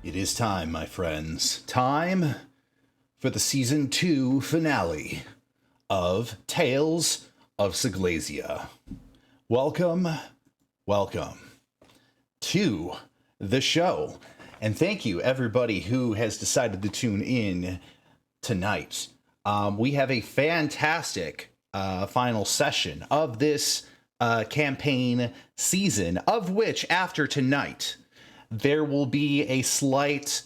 It is time, my friends. Time for the Season 2 finale of Tales of Seglesia. Welcome to the show. And thank you, everybody who has decided to tune in tonight. We have a fantastic final session of this campaign season, of which, after tonight, there will be a slight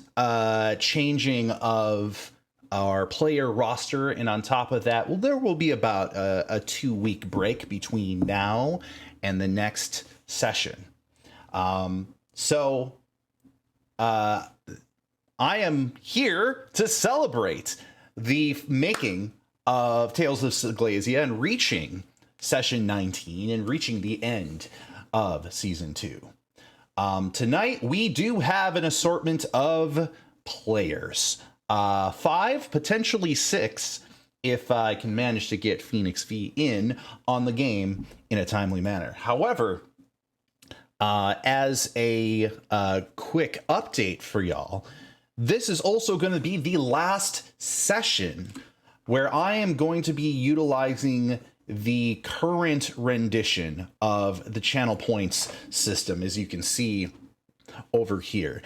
changing of our player roster, and on top of that, well, there will be about a 2-week break between now and the next session. So I am here to celebrate the making of Tales of Seglesia and reaching session 19 and reaching the end of season 2. Tonight, we do have an assortment of players. 5, potentially 6, if I can manage to get Phoenix V in on the game in a timely manner. However, as a quick update for y'all, this is also going to be the last session where I am going to be utilizing the current rendition of the channel points system, as you can see over here.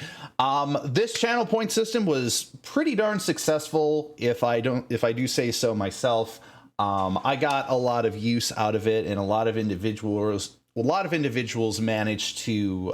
This channel point system was pretty darn successful, if I do say so myself. I got a lot of use out of it, and a lot of individuals managed to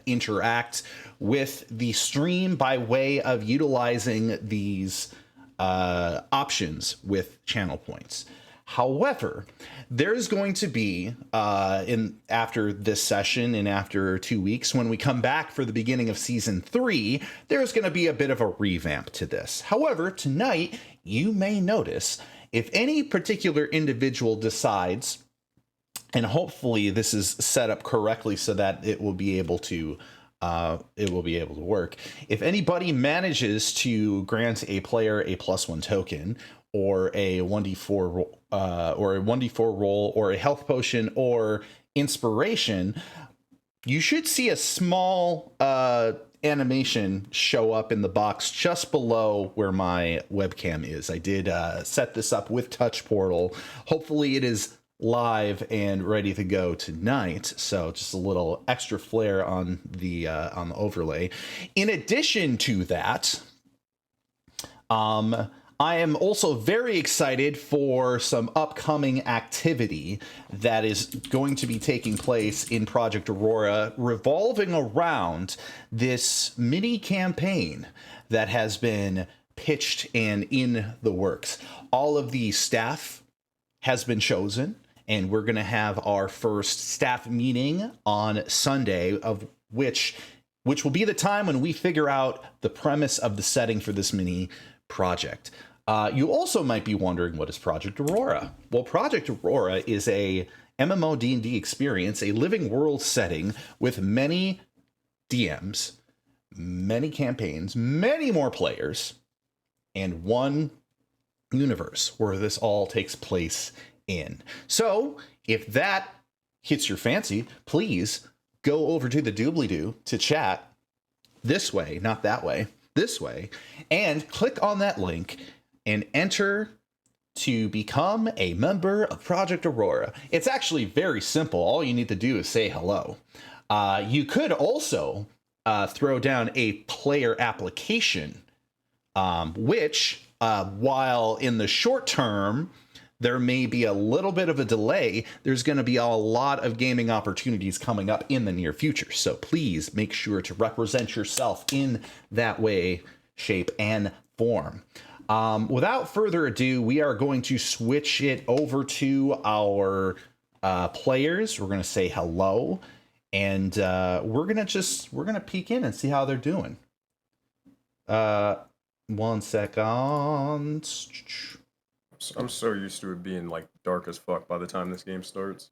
interact with the stream by way of utilizing these options with channel points. However, there's going to be, after this session and after 2 weeks, when we come back for the beginning of Season 3, there's going to be a bit of a revamp to this. However, tonight, you may notice, if any particular individual decides, and hopefully this is set up correctly so that it will be able to work. If anybody manages to grant a player a +1 token, or a 1d4 roll, or a health potion, or inspiration, you should see a small animation show up in the box just below where my webcam is. I did set this up with Touch Portal. Hopefully it is live and ready to go tonight, so just a little extra flair on the overlay. In addition to that, I am also very excited for some upcoming activity that is going to be taking place in Project Aurora, revolving around this mini campaign that has been pitched and in the works. All of the staff has been chosen, and we're going to have our first staff meeting on Sunday, of which will be the time when we figure out the premise of the setting for this mini project. You also might be wondering, what is Project Aurora? Well, Project Aurora is a MMO D&D experience, a living world setting with many DMs, many campaigns, many more players, and one universe where this all takes place in. So, if that hits your fancy, please go over to the doobly-doo to chat this way, not that way, this way, and click on that link and enter to become a member of Project Aurora. It's actually very simple. All you need to do is say hello. You could also throw down a player application, which, while in the short term, there may be a little bit of a delay, there's going to be a lot of gaming opportunities coming up in the near future. So please make sure to represent yourself in that way, shape, and form. Without further ado, we are going to switch it over to our players. We're going to say hello, and we're going to peek in and see how they're doing. 1 second. I'm so used to it being like dark as fuck by the time this game starts.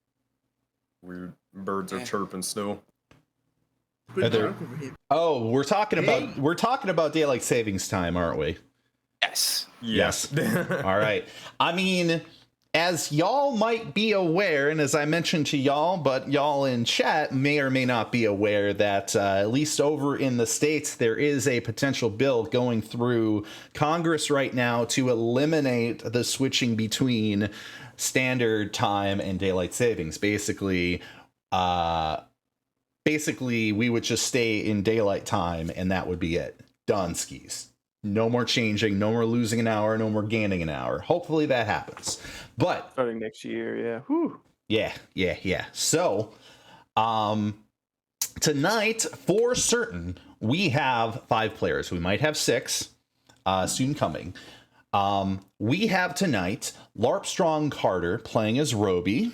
Weird birds are chirping still. Oh, we're talking about daylight savings time, aren't we? Yes. Yes. All right. I mean, as y'all might be aware, and as I mentioned to y'all, but y'all in chat may or may not be aware that at least over in the States, there is a potential bill going through Congress right now to eliminate the switching between standard time and daylight savings. Basically, we would just stay in daylight time, and that would be it. Done skis. No more changing, no more losing an hour, no more gaining an hour. Hopefully that happens. But starting next year, yeah. Whew. Yeah. So, tonight, for certain, we have 5 players. We might have 6 soon coming. We have tonight Larpstrong Carter playing as Roby.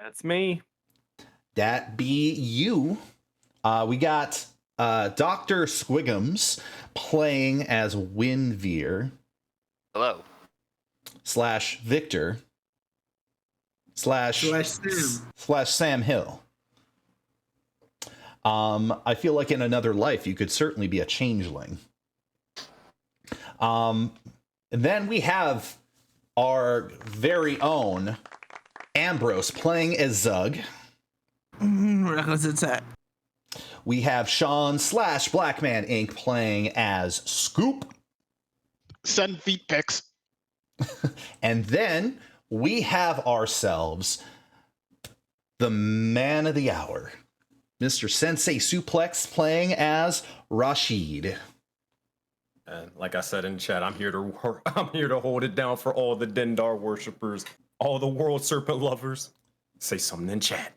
That's me. That be you. We got Dr. Squiggums playing as Winveer. Hello. / Victor / Sam Hill. I feel like in another life you could certainly be a changeling. And then we have our very own Ambrose playing as Zug. Reckless attack. We have Sean / Blackman Inc. playing as Scoop. Send feet pics. And then we have ourselves the man of the hour, Mr. Sensei Suplex playing as Rashid. And like I said in chat, I'm here to hold it down for all the Dendar worshippers, all the world serpent lovers. Say something in chat.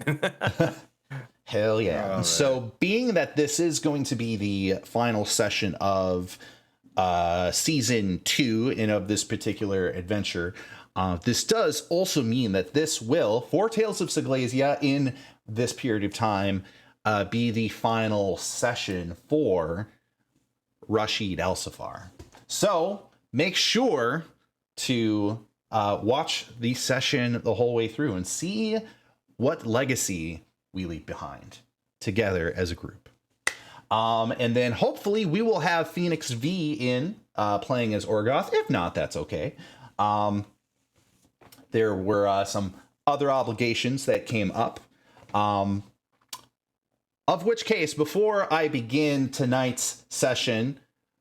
Hell yeah. Right. So being that this is going to be the final session of season 2 and of this particular adventure, this does also mean that this will, for Tales of Seglesia in this period of time, be the final session for Rashid Al-Safar. So make sure to watch the session the whole way through and see what legacy we leave behind together as a group. And then hopefully we will have Phoenix V in playing as Orgoth. If not, that's okay. There were some other obligations that came up. Of which case, before I begin tonight's session,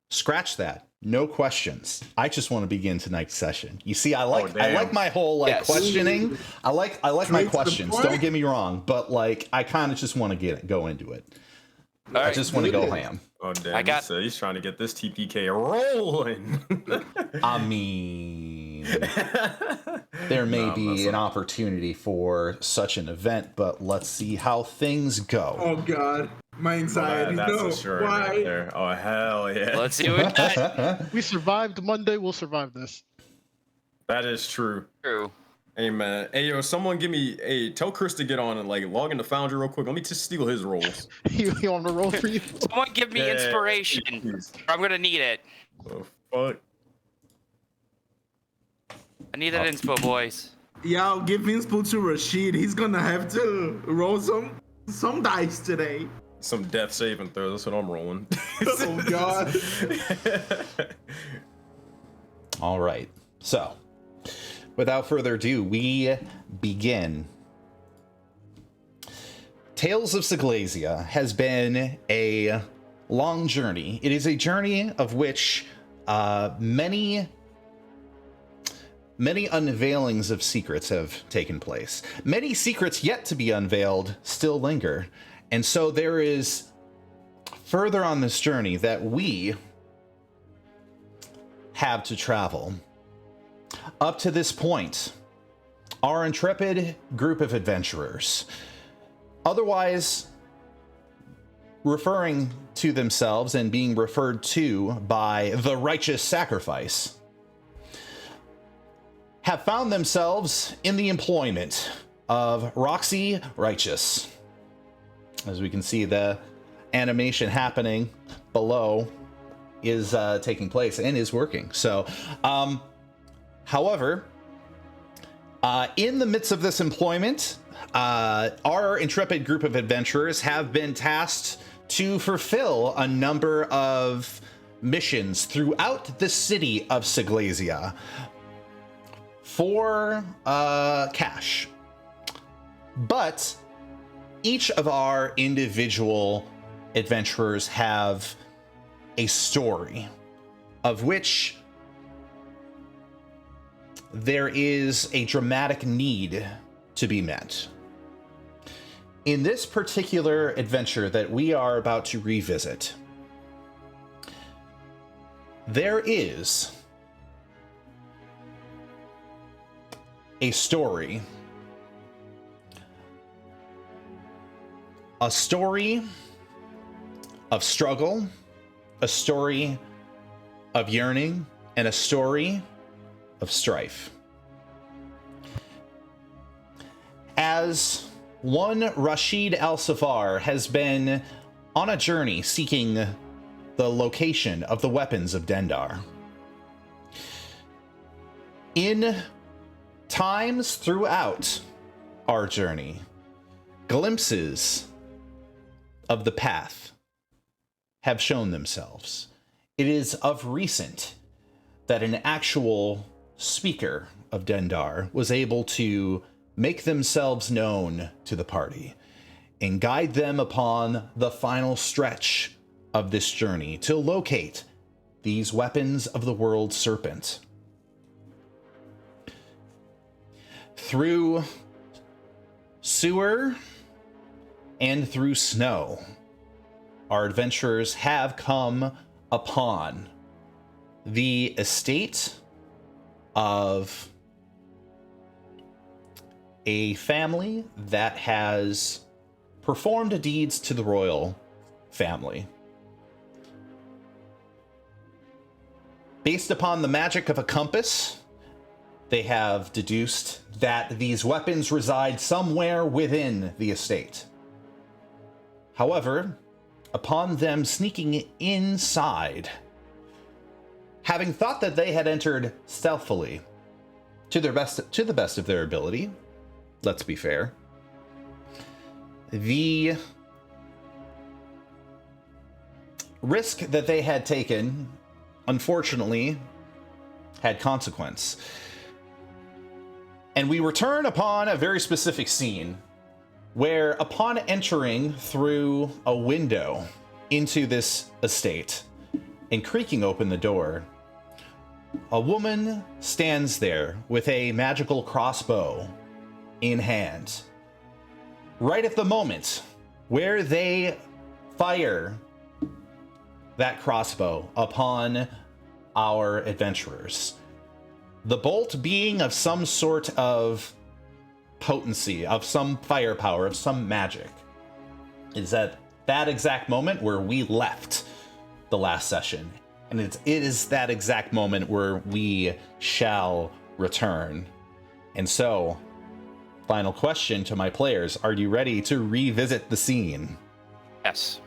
scratch that. No questions. I just want to begin tonight's session. You see, I like my whole questioning. I like my questions. Don't get me wrong, but I kind of just want to go into it. I just want to go ham. Oh damn! He's trying to get this TPK rolling. I mean, there may be an opportunity for such an event, but let's see how things go. Oh god, my anxiety. That's no, right why? right there. Oh hell yeah! Let's see what that. We survived Monday. We'll survive this. That is true. True. Hey man, hey yo, someone tell Chris to get on and log into Foundry real quick. Let me just steal his rolls. You want to roll for you? Someone give me inspiration. I'm gonna need it. Oh fuck. I need that inspo, boys. Y'all give inspo to Rashid. He's gonna have to roll some dice today. Some death saving throw. That's what I'm rolling. Oh god. All right. So, without further ado, we begin. Tales of Seglesia has been a long journey. It is a journey of which many unveilings of secrets have taken place. Many secrets yet to be unveiled still linger. And so there is further on this journey that we have to travel. Up to this point, our intrepid group of adventurers, otherwise referring to themselves and being referred to by the Righteous Sacrifice, have found themselves in the employment of Roxy Righteous. As we can see, the animation happening below is taking place and is working. So, however, in the midst of this employment, our intrepid group of adventurers have been tasked to fulfill a number of missions throughout the city of Seglesia. for cash. But each of our individual adventurers have a story of which there is a dramatic need to be met. In this particular adventure that we are about to revisit, there is a story. A story of struggle, a story of yearning, and a story of strife. As one Rashid Al-Safar has been on a journey seeking the location of the weapons of Dendar. In times throughout our journey, glimpses of the path have shown themselves. It is of recent that an actual speaker of Dendar was able to make themselves known to the party and guide them upon the final stretch of this journey to locate these weapons of the world Serpent. Through sewer and through snow, our adventurers have come upon the estate of a family that has performed deeds to the royal family. Based upon the magic of a compass, they have deduced that these weapons reside somewhere within the estate. However, upon them sneaking inside, having thought that they had entered stealthily, to the best of their ability, let's be fair, the risk that they had taken, unfortunately, had consequence. And we return upon a very specific scene where, upon entering through a window into this estate and creaking open the door, a woman stands there with a magical crossbow in hand. Right at the moment where they fire that crossbow upon our adventurers, the bolt being of some sort of potency, of some firepower, of some magic, is at that exact moment where we left the last session. And it is that exact moment where we shall return. And so, final question to my players. Are you ready to revisit the scene? Yes.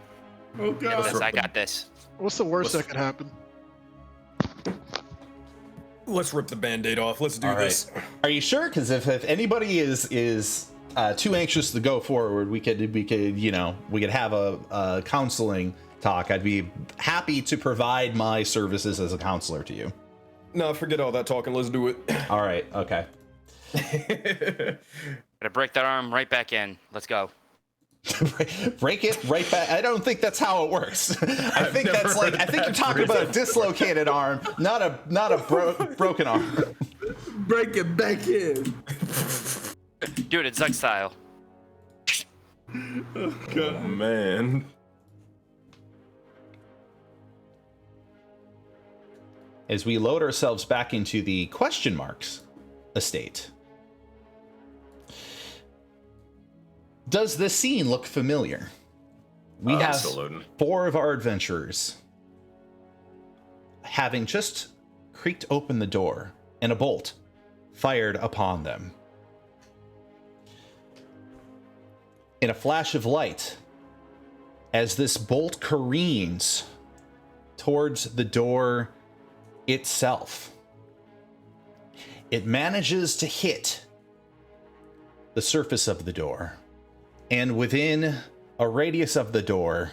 Oh god. Yes, I got this. What's the worst that could happen? Let's rip the Band-Aid off. Let's do All this. right. Are you sure? Because if anybody is too anxious to go forward, we could have a counseling talk. I'd be happy to provide my services as a counselor to you. No, forget all that talking. Let's do it. All right. Okay. Gotta break that arm right back in. Let's go. Break it right back. I don't think that's how it works. I think you're talking about a dislocated arm, not a broken arm. Break it back in. Do it in Zuck style. Oh, man. As we load ourselves back into the question marks estate, does this scene look familiar? We have Absolutely. 4 of our adventurers having just creaked open the door and a bolt fired upon them. In a flash of light, as this bolt careens towards the door itself, it manages to hit the surface of the door. And within a radius of the door,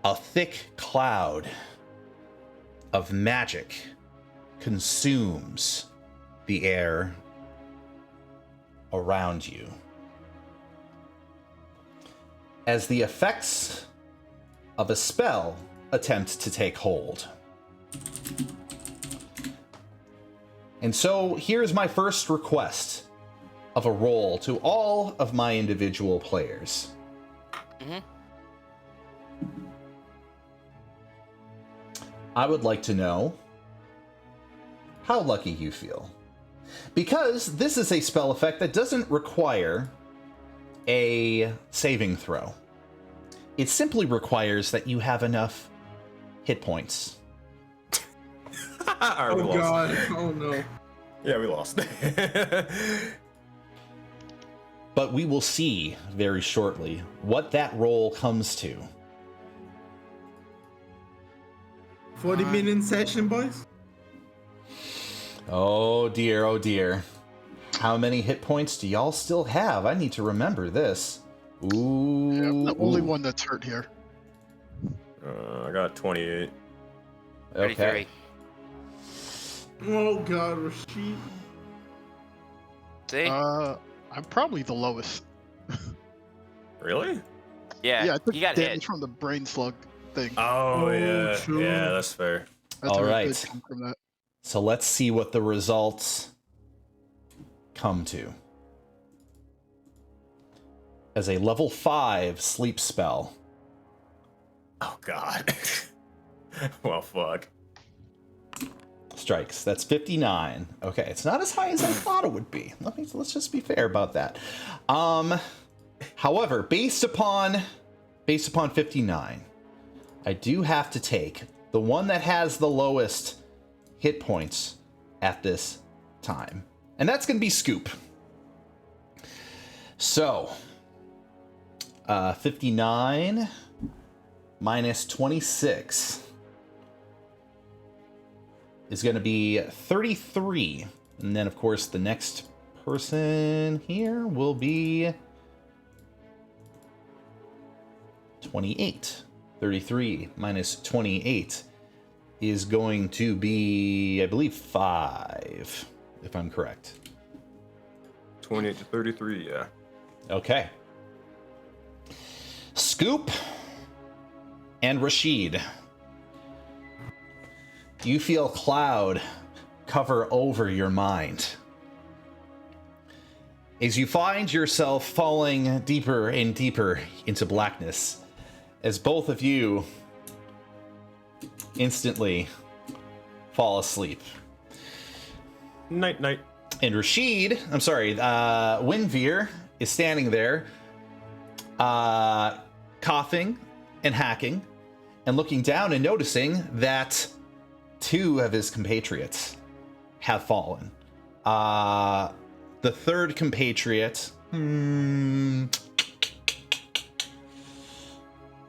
a thick cloud of magic consumes the air around you. As the effects of a spell attempt to take hold. And so here's my first request of a roll to all of my individual players. I would like to know how lucky you feel. Because this is a spell effect that doesn't require a saving throw. It simply requires that you have enough hit points. Alright, we Oh lost. god. Oh no. Yeah, we lost. But we will see very shortly what that roll comes to. 40-minute session, boys. Oh dear, oh dear. How many hit points do y'all still have? I need to remember this. Ooh. Yeah, I'm the only ooh. one that's hurt here. I got 28. Okay. 33. Oh god, Rashid. See? I'm probably the lowest. Really? Yeah, I took you got damage hit. from the brain slug thing. Oh, Oh, yeah. true. Yeah, that's fair. That's all where I right. did come from that. So let's see what the results come to. As a level 5 sleep spell, Oh, God. Well, fuck. strikes. That's 59. Okay, it's not as high as I thought it would be. Let's just be fair about that. However, based upon 59, I do have to take the one that has the lowest hit points at this time, and that's going to be Scoop. So, 59 minus 26 is going to be 33. And then, of course, the next person here will be 28. 33 minus 28 is going to be, I believe, 5, if I'm correct. 28 to 33, yeah. Okay. Scoop and Rashid, you feel cloud cover over your mind as you find yourself falling deeper and deeper into blackness, as both of you instantly fall asleep. Night, night. And Rashid, I'm sorry, Winveer is standing there, coughing and hacking, and looking down and noticing that 2 of his compatriots have fallen. The third compatriot,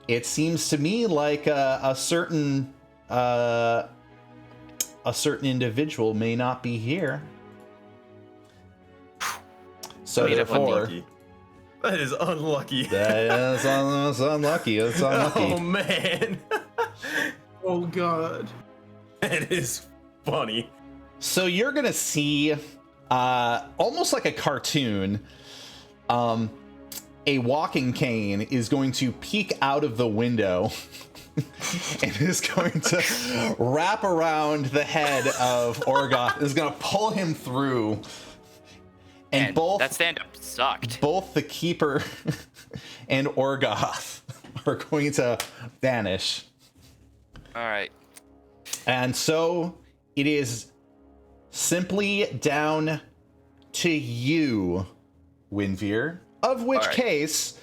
it seems to me like a certain individual may not be here. So Wait, therefore, Unlucky. That is unlucky. that's unlucky. It's unlucky. Oh, man. Oh god. That is funny. So you're gonna see, almost like a cartoon, a walking cane is going to peek out of the window and is going to wrap around the head of Orgoth. Is gonna pull him through, and Man, both that stand-up sucked. both the Keeper and Orgoth are going to vanish. All right. And so it is simply down to you, Winveer, of which All right. case,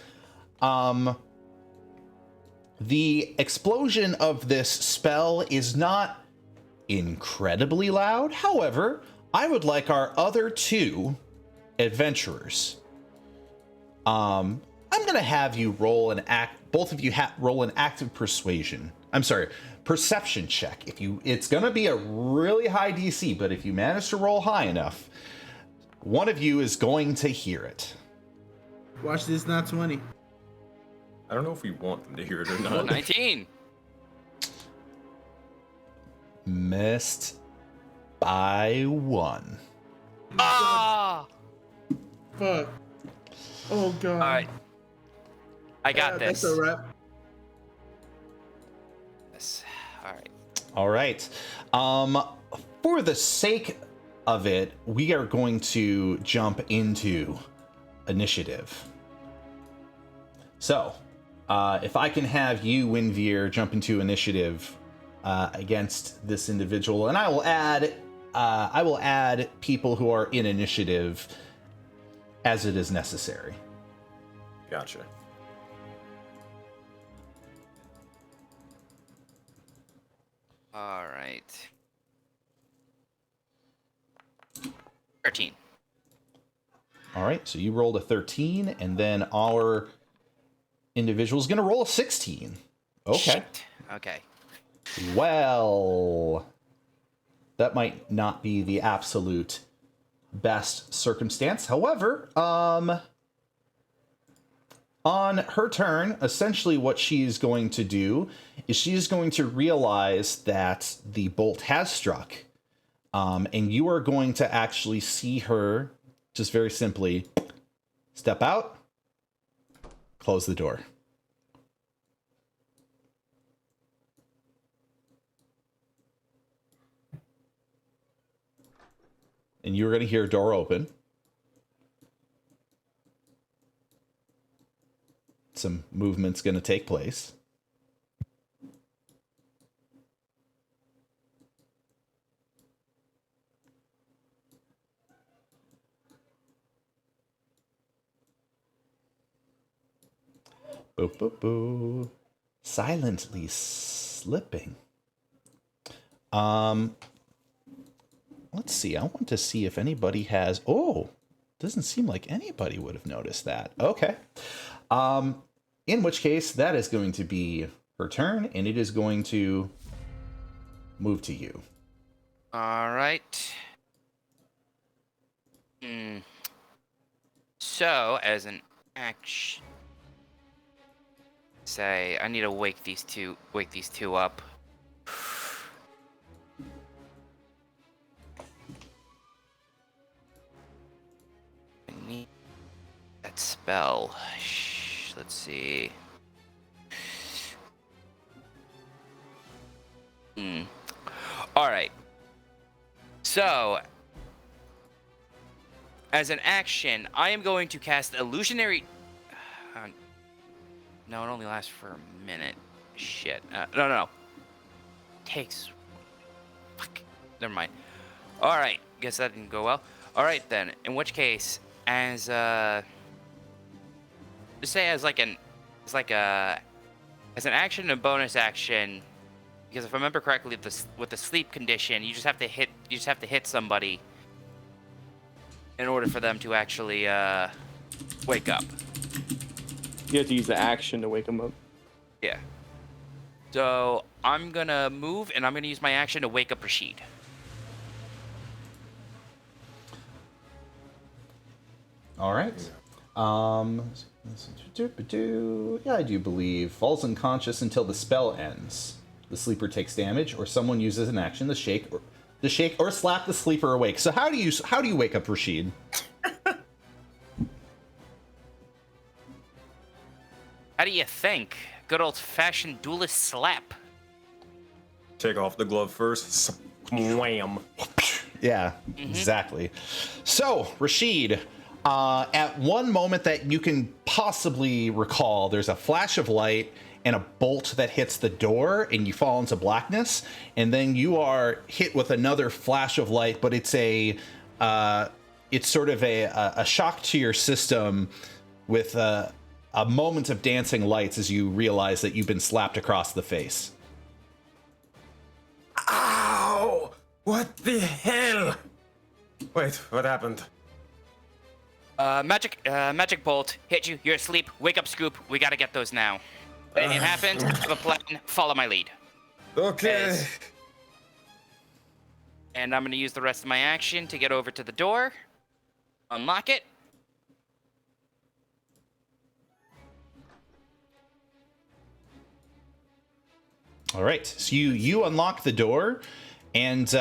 the explosion of this spell is not incredibly loud. However, I would like our other 2 adventurers. I'm gonna have you roll both of you roll an active persuasion. I'm sorry, perception check. It's gonna be a really high DC, but if you manage to roll high enough, one of you is going to hear it. Watch this, not 20. I don't know if we want them to hear it or Oh, not. 19. Missed by 1. Ah! Fuck. Oh god. All right. I got this. That's a wrap. Yes. All right. All right. For the sake of it, we are going to jump into initiative. So, if I can have you, Winvier, jump into initiative against this individual, and I will add people who are in initiative as it is necessary. Gotcha. All right. 13. All right, so you rolled a 13, and then our individual is going to roll a 16. Okay. Shit. Okay. Well, that might not be the absolute best circumstance. However, on her turn, essentially what she's going to do is she's going to realize that the bolt has struck. And you are going to actually see her just very simply step out, close the door. And you're going to hear a door open. Some movement's going to take place. Boo, boo, boo. Silently slipping. Let's see. I want to see if anybody has... Oh, doesn't seem like anybody would have noticed that. Okay. In which case, that is going to be her turn, and it is going to move to you. All right. So, as an action, say I need to wake these two up. I need that spell. Let's see. All right. So, as an action, I am going to cast illusionary. No, it only lasts for a minute. Shit. No. Takes. Fuck. Never mind. All right. Guess that didn't go well. All right then. In which case, as just say as an action and bonus action, because if I remember correctly, with the sleep condition, you just have to hit somebody in order for them to actually wake up. You have to use the action to wake him up. Yeah. So I'm gonna move, and I'm gonna use my action to wake up Rashid. All right. Yeah, I do believe. Falls unconscious until the spell ends. The sleeper takes damage, or someone uses an action to shake or slap the sleeper awake. So how do you wake up Rashid? How do you think? Good old-fashioned duelist slap. Take off the glove first. Wham. Yeah, exactly. So, Rashid, at one moment that you can possibly recall, there's a flash of light and a bolt that hits the door, and you fall into blackness, and then you are hit with another flash of light, but it's sort of a shock to your system with a moment of dancing lights as you realize that you've been slapped across the face. Ow! What the hell? Wait, what happened? Magic bolt hit you. You're asleep. Wake up, Scoop. We gotta get those now. It happened. I have a plan. Follow my lead. Okay. And I'm gonna use the rest of my action to get over to the door, unlock it. All right, so you unlock the door, and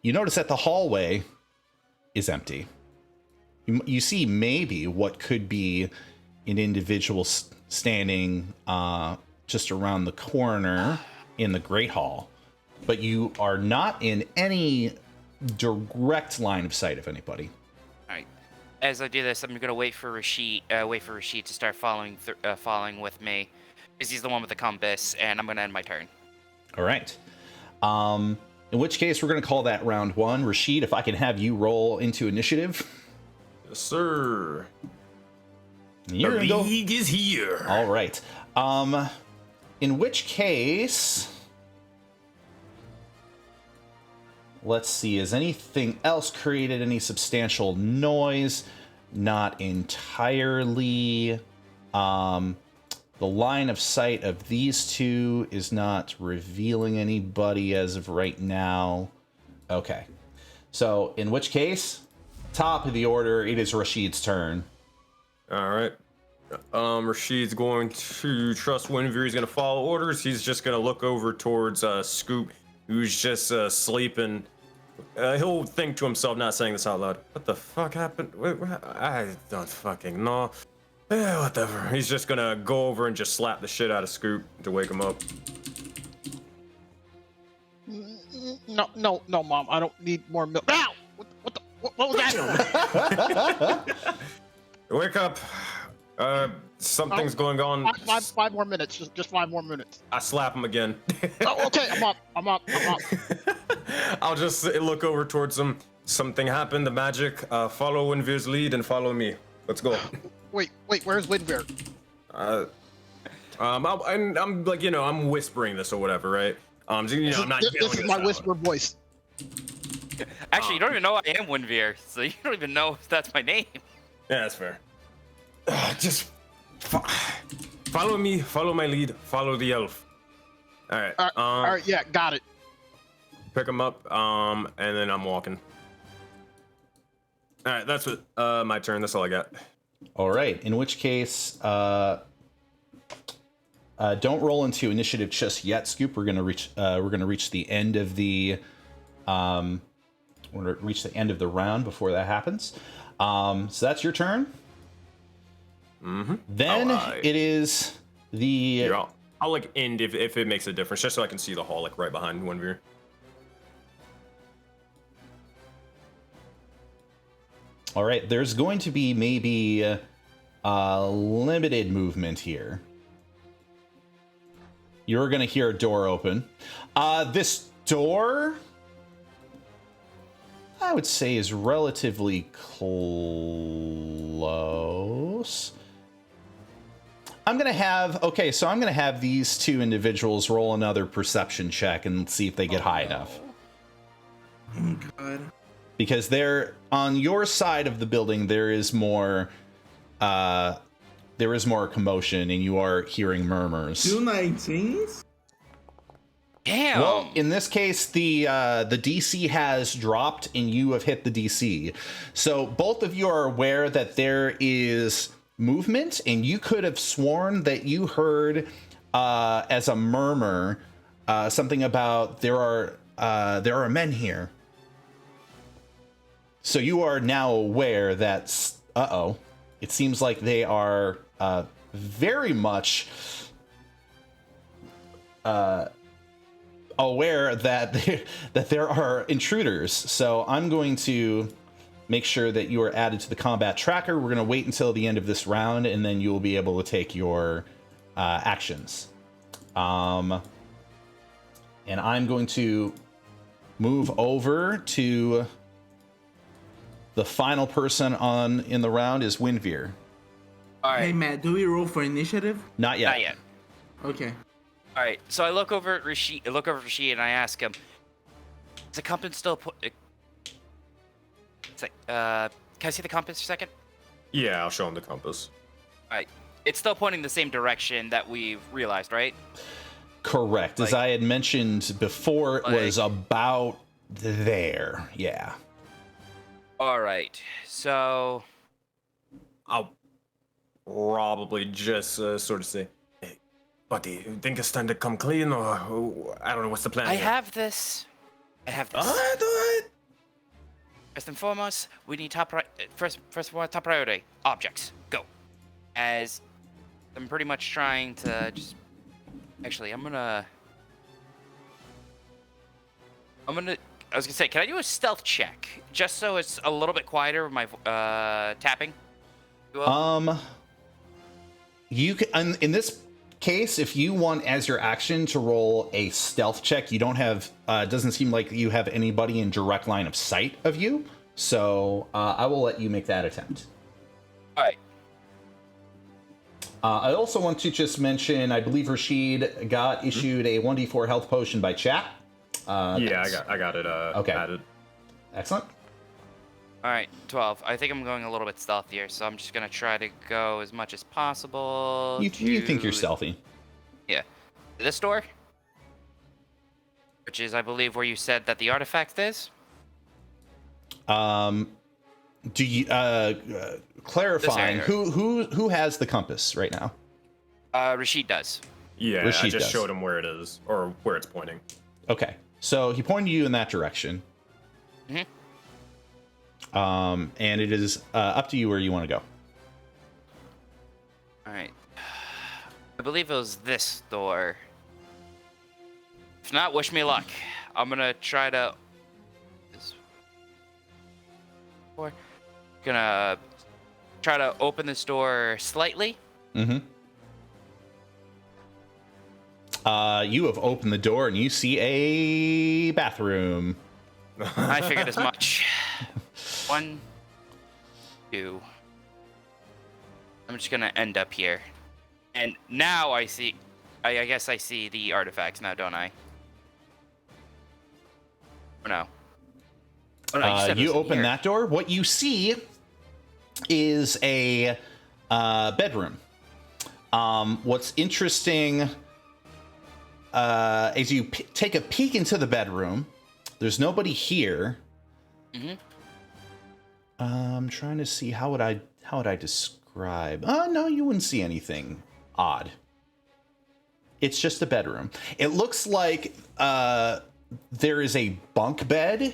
you notice that the hallway is empty. You see maybe what could be an individual standing just around the corner in the Great Hall, but you are not in any direct line of sight of anybody. All right. As I do this, I'm gonna wait for Rashid to start following with me, because he's the one with the compass, and I'm gonna end my turn. All right. In which case, we're going to call that round 1. Rashid, if I can have you roll into initiative. Yes, sir. You're The gonna go. league is here. All right. In which case, let's see. Has anything else created any substantial noise? Not entirely. The line of sight of these two is not revealing anybody as of right now. Okay. So, in which case, top of the order, it is Rashid's turn. All right. Rashid's going to trust Winvir. He's going to follow orders. He's just going to look over towards Scoop, who's just sleeping. He'll think to himself, not saying this out loud. What the fuck happened? Wait, I don't fucking know. Yeah, whatever. He's just gonna go over and just slap the shit out of Scoop to wake him up. No, Mom. I don't need more milk. Ow! What was that? Wake up. Something's going on. Five more minutes. Just 5 more minutes. I slap him again. Oh, okay. I'm up. I'll just look over towards him. Something happened. The magic. Follow Winvir's lead and follow me. Let's go. Wait. Where's Winvir? I'm like, I'm whispering this or whatever, right? I'm not yelling This is my whisper voice. Actually, you don't even know I am Winvir, so you don't even know if that's my name. Yeah, that's fair. Just follow me, follow my lead, follow the elf. All right. All right. Yeah, got it. Pick him up, and then I'm walking. All right, that's it. My turn. That's all I got. All right. In which case, don't roll into initiative just yet, Scoop. We're gonna reach the end of the round before that happens. So that's your turn. Mm-hmm. Then it is the. Here, I'll like end if it makes a difference, just so I can see the hall like right behind Winvir. All right, there's going to be maybe limited movement here. You're going to hear a door open. This door, I would say, is relatively close. I'm going to have these two individuals roll another perception check and see if they get high enough. Oh, God. Because they're on your side of the building, there is more commotion, and you are hearing murmurs. 2 19s? Damn. Well, in this case, the DC has dropped, and you have hit the DC. So both of you are aware that there is movement, and you could have sworn that you heard as a murmur something about there are men here. So you are now aware that, it seems like they are very much aware that there are intruders. So I'm going to make sure that you are added to the combat tracker. We're going to wait until the end of this round, and then you will be able to take your actions. And I'm going to move over to... The final person in the round is Winvir. All right. Hey, Matt, do we roll for initiative? Not yet. Not yet. Okay. All right. So I look over at Rashid. And I ask him, "Is the compass still?" It's like, can I see the compass for a second? Yeah, I'll show him the compass. All right. It's still pointing the same direction that we've realized, right? Correct. As I had mentioned before, it was about there. Yeah. All right. So I'll probably just sort of say, "Hey, buddy, you think it's time to come clean, or I don't know what's the plan?" I here?" have this. All right. First and foremost, we need first of all, top priority objects. Go. As I'm pretty much trying to just. Actually, I'm gonna. I was gonna say, can I do a stealth check just so it's a little bit quieter with my tapping? You will? You can in this case, if you want as your action to roll a stealth check, you don't have. It doesn't seem like you have anybody in direct line of sight of you, so I will let you make that attempt. All right. I also want to just mention, I believe Rashid got issued a 1d4 health potion by chat. Yeah, I got it. Okay. Added. Excellent. All right, 12. I think I'm going a little bit stealthier, so I'm just gonna try to go as much as possible. You think you're stealthy? Yeah. This door, which is, I believe, where you said that the artifact is. Do you clarifying who has the compass right now? Rashid does. Yeah, Rashid I just does. showed him where it is, or where it's pointing. Okay, so he pointed you in that direction. Mhm. And it is up to you where you want to go. All right. I believe it was this door. If not, wish me luck. I'm gonna try to. Gonna try to open this door slightly. Mm-hmm. You have opened the door and you see a bathroom. I figured as much. 1, 2. I'm just gonna end up here. And now I see. I guess I see the artifacts now, don't I? Oh no. Oh, no, said it You was in open here. that door. What you see is a bedroom. What's interesting, as you take a peek into the bedroom, there's nobody here. Mm-hmm. I'm trying to see how would I describe? No, you wouldn't see anything odd. It's just a bedroom. It looks like there is a bunk bed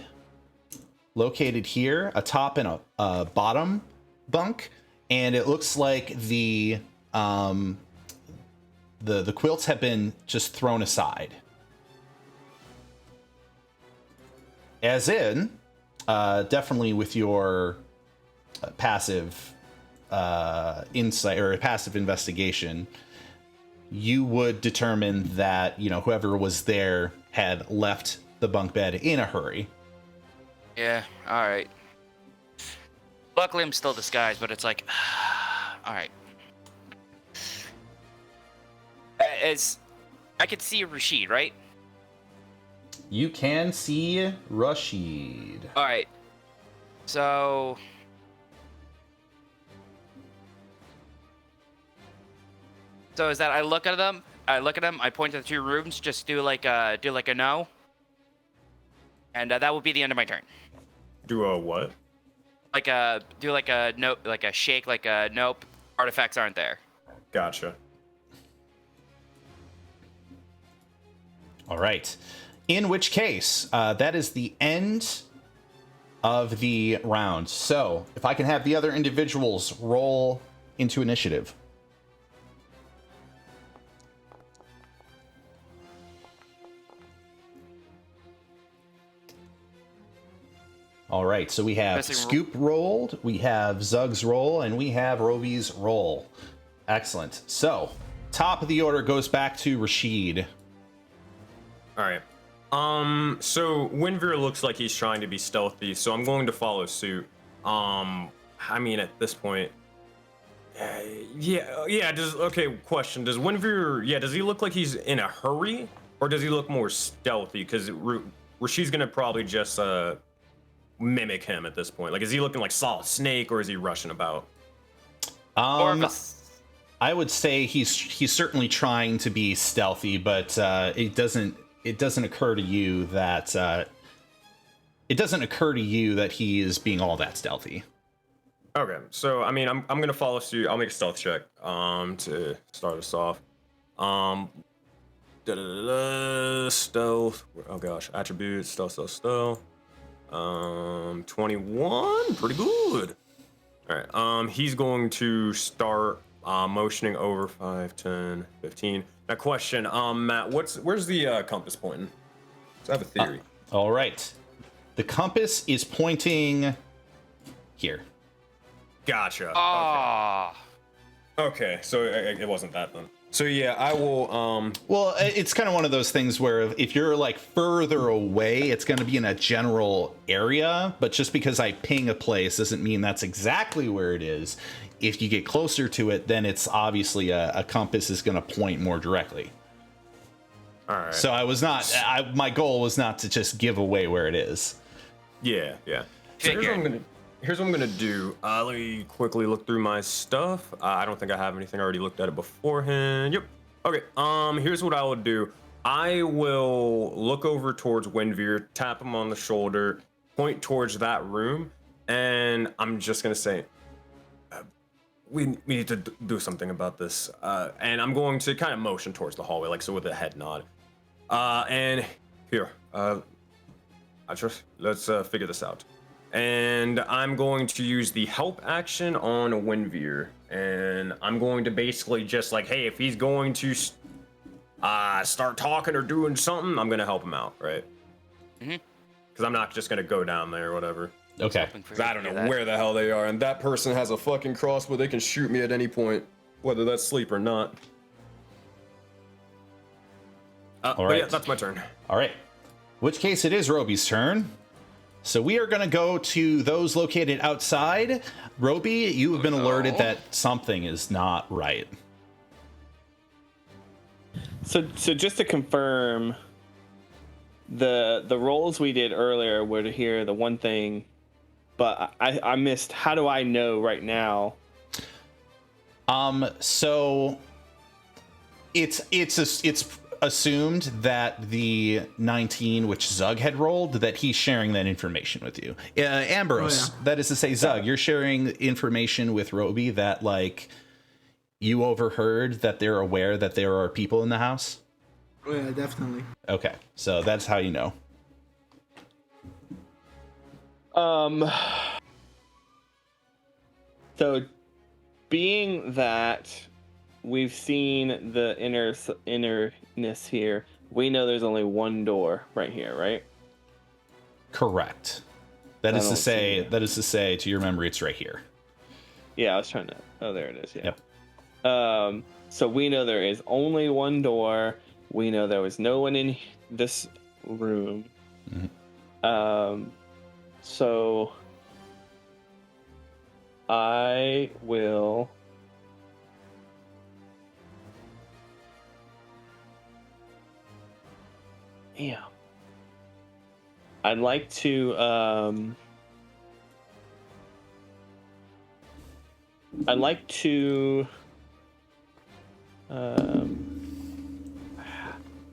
located here, a top and a bottom bunk, and it looks like the quilts have been just thrown aside. As in, definitely with your passive insight or passive investigation, you would determine that, you know, whoever was there had left the bunk bed in a hurry. Yeah, alright. Luckily I'm still disguised, but it's like, alright. As I could see Rashid, right? You can see Rashid. Alright. So is that I look at them, I point to the 2 rooms, just do like a no. And that would be the end of my turn. Do a what? Do like a nope, like a shake, like a nope. Artifacts aren't there. Gotcha. All right. In which case, that is the end of the round. So, if I can have the other individuals roll into initiative. All right, so we have Missing Scoop rolled, we have Zug's roll, and we have Roby's roll. Excellent. So, top of the order goes back to Rashid. All right. So Winver looks like he's trying to be stealthy, so I'm going to follow suit. I mean, at this point, yeah. Question: does Winver? Does he look like he's in a hurry, or does he look more stealthy? Because Rashid's gonna probably just mimic him at this point. Like, is he looking like Solid Snake, or is he rushing about? I would say he's certainly trying to be stealthy, but it doesn't occur to you that he is being all that stealthy. Okay, so I mean, I'm gonna follow suit. I'll make a stealth check to start us off. Stealth. Oh gosh, attributes. Stealth. 21, pretty good. All right, he's going to start motioning over 5, 10, 15. Now, question, Matt, where's the compass pointing? So I have a theory. All right. The compass is pointing here. Gotcha. Ah. Okay, so it wasn't that then. So yeah, I will. Well, it's kind of one of those things where if you're like further away, it's going to be in a general area. But just because I ping a place doesn't mean that's exactly where it is. If you get closer to it, then it's obviously a compass is going to point more directly. All right. So my goal was not to just give away where it is. Yeah. So here's what I'm gonna do. Let me quickly look through my stuff. I don't think I have anything. I already looked at it beforehand. Yep. Okay. Here's what I will do. I will look over towards Windveer, tap him on the shoulder, point towards that room, and I'm just gonna say, we need to do something about this. And I'm going to kind of motion towards the hallway, like so with a head nod. And here, let's figure this out. And I'm going to use the help action on Windveer. And I'm going to basically just like, hey, if he's going to start talking or doing something, I'm going to help him out, right? Mm-hmm. Because I'm not just going to go down there or whatever. Okay. Because I don't know where the hell they are. And that person has a fucking crossbow. They can shoot me at any point, whether that's sleep or not. All right. Yeah, that's my turn. All right. Which case it is Roby's turn. So we are going to go to those located outside. Roby, you have been alerted that something is not right. So just to confirm, the rolls we did earlier were to hear the one thing, but I missed. How do I know right now? So it's assumed that the 19, which Zug had rolled, that he's sharing that information with you. Ambrose, that is to say, Zug, you're sharing information with Roby that, like, you overheard that they're aware that there are people in the house? Oh, yeah, definitely. Okay, so that's how you know. So being that we've seen the innerness here, we know there's only one door right here, right? Correct. That is to say, to your memory, it's right here. Yeah, I was trying to. Oh, there it is. Yeah. Yep. So we know there is only one door. We know there was no one in this room. Mm-hmm. So I will. Yeah. I'd like to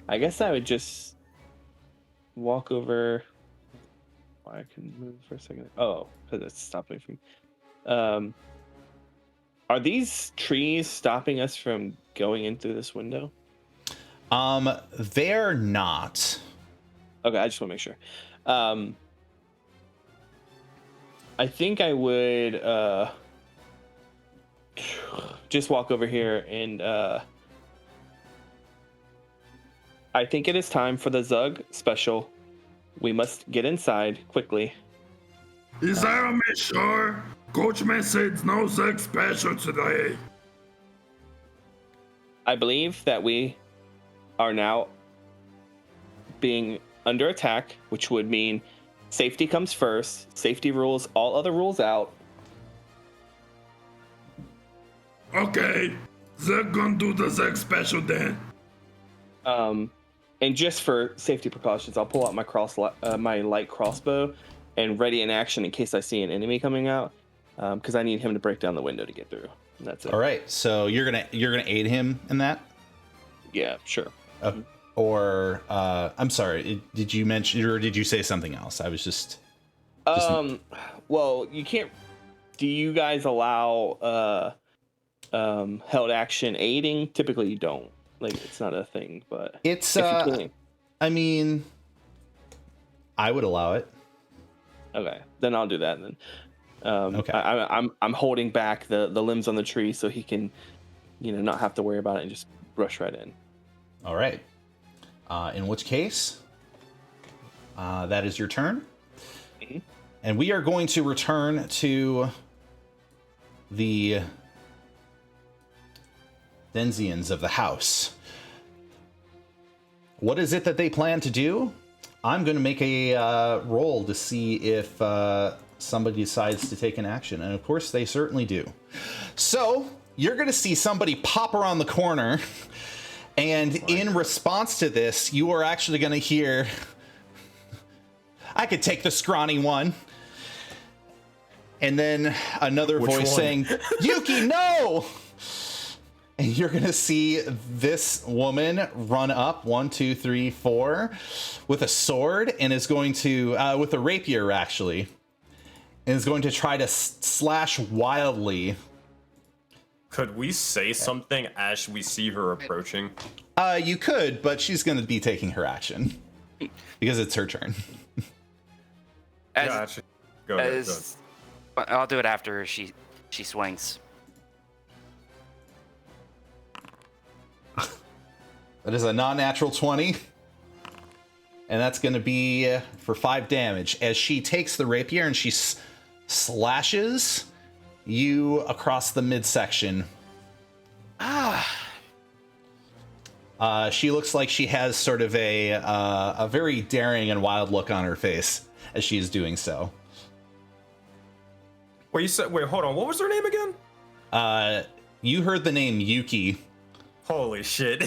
I guess I would just walk over. I can move for a second. Oh, because it's stopping from. Are these trees stopping us from going in through this window? They're not. Okay, I just want to make sure. I think I would just walk over here and I think it is time for the Zug special. We must get inside quickly. Is there a sure? Coachman said no sex special today. I believe that we are now being under attack, which would mean safety comes first. Safety rules all other rules out. Okay, they're gonna do the sex special then. And just for safety precautions, I'll pull out my light crossbow and ready in action in case I see an enemy coming out, because I need him to break down the window to get through. And that's it. All right, so you're gonna aid him in that? Yeah, sure. Or I'm sorry, did you mention or did you say something else? I was just well, you can't. Do you guys allow held action aiding? Typically, you don't. Like, it's not a thing, but it's I mean, I would allow it. Okay, then I'll do that then. Okay. I'm holding back the limbs on the tree so he can, not have to worry about it and just rush right in. All right. In which case, that is your turn. Mm-hmm. And we are going to return to the Denzians of the house. What is it that they plan to do? I'm going to make a roll to see if somebody decides to take an action. And of course, they certainly do. So you're going to see somebody pop around the corner. And in response to this, you are actually going to hear, I could take the scrawny one. And then another voice saying, Yuki, no! And you're going to see this woman run up 1, 2, 3, 4 with a sword and is going to, with a rapier actually, and is going to try to slash wildly. Could we say something as we see her approaching? You could, but she's going to be taking her action because it's her turn. Gotcha. Go ahead. I'll do it after she swings. That is a non-natural 20. And that's going to be for 5 damage. As she takes the rapier and she slashes you across the midsection. She looks like she has sort of a very daring and wild look on her face as she is doing so. Wait, hold on. What was her name again? You heard the name Yuki. Holy shit.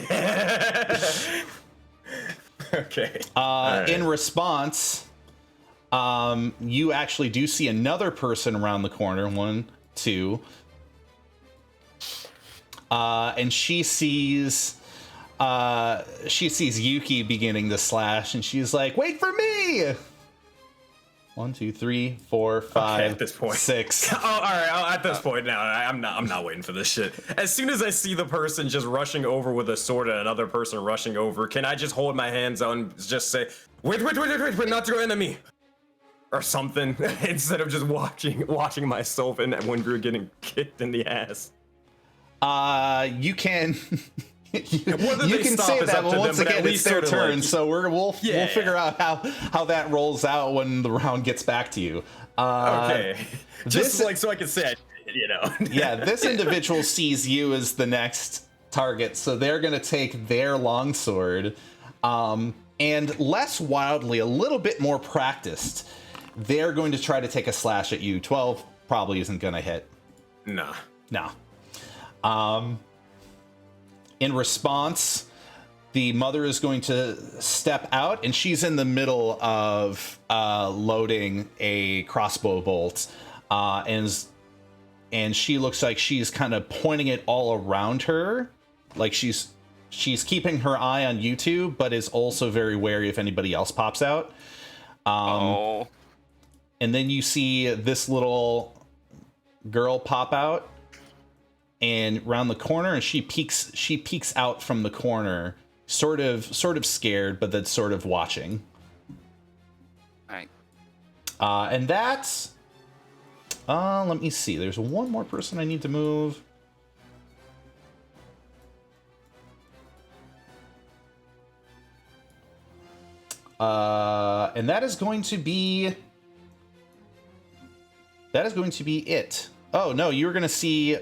Okay. Right. In response, you actually do see another person around the corner. 1, 2. And she sees Yuki beginning to slash, and she's like, "Wait for me!" 1, 2, 3, 4, 5, okay, at this point. 6. Oh, all right. At this point now, I'm not waiting for this shit. As soon as I see the person just rushing over with a sword and another person rushing over, can I just hold my hands out and just say, "Wait, not your enemy," or something, instead of just watching myself and when we're getting kicked in the ass? You can. you can say that, but once again, it's their turn, so we'll figure out how that rolls out when the round gets back to you. Okay, just so I can say it, Yeah, this individual sees you as the next target, so they're going to take their longsword, and less wildly, a little bit more practiced, they're going to try to take a slash at you. 12 probably isn't going to hit. Nah. No. In response, the mother is going to step out, and she's in the middle of loading a crossbow bolt, and she looks like she's kind of pointing it all around her, like she's keeping her eye on YouTube, but is also very wary if anybody else pops out. And then you see this little girl pop out and round the corner, and she peeks out from the corner, sort of scared, but then sort of watching. All right. And that's let me see. There's one more person I need to move. And that is going to be it. Oh no, you were going to see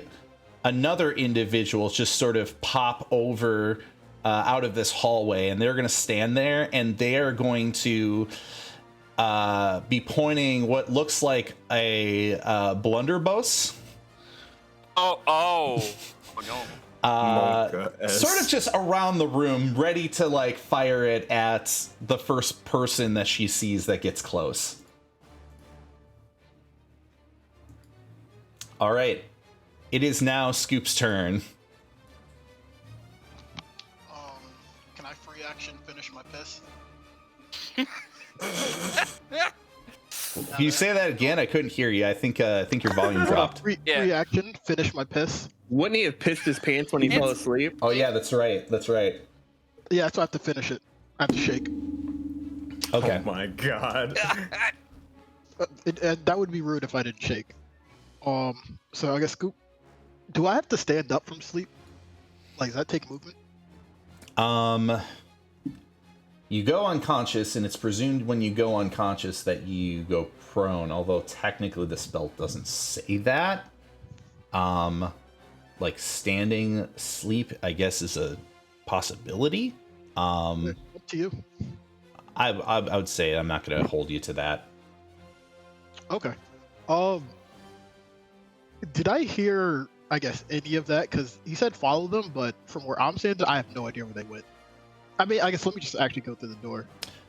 another individual just sort of pop over out of this hallway, and they're going to stand there, and they are going to be pointing what looks like a blunderbuss. Oh no. Sort of just around the room, ready to like fire it at the first person that she sees that gets close. All right. It is now Scoop's turn. Can I free action finish my piss? Can you say that again? I couldn't hear you. I think your volume dropped. Free action finish my piss. Wouldn't he have pissed his pants when he fell asleep? Oh yeah, that's right. Yeah, so I have to finish it. I have to shake. Okay. Oh my god. And that would be rude if I didn't shake. So I guess Scoop. Do I have to stand up from sleep? Like, does that take movement? You go unconscious, and it's presumed when you go unconscious that you go prone, although technically the spell doesn't say that. Like standing sleep, I guess, is a possibility. Up to you. I would say I'm not going to hold you to that. Okay. Did I hear, I guess, any of that? Because he said follow them, but from where I'm standing, I have no idea where they went. I mean, I guess let me just actually go through the door.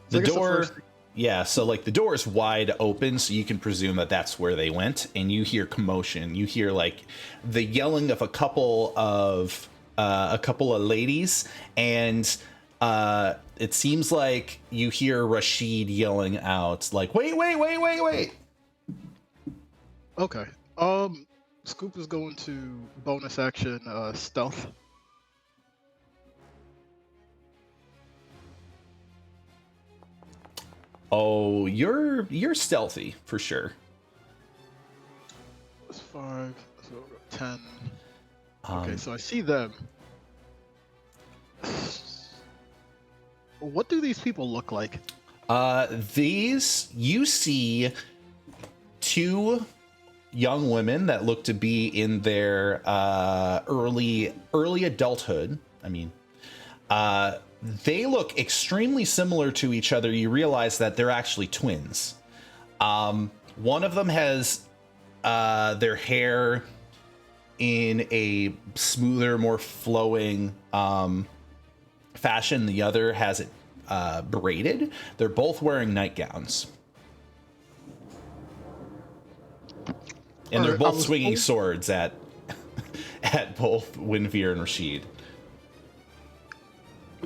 So The door, yeah, so like the door is wide open, so you can presume that that's where they went, and you hear commotion. You hear like the yelling of a couple of ladies, and it seems like you hear Rashid yelling out like, wait. Okay. Scoop is going to bonus action stealth. Oh, you're stealthy for sure. That's 5, so 10. Okay, so I see them. What do these people look like? These, you see two young women that look to be in their early adulthood. I mean, they look extremely similar to each other. You realize that they're actually twins. One of them has their hair in a smoother, more flowing fashion. The other has it braided. They're both wearing nightgowns. And they're both swinging swords at both Winvir and Rashid.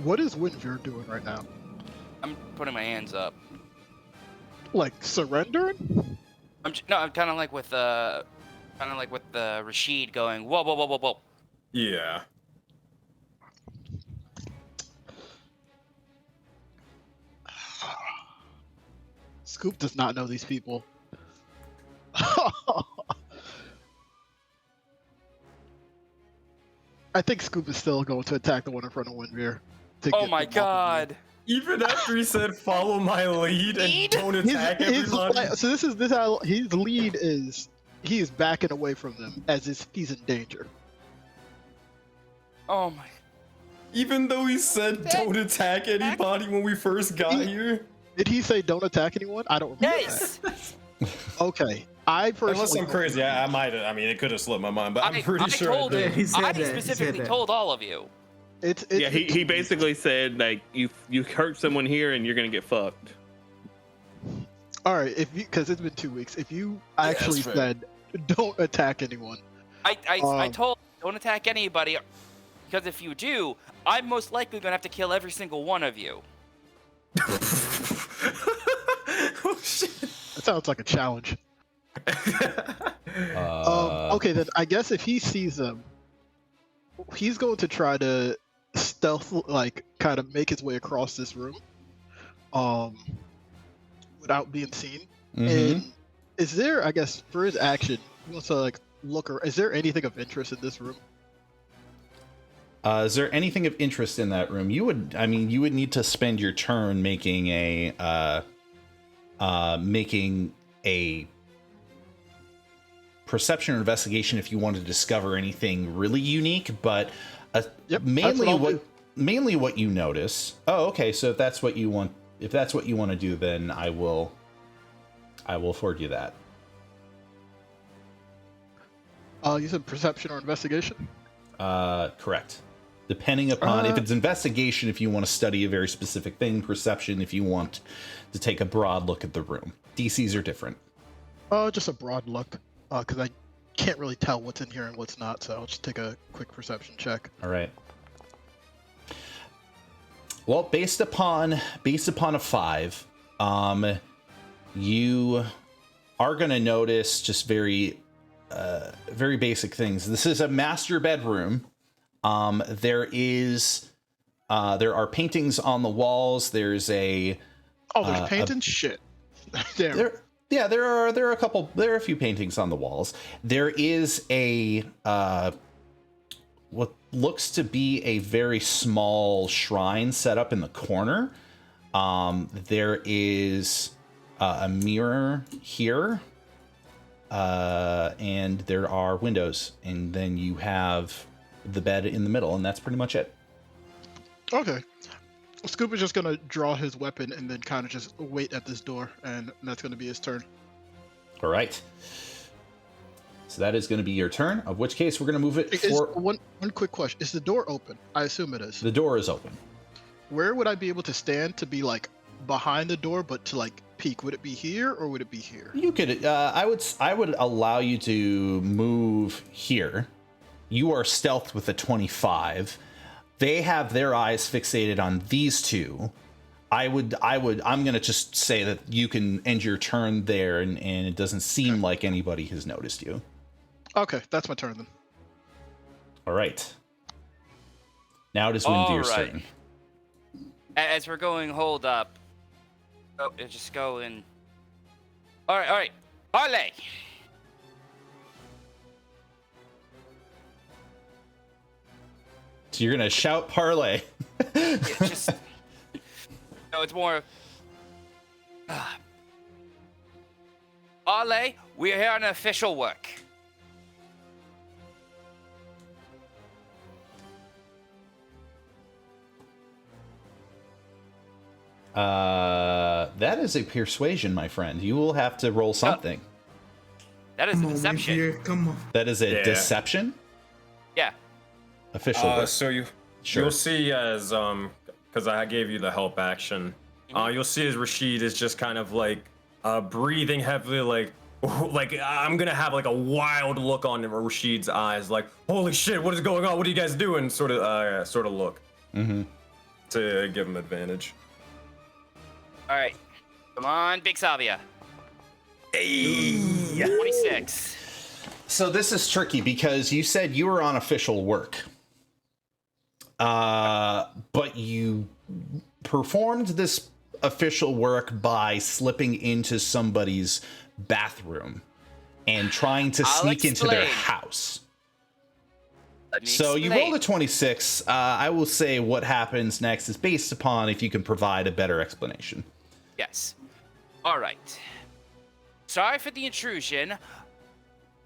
What is Winvir doing right now? I'm putting my hands up. Like surrendering? I'm kind of like with Rashid going whoa. Yeah. Scoop does not know these people. I think Scoop is still going to attack the one in front of Winvir. Oh my god. Even after he said follow my lead and don't attack everybody. So this is how his lead is. He is backing away from them as if he's in danger. Oh my. Even though he said don't attack anybody when we first got here. Did he say don't attack anyone? I don't remember. Yes. Okay. I personally. Unless I'm crazy, I might have. I mean, it could have slipped my mind, but I'm pretty sure. Told I did. him. I specifically told all of you. It's yeah, he basically said like you hurt someone here and you're gonna get fucked. All right, because it's been 2 weeks. If you actually said don't attack anyone, I told don't attack anybody, because if you do, I'm most likely gonna have to kill every single one of you. Oh shit! That sounds like a challenge. Okay, then I guess if he sees them, he's going to try to stealth, like, kind of make his way across this room, without being seen. Mm-hmm. And is there, I guess, for his action, he wants to like look, or is there anything of interest in this room? Is there anything of interest in that room? You would need to spend your turn making a perception or investigation if you want to discover anything really unique, but mainly what you notice. Oh, okay. So if that's what you want to do, then I will afford you that. You said perception or investigation? Correct. Depending upon if it's investigation, if you want to study a very specific thing, perception, if you want to take a broad look at the room. DCs are different. Just a broad look, because I can't really tell what's in here and what's not, so I'll just take a quick perception check. All right. Well, based upon a 5, you are going to notice just very basic things. This is a master bedroom. There are paintings on the walls. There's there's paintings? Shit. Damn. Yeah, there are a few paintings on the walls. There is a what looks to be a very small shrine set up in the corner. There is a mirror here, and there are windows, and then you have the bed in the middle, and that's pretty much it. Okay. Scoop is just gonna draw his weapon and then kind of just wait at this door, and that's gonna be his turn. All right. So that is going to be your turn, of which case we're going to move it for... One quick question. Is the door open? I assume it is. The door is open. Where would I be able to stand to be, like, behind the door, but to, like, peek? Would it be here, or would it be here? You could... I would allow you to move here. You are stealthed with a 25. They have their eyes fixated on these two. I'm going to just say that you can end your turn there, and it doesn't seem like anybody has noticed you. Okay, that's my turn then. All right. Now it is Windveer's turn. As we're going, hold up. Oh, just go and... All right. Parlay! So you're going to shout parlay. Just... No, it's more... Parlay, we are here on official work. That is a persuasion, my friend. You will have to roll something. That is a deception. Here, come on. That is a deception? Yeah. Official work. So you'll see as because I gave you the help action. You'll see as Rashid is just kind of like breathing heavily, like I'm gonna have like a wild look on Rashid's eyes, like holy shit, what is going on? What are you guys doing? Sort of look. Mm-hmm. To give him advantage. All right, come on, Big Savia. Hey, 26. So this is tricky because you said you were on official work, but you performed this official work by slipping into somebody's bathroom and trying to sneak into their house. So you rolled a 26. I will say what happens next is based upon if you can provide a better explanation. Yes. All right. Sorry for the intrusion.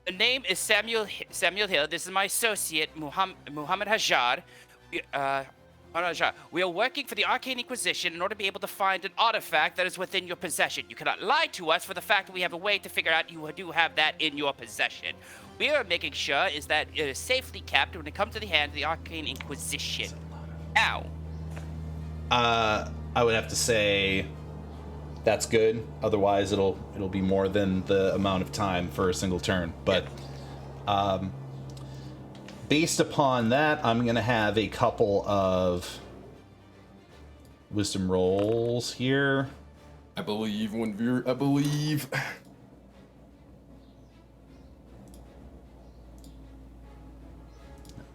The name is Samuel Hill. This is my associate, Muhammad Hajar. We are working for the Arcane Inquisition in order to be able to find an artifact that is within your possession. You cannot lie to us for the fact that we have a way to figure out you do have that in your possession. We are making sure is that it is safely kept when it comes to the hands of the Arcane Inquisition. Now. I would have to say that's good. Otherwise, it'll be more than the amount of time for a single turn. But based upon that, I'm going to have a couple of wisdom rolls here. I believe, Windveer. I believe.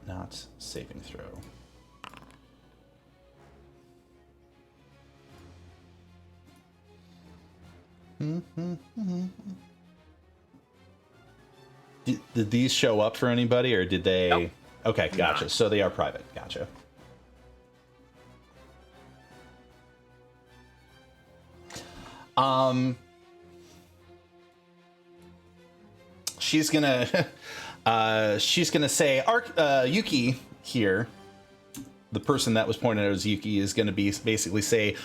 Not saving throw. Did these show up for anybody, or did they? Nope. Okay, gotcha. So they are private. Gotcha. She's gonna say, Yuki here, the person that was pointed out as Yuki, is gonna be basically say,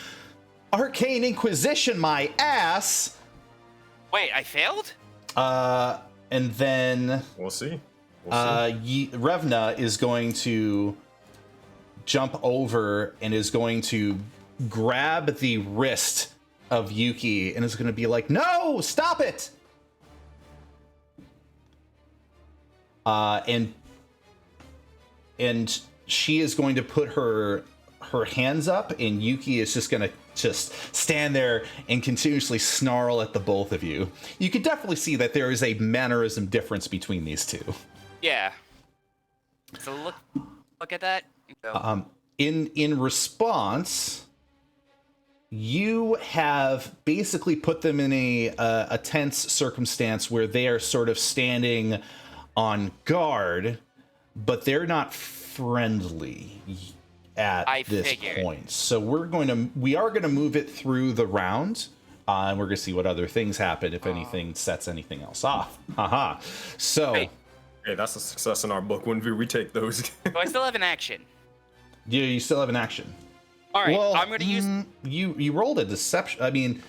Arcane Inquisition, my ass. Wait, I failed? And then We'll see. Revna is going to jump over and is going to grab the wrist of Yuki and is going to be like, no, stop it. And she is going to put her hands up, and Yuki is just going to stand there and continuously snarl at the both of you. You could definitely see that there is a mannerism difference between these two. Yeah. So look at that. Go. In response, you have basically put them in a tense circumstance where they are sort of standing on guard, but they're not friendly at this point. So we are going to move it through the round, and we're going to see what other things happen if anything sets anything else off. Haha. So, hey, that's a success in our book. When we take those. So I still have an action. you still have an action. All right, Well, I'm going to use. You rolled a deception. I mean,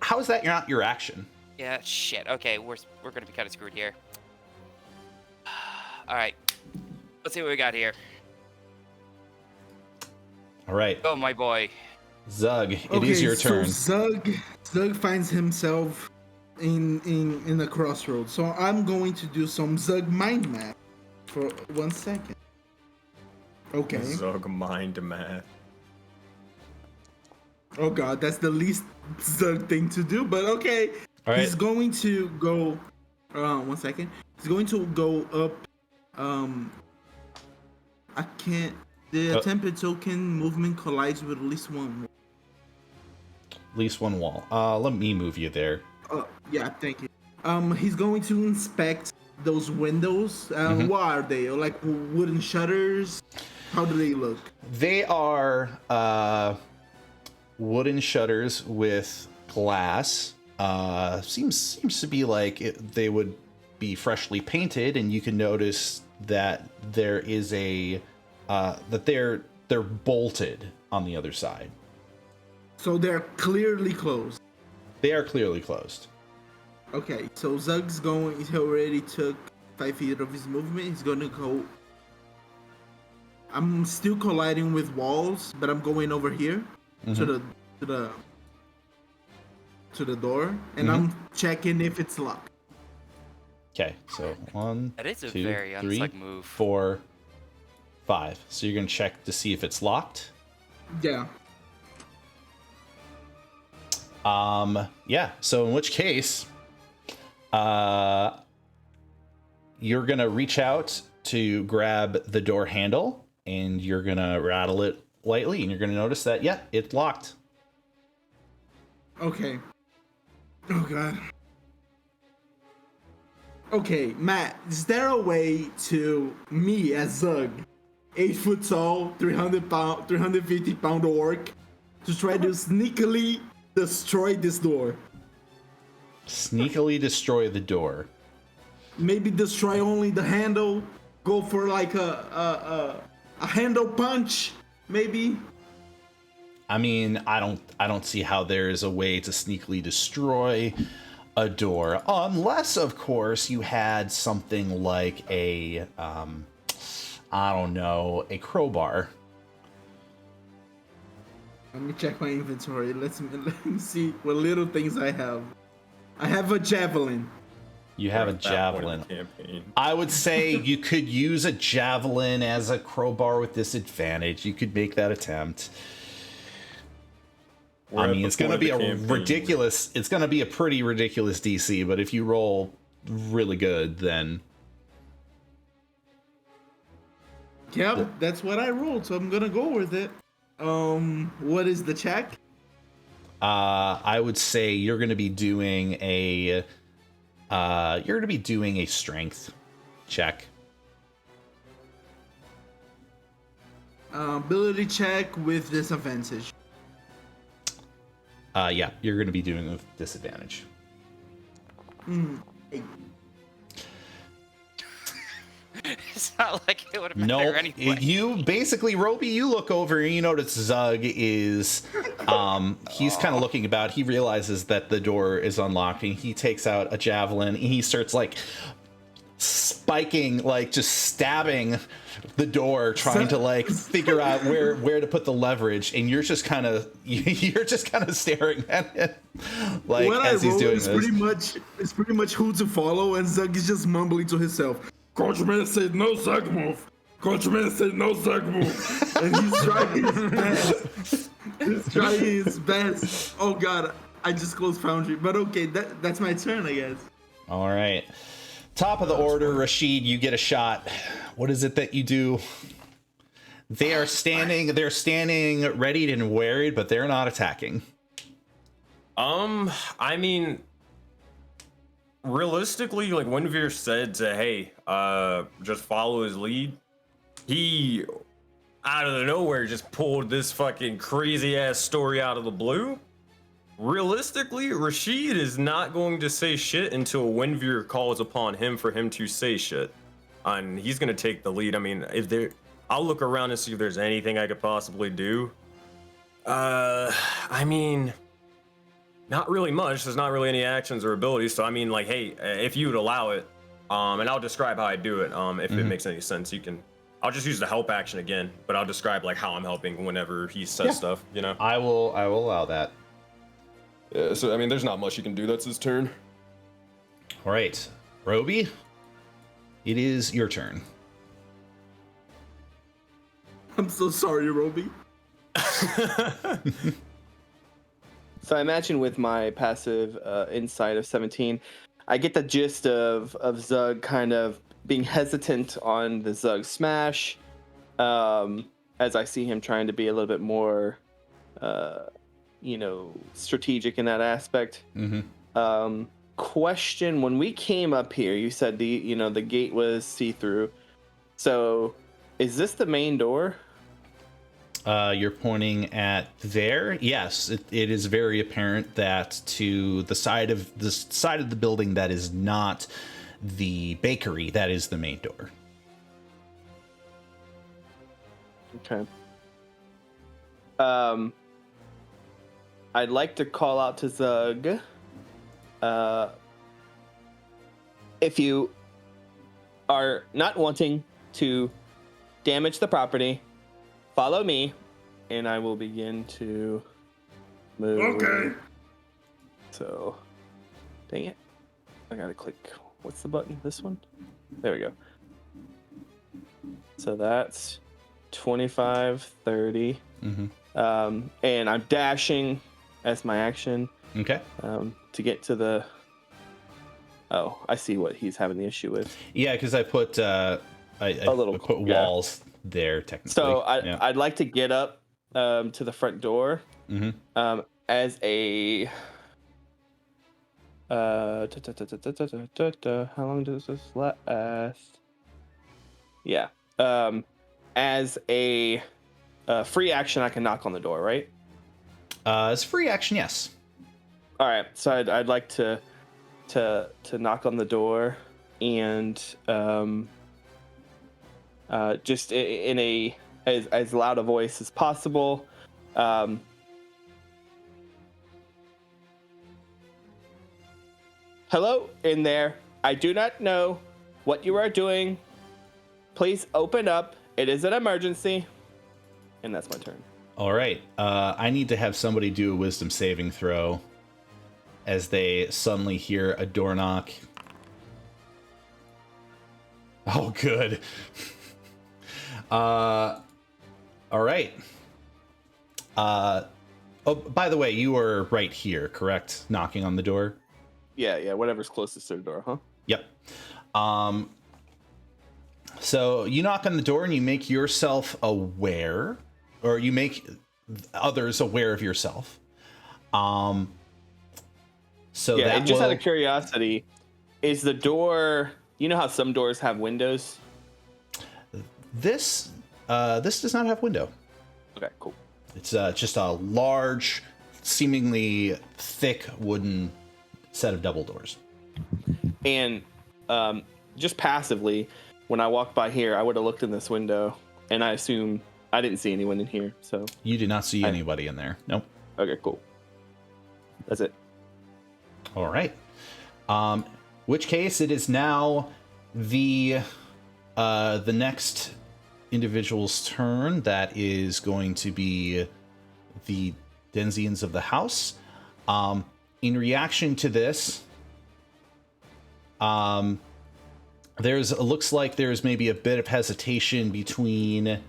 how is that not your action? Yeah, shit. Okay, we're going to be kind of screwed here. All right, let's see what we got here. All right, Oh, my boy. Zug, it is your turn. So Zug finds himself in a crossroads. So I'm going to do some Zug mind map for 1 second. Okay. Zug mind math. Oh god, that's the least Zug thing to do, but okay. All right. He's going to go 1 second. He's going to go up I can't the attempted token movement collides with at least one. At least one wall. Let me move you there. Yeah, thank you. He's going to inspect those windows. What are they? Like wooden shutters? How do they look? They are wooden shutters with glass. Seems to be like they would be freshly painted, and you can notice that there is that they're bolted on the other side. So they're clearly closed. They are clearly closed. Okay, so Zug's going. He already took 5 feet of his movement. He's gonna go. I'm still colliding with walls, but I'm going over here to the door, and I'm checking if it's locked. Okay, so 1, That is a 2, very 3, unslug move. 4, 5. So you're gonna check to see if it's locked. Yeah. Yeah. So in which case, you're gonna reach out to grab the door handle, and you're gonna rattle it lightly, and you're gonna notice that it's locked. Okay. Oh god. Okay, Matt, is there a way to me as Zug, 8 foot tall, 350 pound orc, to try to sneakily destroy this door? Sneakily destroy the door. Maybe destroy only the handle. Go for like a handle punch, maybe. I mean, I don't see how there is a way to sneakily destroy a door, unless, of course, you had something like a a crowbar. Let me check my inventory. Let me see what little things I have. I have a javelin. You have a javelin. I would say you could use a javelin as a crowbar with disadvantage. You could make that attempt. I mean, it's going to be it's going to be a pretty ridiculous DC, but if you roll really good, then... Yep, that's what I rolled, so I'm going to go with it. What is the check? I would say you're going to be doing a strength check. Ability check with disadvantage. Yeah, you're going to be doing it with disadvantage. It's not like it would have been No, there anyway. you basically, Roby, you look over and you notice Zug is, he's kind of looking about. He realizes that the door is unlocked, and he takes out a javelin, and he starts like spiking, like just stabbing the door, trying to like figure out where to put the leverage, and you're just kind of staring at it, like what as he's doing is this. It's pretty much who to follow, and Zug is just mumbling to himself. Coachman said no Zug move. Coachman said no Zug move, and he's trying his best. He's trying his best. Oh god, I just closed Foundry, but okay, that's my turn, I guess. All right. Top of the order, Rashid, you get a shot. What is it that you do? They are standing. They're standing ready and worried, but they're not attacking. I mean, realistically, like Winvir said to, hey, just follow his lead. He, out of nowhere, just pulled this fucking crazy ass story out of the blue. Realistically, Rashid is not going to say shit until Winvir calls upon him for him to say shit. And he's gonna take the lead. I mean, I'll look around and see if there's anything I could possibly do. I mean, not really much. There's not really any actions or abilities. So I mean, like, hey, if you would allow it, and I'll describe how I do it. If it makes any sense, I'll just use the help action again, but I'll describe like how I'm helping whenever he says stuff. You know. I will allow that. Yeah. So I mean, there's not much you can do. That's his turn. All right, Roby. It is your turn. I'm so sorry, Roby. So I imagine with my passive insight of 17, I get the gist of Zug kind of being hesitant on the Zug smash, as I see him trying to be a little bit more, strategic in that aspect. Mm-hmm. Question: when we came up here, you said the gate was see-through. So, is this the main door? You're pointing at there. Yes, it is very apparent that to the side of the building that is not the bakery, that is the main door. Okay. I'd like to call out to Zug. If you are not wanting to damage the property, follow me, and I will begin to move. Okay. So, dang it. I gotta click. What's the button? This one? There we go. So that's 25, 30. Mm-hmm. And I'm dashing as my action. Okay. To get to the... Oh, I see what he's having the issue with. Yeah, because I put I put walls there technically. So I'd like to get up to the front door as a... how long does this last? Yeah. As a free action, I can knock on the door, right? It's free action, yes. All right. So I'd like to knock on the door and just in a as loud a voice as possible. Hello in there. I do not know what you are doing. Please open up. It is an emergency. And that's my turn. All right. I need to have somebody do a wisdom saving throw as they suddenly hear a door knock. Oh, good. All right. Oh, by the way, you were right here, correct? Knocking on the door? Yeah, whatever's closest to the door, huh? Yep. So you knock on the door and you make yourself aware, or you make others aware of yourself. So yeah, that and just out of curiosity, is the door? You know how some doors have windows? This does not have window. Okay, cool. It's just a large, seemingly thick wooden set of double doors. And just passively, when I walked by here, I would have looked in this window, and I assume I didn't see anyone in here. So you did not see anybody in there. Nope. Okay, cool. That's it. All right. Which case it is now the next individual's turn. That is going to be the Denzians of the house. In reaction to this, looks like there's maybe a bit of hesitation between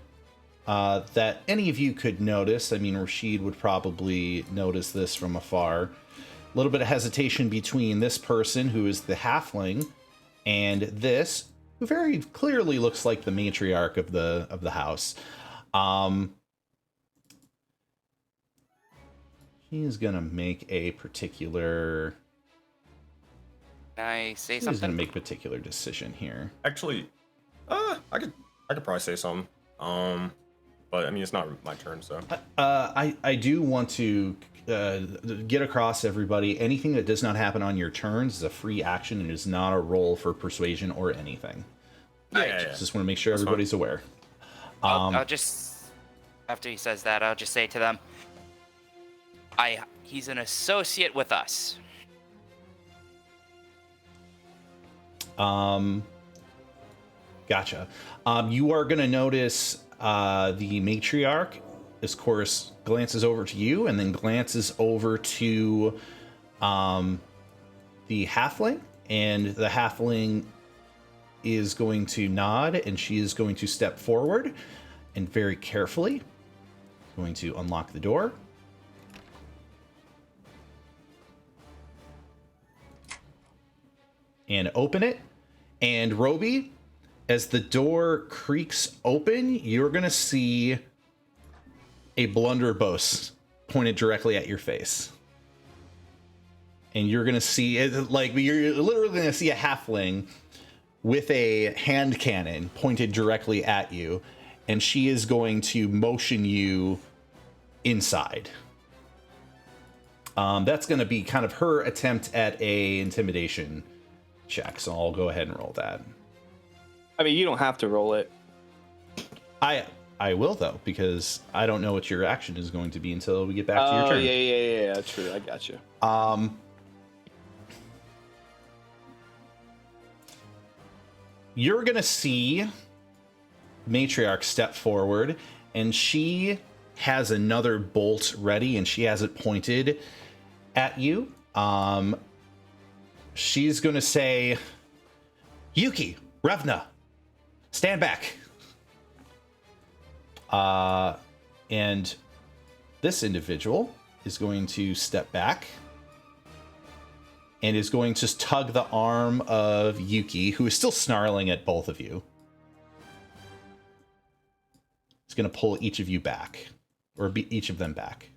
that any of you could notice. I mean, Rashid would probably notice this from afar. A little bit of hesitation between this person, who is the halfling, and this, who very clearly looks like the matriarch of the house. He's gonna make a particular. Can I say He's gonna something? make a particular decision here. Actually, I could probably say something. But I mean, it's not my turn, so. I do want to get across to everybody. Anything that does not happen on your turns is a free action and is not a roll for persuasion or anything. Yeah. Just want to make sure That's everybody's aware. I'll just, after he says that, I'll just say to them, he's an associate with us. Gotcha. You are going to notice the matriarch, of course, glances over to you and then glances over to the halfling, and the halfling is going to nod, and she is going to step forward and very carefully going to unlock the door. And open it. And Roby, as the door creaks open, you're going to see a blunderbuss pointed directly at your face. And you're going to see it, like, you're literally going to see a halfling with a hand cannon pointed directly at you. And she is going to motion you inside. That's going to be kind of her attempt at a intimidation check. So I'll go ahead and roll that. I mean, you don't have to roll it. I will, though, because I don't know what your action is going to be until we get back to your turn. Yeah, true. I got you. You're going to see Matriarch step forward, and she has another bolt ready, and she has it pointed at you. She's going to say, Yuki, Revna, stand back. And this individual is going to step back and is going to tug the arm of Yuki, who is still snarling at both of you. He's going to pull each of you back, or each of them back.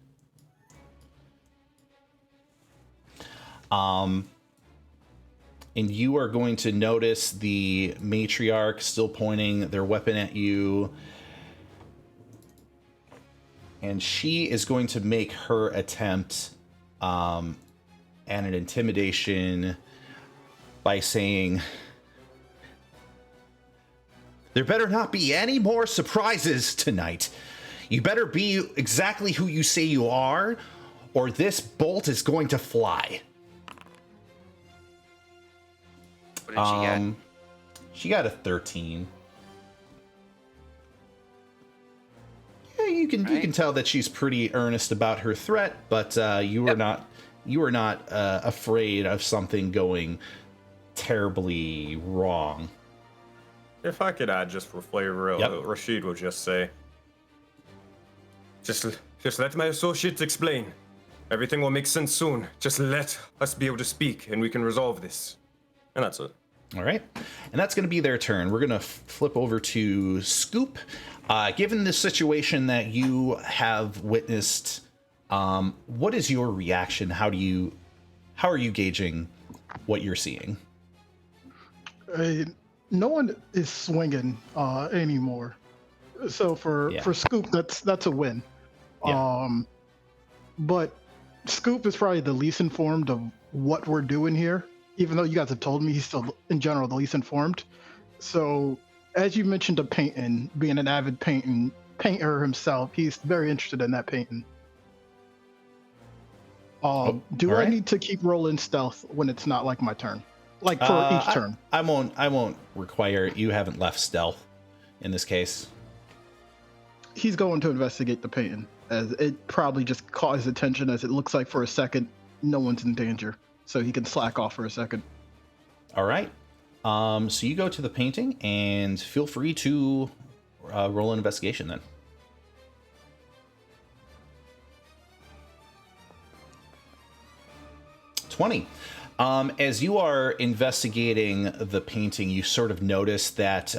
And you are going to notice the matriarch still pointing their weapon at you. And she is going to make her attempt at an intimidation by saying, there better not be any more surprises tonight. You better be exactly who you say you are, or this bolt is going to fly. What did she get? She got a 13. Yeah, you can tell that she's pretty earnest about her threat, but you are not afraid of something going terribly wrong. If I could add just for flavor, Yep. Rashid will just say, just let my associates explain. Everything will make sense soon. Just let us be able to speak, and we can resolve this. And that's it. All right. And that's going to be their turn. We're going to flip over to Scoop. Given the situation that you have witnessed, what is your reaction? How are you gauging what you're seeing? No one is swinging anymore. So for Scoop, that's a win. Yeah. But Scoop is probably the least informed of what we're doing here. Even though you guys have told me, he's still, in general, the least informed. So, as you mentioned to painting, being an avid painter himself, he's very interested in that painting. Do I need to keep rolling stealth when it's not like my turn? Like for each turn? I won't require it. You haven't left stealth in this case. He's going to investigate the painting, as it probably just caught his attention, as it looks like for a second no one's in danger. So he can slack off for a second. All right. So you go to the painting and feel free to roll an investigation then. As you are investigating the painting, you sort of notice that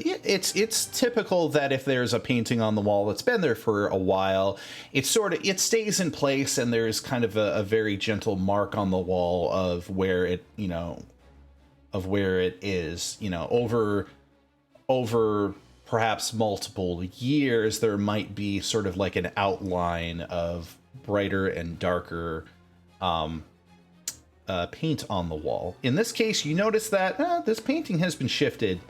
it's typical that if there's a painting on the wall that's been there for a while, it stays in place, and there's kind of a very gentle mark on the wall of where it is. Over perhaps multiple years, there might be sort of like an outline of brighter and darker paint on the wall. In this case, you notice that this painting has been shifted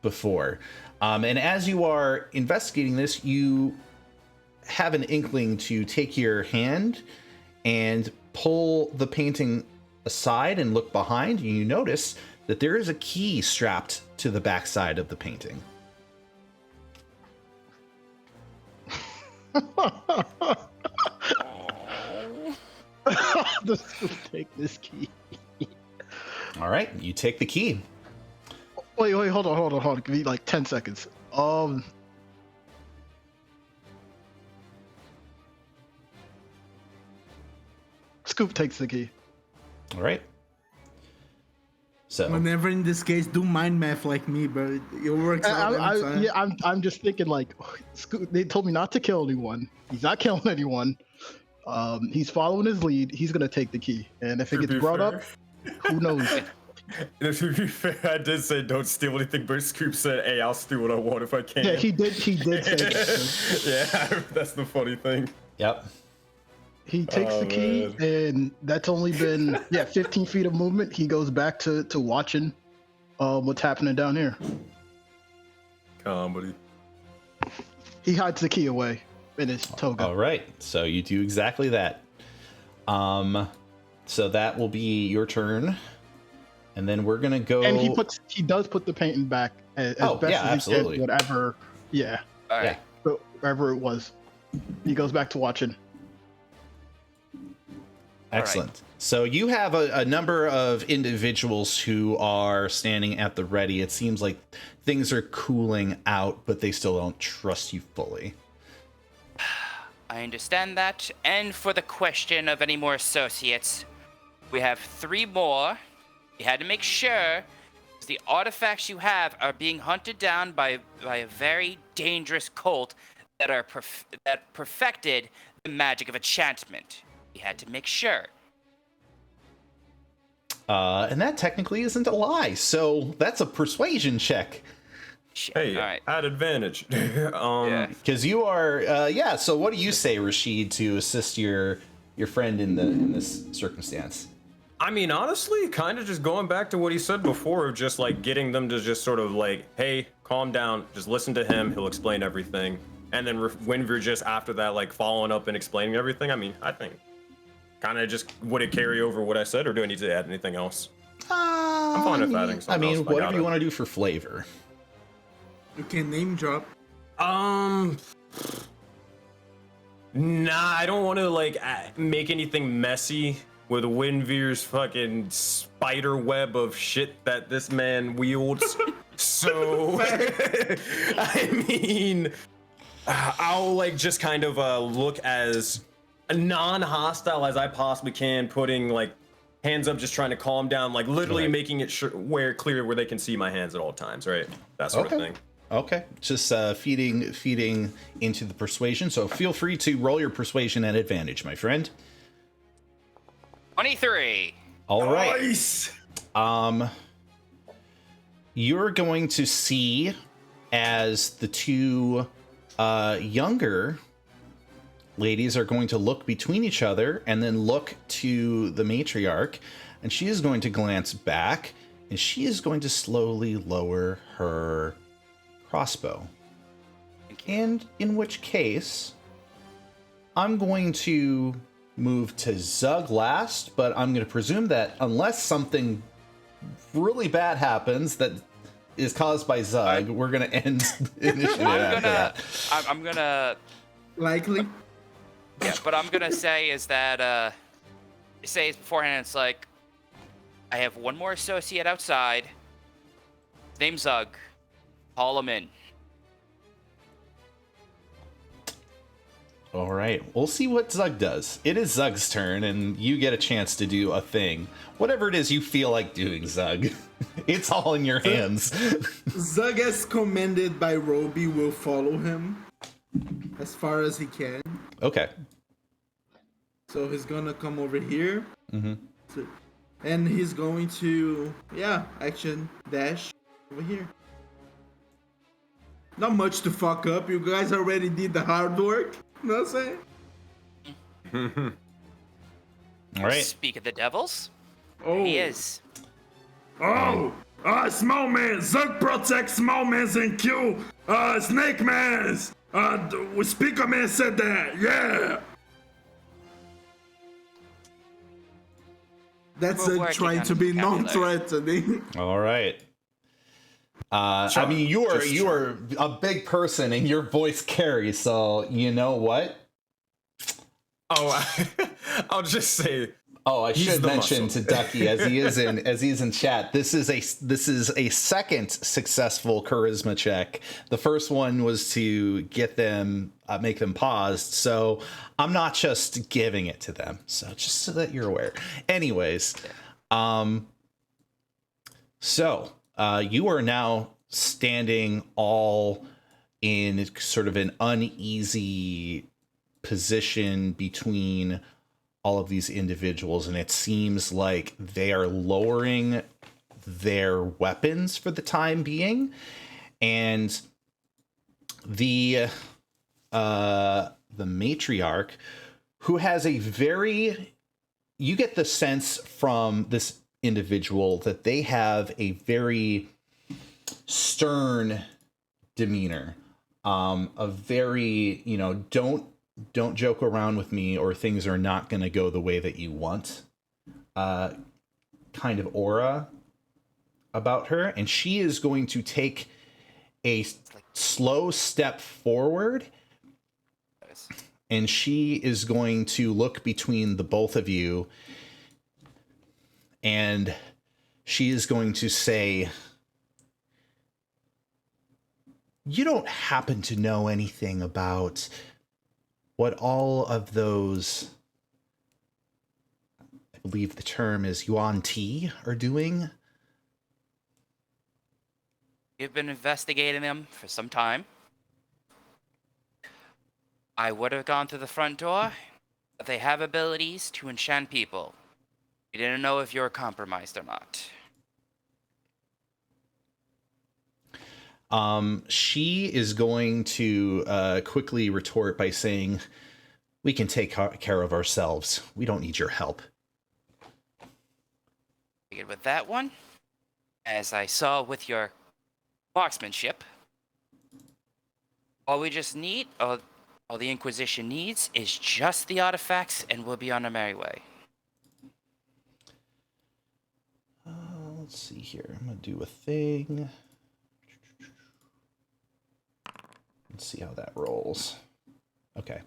before. And as you are investigating this, you have an inkling to take your hand and pull the painting aside and look behind. And you notice that there is a key strapped to the backside of the painting. Let's take this key. All right, you take the key. Wait, hold on. Give me like 10 seconds. Scoop takes the key. All right. So Whenever in this case, do mind math like me, but it works out every time. Yeah, I'm just thinking like, Scoop, they told me not to kill anyone. He's not killing anyone. He's following his lead. He's gonna take the key, and if it gets brought up, who knows? To be fair, I did say don't steal anything, but Scoop said, "Hey, I'll steal what I want if I can." Yeah, he did say that. Yeah, that's the funny thing. Yep. He takes the key, and that's only been 15 feet of movement. He goes back to watching what's happening down here. Comedy. He hides the key away in his toga. All right. So you do exactly that. So that will be your turn, and then we're gonna go. And he does put the painting back as best as absolutely. he can, whatever. Yeah. All right. Wherever it was. He goes back to watching. Excellent. So you have a number of individuals who are standing at the ready. It seems like things are cooling out, but they still don't trust you fully. I understand that. And for the question of any more associates, we have 3 more. We had to make sure the artifacts you have are being hunted down by a very dangerous cult that perfected the magic of enchantment. We had to make sure. And that technically isn't a lie, so that's a persuasion check. Shit. Hey, All right. at advantage. Yeah. Because you are, so what do you say, Rashid, to assist your friend in this circumstance? I mean, honestly, kind of just going back to what he said before, of just like getting them to just sort of like, hey, calm down, just listen to him, he'll explain everything. And then Winver just after that, like following up and explaining everything. I mean, I think kind of just would it carry over what I said, or do I need to add anything else? I'm fine with adding something else. Whatever you want to do for flavor. Okay, name drop. Nah, I don't want to like make anything messy with Winveer's fucking spider web of shit that this man wields. So, I mean, I'll like just kind of look as non-hostile as I possibly can, putting like hands up, just trying to calm down, like literally making it clear where they can see my hands at all times, right? That sort of thing. Okay, just feeding into the persuasion. So feel free to roll your persuasion at advantage, my friend. 23. All right. Nice. You're going to see as the 2 younger ladies are going to look between each other and then look to the matriarch, and she is going to glance back, and she is going to slowly lower her crossbow. And in which case, I'm going to move to Zug last, but I'm going to presume that unless something really bad happens that is caused by Zug, we're going to end initiative after that. I'm gonna. Likely. Yeah, but I'm gonna say is that say beforehand. It's like I have one more associate outside. His name's Zug. Call him in. All right, we'll see what Zug does. It is Zug's turn, and you get a chance to do a thing. Whatever it is you feel like doing, Zug. It's all in your hands. Zug, as commanded by Roby, will follow him as far as he can. Okay. So he's gonna come over here. Mm-hmm. And he's going to, action dash over here. Not much to fuck up. You guys already did the hard work. You know what I'm saying? All right. Speak of the devils. Oh. He is. Oh! Small man! Zug protects small mans and kill snake mans! Speaker man said that, yeah! That's We're working trying on to be vocabulary. non-threatening. All right. I mean, you are a big person, and your voice carries. So you know what? Oh, I'll just say. Oh, I He's should the mention muscle. to Ducky as he is in chat. This is a second successful charisma check. The first one was to get them make them paused. So I'm not just giving it to them. So just so that you're aware. Anyways, so you are now standing all in sort of an uneasy position between all of these individuals, and it seems like they are lowering their weapons for the time being, and the matriarch, who has a very, you get the sense from this individual that they have a very stern demeanor, a very, don't joke around with me or things are not going to go the way that you want kind of aura about her. And she is going to take a slow step forward, and she is going to look between the both of you, and she is going to say, you don't happen to know anything about what all of those, I believe the term is Yuan Ti, are doing? You've been investigating them for some time. I would have gone through the front door, but they have abilities to enchant people. We didn't know if you were compromised or not. She is going to quickly retort by saying, we can take care of ourselves. We don't need your help. Figured with that one, as I saw with your marksmanship, all we just need, all the Inquisition needs, is just the artifacts, and we'll be on our merry way. Let's see here. I'm going to do a thing. Let's see how that rolls. Okay.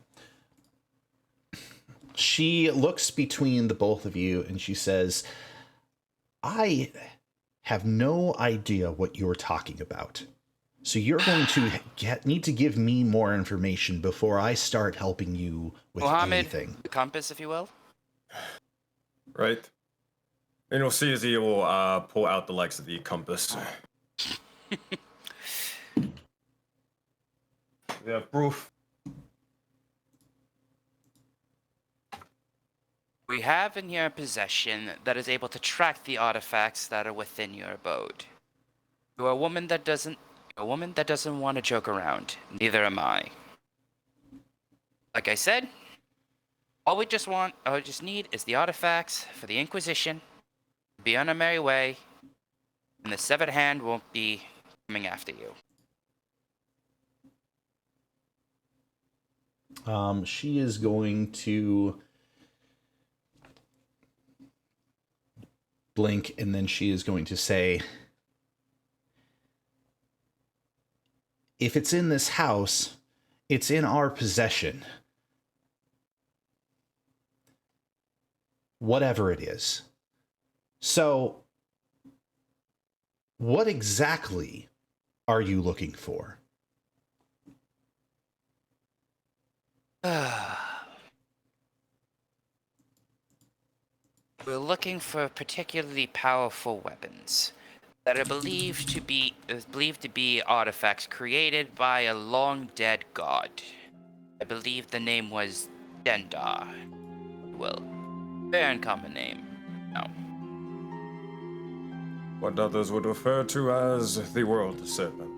She looks between the both of you and she says, I have no idea what you're talking about. So you're going to need to give me more information before I start helping you with anything. The compass, if you will. Right. And you'll see as he will pull out the likes of the compass. We have proof. We have in your possession that is able to track the artifacts that are within your abode. You are a woman that doesn't want to joke around. Neither am I. Like I said, all we just need is the artifacts for the Inquisition. Be on our merry way, and the severed hand won't be coming after you. She is going to blink, and then she is going to say, if it's in this house, it's in our possession. Whatever it is. So, what exactly are you looking for? We're looking for particularly powerful weapons that are believed to be artifacts created by a long dead god. I believe the name was Dendar. Well, very uncommon name. No. What others would refer to as the world serpent.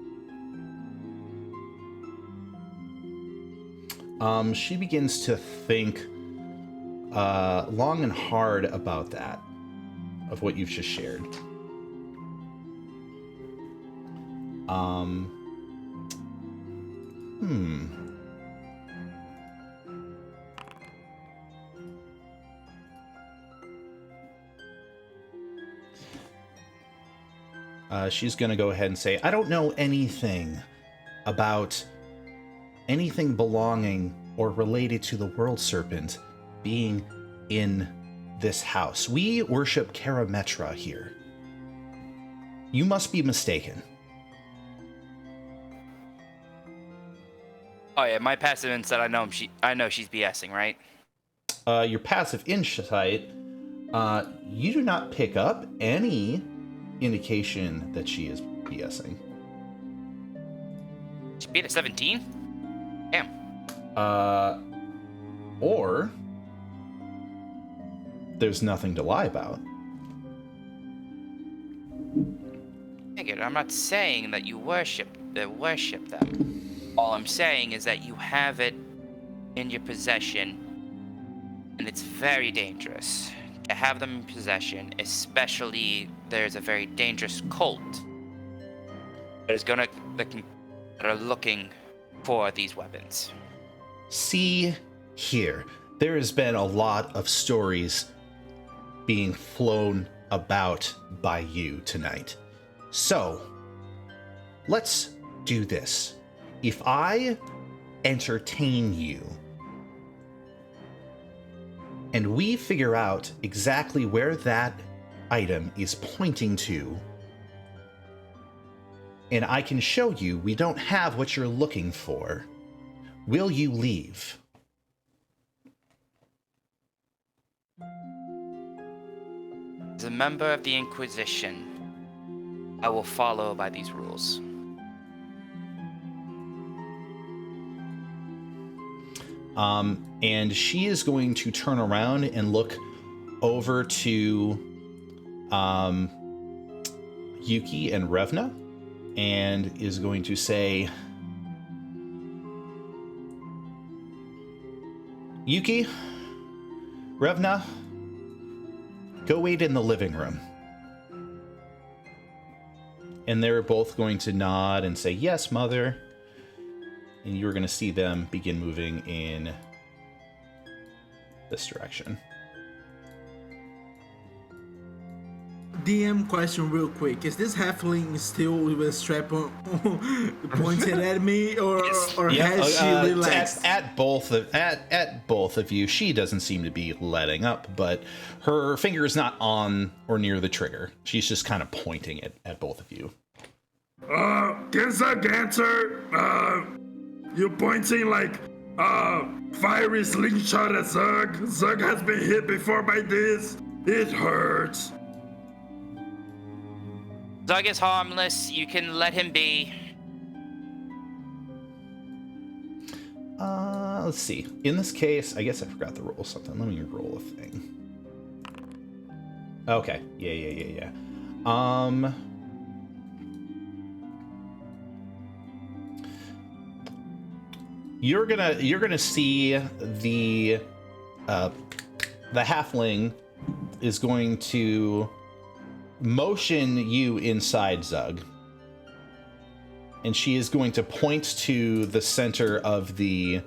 She begins to think long and hard about that, of what you've just shared. She's going to go ahead and say, I don't know anything about anything belonging or related to the world serpent being in this house. We worship Karametra here. You must be mistaken. Oh yeah, my passive insight. I know she's BSing, right? Your passive insight, you do not pick up any indication that she is BSing. She beat a 17. Damn. Or there's nothing to lie about. Figured. I'm not saying that you worship them. All I'm saying is that you have it in your possession, and it's very dangerous to have them in possession, especially there's a very dangerous cult that are looking for these weapons. See here, there has been a lot of stories being flown about by you tonight. So, let's do this. If I entertain you, and we figure out exactly where that item is pointing to, and I can show you we don't have what you're looking for, will you leave? As a member of the Inquisition, I will follow by these rules. And she is going to turn around and look over to Yuki and Revna, and is going to say, Yuki, Revna, go wait in the living room. And they're both going to nod and say, yes, mother. And you're going to see them begin moving in this direction. DM question real quick. Is this halfling still with a strap on pointed at me, or has she relaxed? At both of you, she doesn't seem to be letting up, but her finger is not on or near the trigger. She's just kind of pointing it at both of you. Can Zug answer? You're pointing like fiery slingshot at Zug. Zug has been hit before by this. It hurts. Zug is harmless. You can let him be. Let's see. In this case, I guess I forgot to roll something. Let me roll a thing. Okay. Yeah. You're gonna see the halfling is going to motion you inside Zug, and she is going to point to the center of the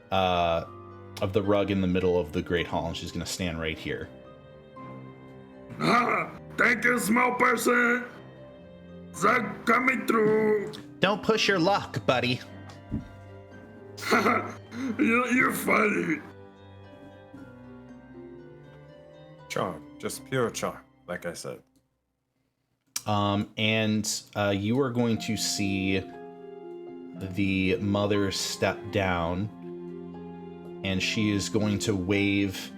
rug in the middle of the great hall, and she's going to stand right here. Thank you, small person. Zug coming through. Don't push your luck, buddy. You're funny. Charm, just pure charm, like I said. And you are going to see the mother step down and she is going to wave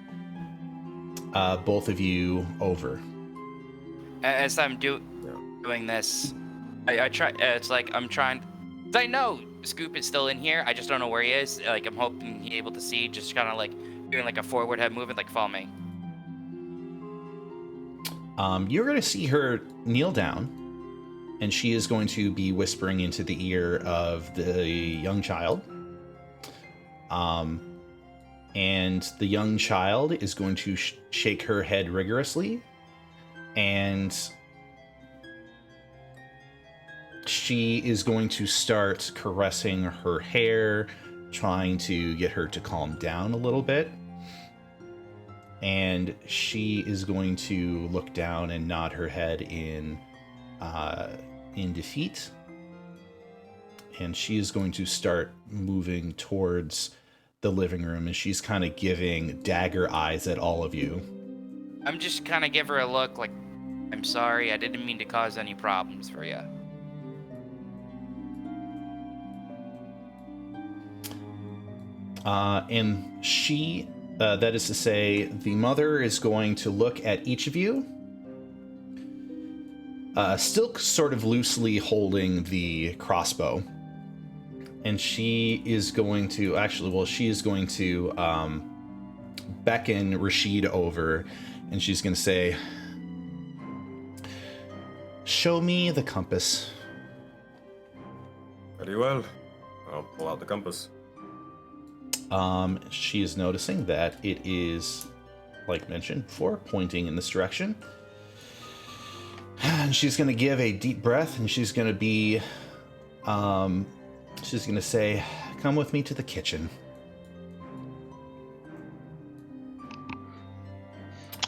both of you over. As I'm doing this, I try. It's like I'm trying. 'Cause I know Scoop is still in here. I just don't know where he is. Like I'm hoping he's able to see. Just kind of like doing like a forward head movement, like follow me. You're going to see her kneel down, and she is going to be whispering into the ear of the young child. And the young child is going to shake her head rigorously, and she is going to start caressing her hair, trying to get her to calm down a little bit. And she is going to look down and nod her head in defeat. And she is going to start moving towards the living room, and she's kind of giving dagger eyes at all of you. I'm just kind of give her a look like, I'm sorry, I didn't mean to cause any problems for you. And she, that is to say, the mother is going to look at each of you, still sort of loosely holding the crossbow. And she is going to, she is going to beckon Rashid over, and she's going to say, "Show me the compass." Very well. I'll pull out the compass. She is noticing that it is, like mentioned before, pointing in this direction. And she's going to give a deep breath, and she's going to be, she's going to say, "Come with me to the kitchen."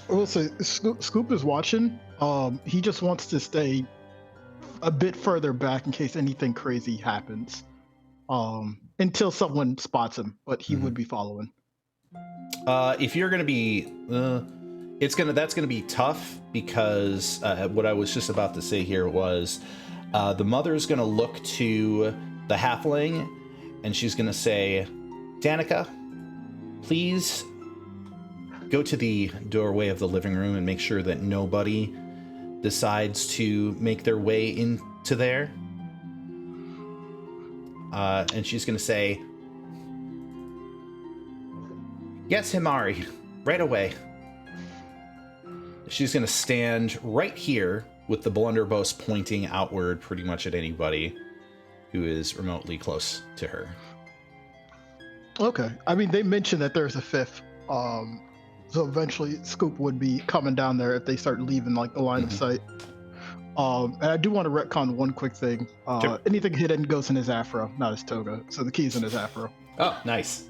We'll say Scoop is watching. He just wants to stay a bit further back in case anything crazy happens. Until someone spots him, but he would be following. If you're gonna be, that's gonna be tough, because what I was just about to say here was, the mother's gonna look to the halfling, and she's gonna say, "Danica, please go to the doorway of the living room and make sure that nobody decides to make their way into there." And she's going to say, "Yes, Himari, right away." She's going to stand right here with the blunderbuss pointing outward pretty much at anybody who is remotely close to her. Okay. I mean, they mentioned that there's a fifth. So eventually Scoop would be coming down there if they start leaving like the line of sight. And I do want to retcon one quick thing. Sure. Anything hidden goes in his afro, not his toga. So the key's in his afro. Oh, nice.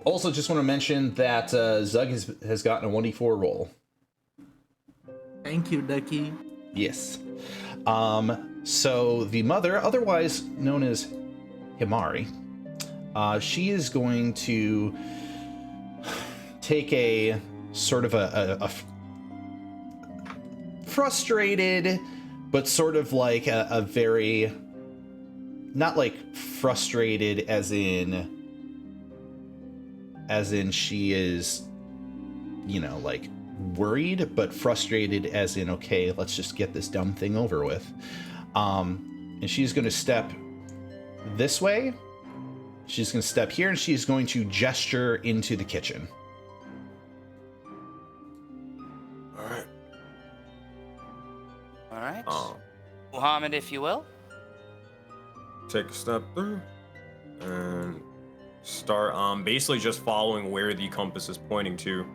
Also, just want to mention that Zug has gotten a 1d4 roll. Thank you, Ducky. Yes. So the mother, otherwise known as Himari, she is going to take a sort of a frustrated, but sort of like a very, not like frustrated as in she is, like worried, but frustrated as in, okay, let's just get this dumb thing over with. And she's going to step this way. She's going to step here, and she's going to gesture into the kitchen. All right. Muhammad, if you will. Take a step through and start basically just following where the compass is pointing to.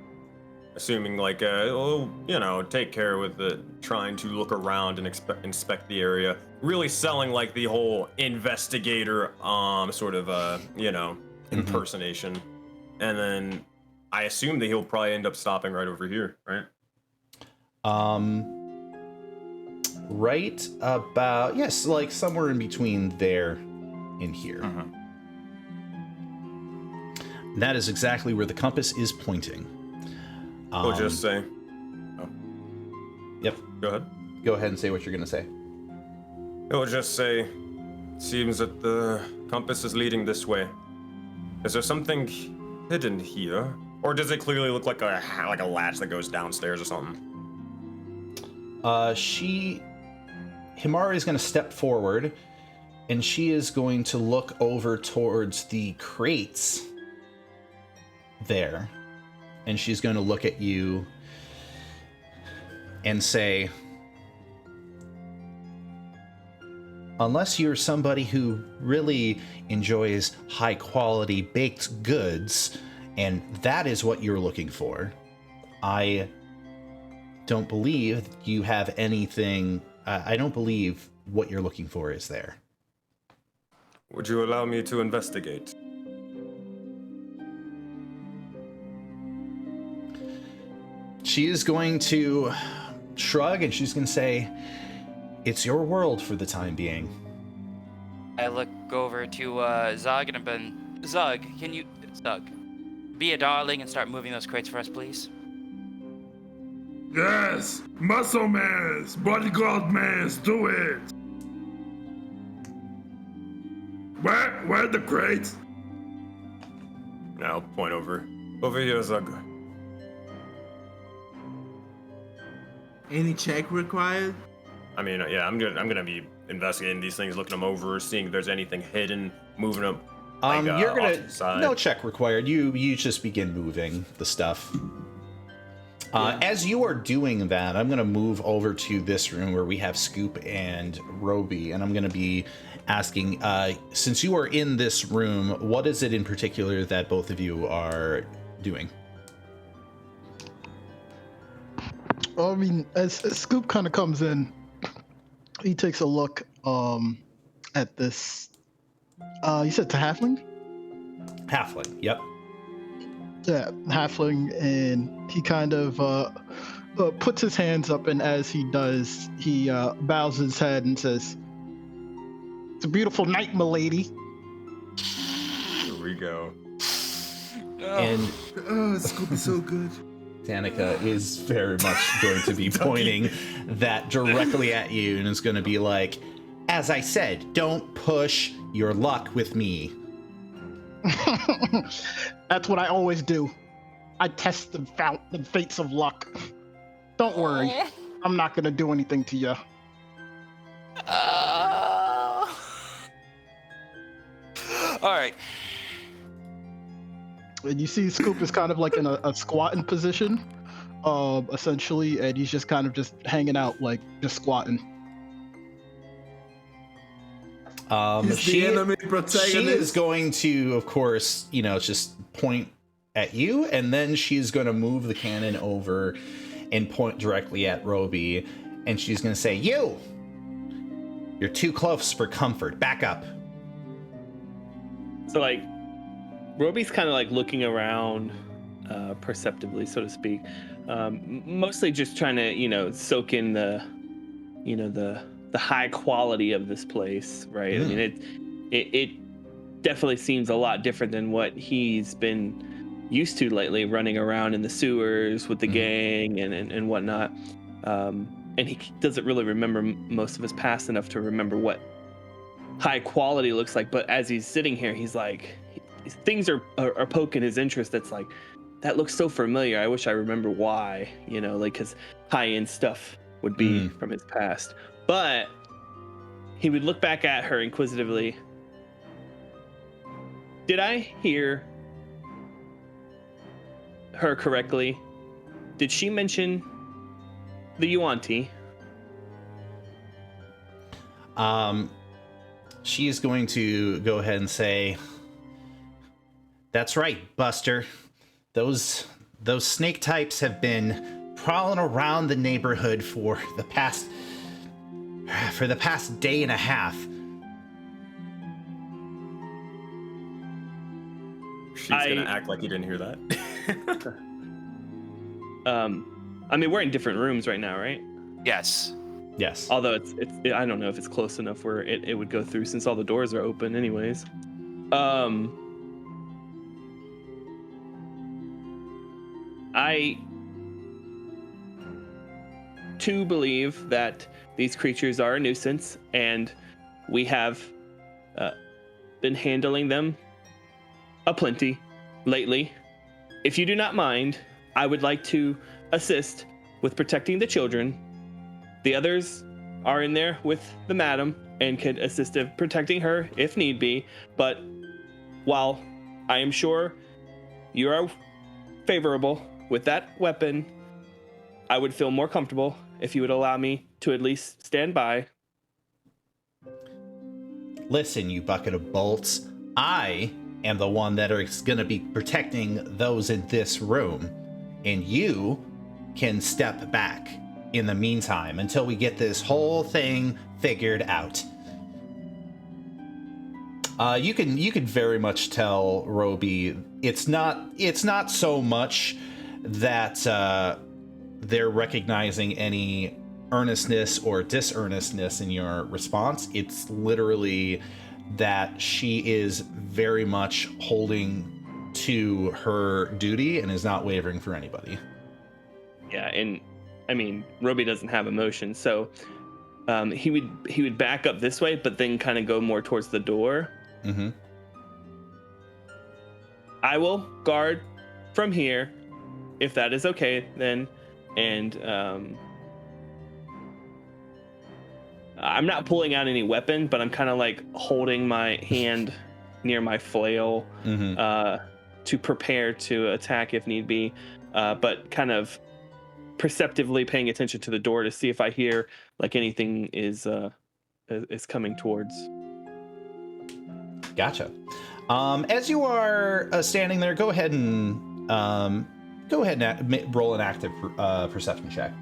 Assuming like take care with it, trying to look around and inspect the area. Really selling like the whole investigator sort of impersonation. And then I assume that he'll probably end up stopping right over here, right? Right about, yes, like somewhere in between there and here. That is exactly where the compass is pointing. We'll just say. Oh. Yep. Go ahead. Go ahead and say what you're going to say. It'll just say, seems that the compass is leading this way. Is there something hidden here? Or does it clearly look like a latch that goes downstairs or something? Himari is going to step forward, and she is going to look over towards the crates there, and she's going to look at you and say, unless you're somebody who really enjoys high quality baked goods, and that is what you're looking for, I don't believe you have anything. I don't believe what you're looking for is there. Would you allow me to investigate? She is going to shrug, and she's going to say, it's your world for the time being. I look over to Zug and I've been, Zug, can you, Zug, be a darling and start moving those crates for us, please? Yes! Muscle mans! Bodyguard mans, do it! Where the crates? Now point over here, Zug. Any check required? I mean, yeah, I'm gonna be investigating these things, looking them over, seeing if there's anything hidden, moving them. You're off to the side. no check required. You just begin moving the stuff. As you are doing that, I'm gonna move over to this room where we have Scoop and Roby, and I'm gonna be asking, since you are in this room, what is it in particular that both of you are doing? I mean, as Scoop kind of comes in, he takes a look at this. You said to Halfling? Halfling, yep. Yeah, Halfling, and he kind of puts his hands up, and as he does, he bows his head and says, "It's a beautiful night, milady." Here we go. And Scoop is so good. Danica is very much going to be pointing that directly at you, and it's going to be like, as I said, don't push your luck with me. That's what I always do. I test the fates of luck. Don't worry, I'm not gonna do anything to you. All right. And you see Scoop is kind of like in a squatting position, essentially, and he's just kind of just hanging out, like just squatting. He's the enemy She protagonist. is going to, of course, just point at you, and then she's going to move the cannon over and point directly at Roby, and she's going to say, you're too close for comfort. Back up. So like, Roby's kind of like looking around, perceptively, so to speak, mostly just trying to, soak in the high quality of this place, right? I mean, it definitely seems a lot different than what he's been used to lately, running around in the sewers with the gang and whatnot. And he doesn't really remember most of his past enough to remember what high quality looks like. But as he's sitting here, he's like, things are poking his interest. That's like, that looks so familiar. I wish I remember why, like his high-end stuff would be from his past. But he would look back at her inquisitively. Did I hear her correctly? Did she mention the Yuan-Ti? She is going to go ahead and say, that's right, Buster. Those snake types have been prowling around the neighborhood for the past day and a half. She's gonna act like you didn't hear that. I mean, we're in different rooms right now, right? Yes. Yes. Although it's I don't know if it's close enough where it would go through, since all the doors are open anyways. I too believe that these creatures are a nuisance, and we have been handling them aplenty lately. If you do not mind, I would like to assist with protecting the children. The others are in there with the madam and could assist in protecting her if need be. But while I am sure you are favorable with that weapon, I would feel more comfortable if you would allow me to at least stand by. Listen, you bucket of bolts. I am the one that is going to be protecting those in this room. And you can step back in the meantime until we get this whole thing figured out. You can very much tell, Roby, it's not so much that they're recognizing any earnestness or disearnestness in your response. It's literally that she is very much holding to her duty and is not wavering for anybody. Yeah, and I mean, Roby doesn't have emotion, so he would back up this way, but then kind of go more towards the door. Mm-hmm. I will guard from here, if that is okay, then. And I'm not pulling out any weapon, but I'm kind of like holding my hand near my flail to prepare to attack if need be, but kind of perceptively paying attention to the door to see if I hear like anything is coming towards. Gotcha. As you are standing there, go ahead and roll an active perception check.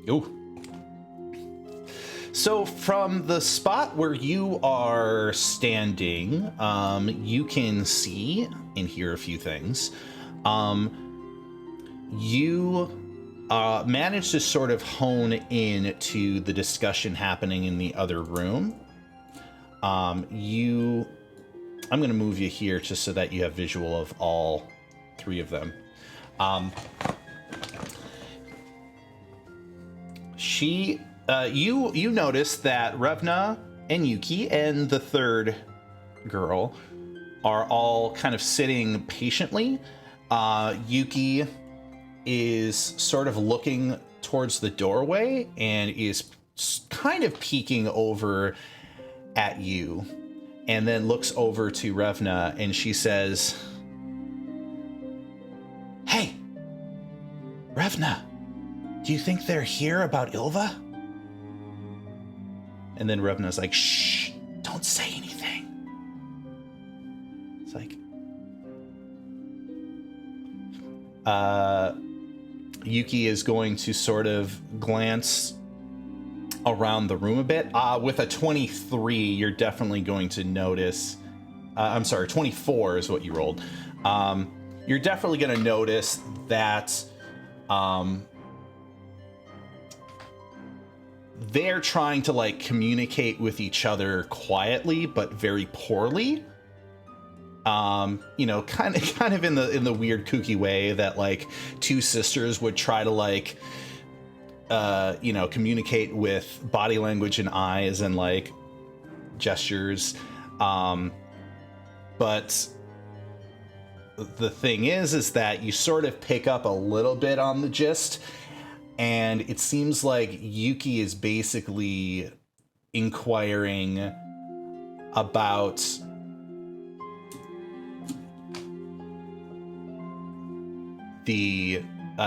Ooh. So from the spot where you are standing, you can see and hear a few things. You managed to sort of hone in to the discussion happening in the other room. I'm going to move you here just so that you have visual of all three of them. You notice that Revna and Yuki and the third girl are all kind of sitting patiently. Yuki is sort of looking towards the doorway and is kind of peeking over at you, and then looks over to Revna and she says, "Hey, Revna, do you think they're here about Ilva?" And then Revna's like, "Shh, don't say anything." It's like, Yuki is going to sort of glance around the room a bit. With a 23, you're definitely going to notice. I'm sorry, 24 is what you rolled. You're definitely going to notice that they're trying to like communicate with each other quietly, but very poorly. You know, kind of in the weird kooky way that like two sisters would try to like, you know, communicate with body language and eyes and like gestures. But the thing is that you sort of pick up a little bit on the gist, and it seems like Yuki is basically inquiring about the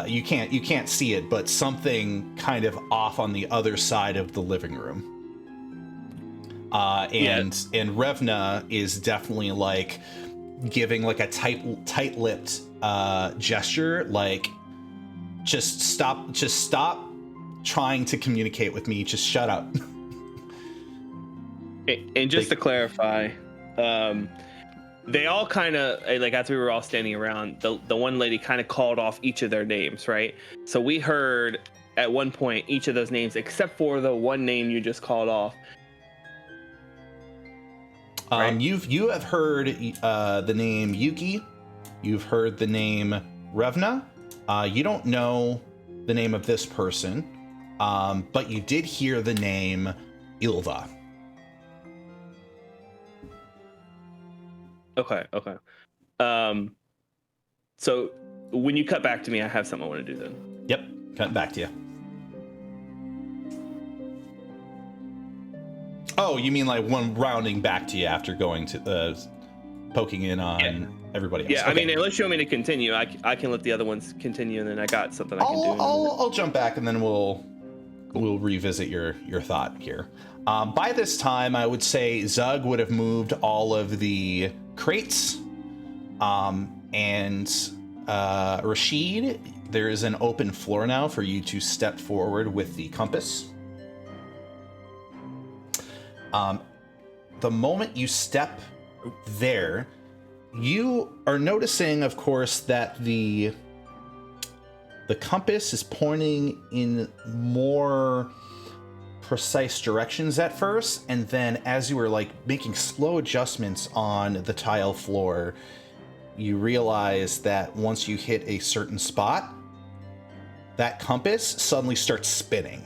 you can't see it, but something kind of off on the other side of the living room. And Revna is definitely like giving like a tight-lipped gesture, like just stop trying to communicate with me, just shut up. And just to clarify, they all kind of, like, as we were all standing around, the one lady kind of called off each of their names, right? So we heard at one point each of those names, except for the one name you just called off. Right? You have heard the name Yuki. You've heard the name Revna. You don't know the name of this person. But you did hear the name Ilva. Okay. So when you cut back to me, I have something I want to do then. Yep, cutting back to you. Oh, you mean like one rounding back to you after going to poking in on everybody else? Yeah, Okay. I mean, unless you want me to continue, I can let the other ones continue, and then I got something I can do. I'll jump back and then we'll revisit your thought here. By this time, I would say Zug would have moved all of the crates, and Rashid, there is an open floor now for you to step forward with the compass. The moment you step there, you are noticing, of course, that the compass is pointing in more precise directions at first, and then as you were like making slow adjustments on the tile floor, you realize that once you hit a certain spot, that compass suddenly starts spinning.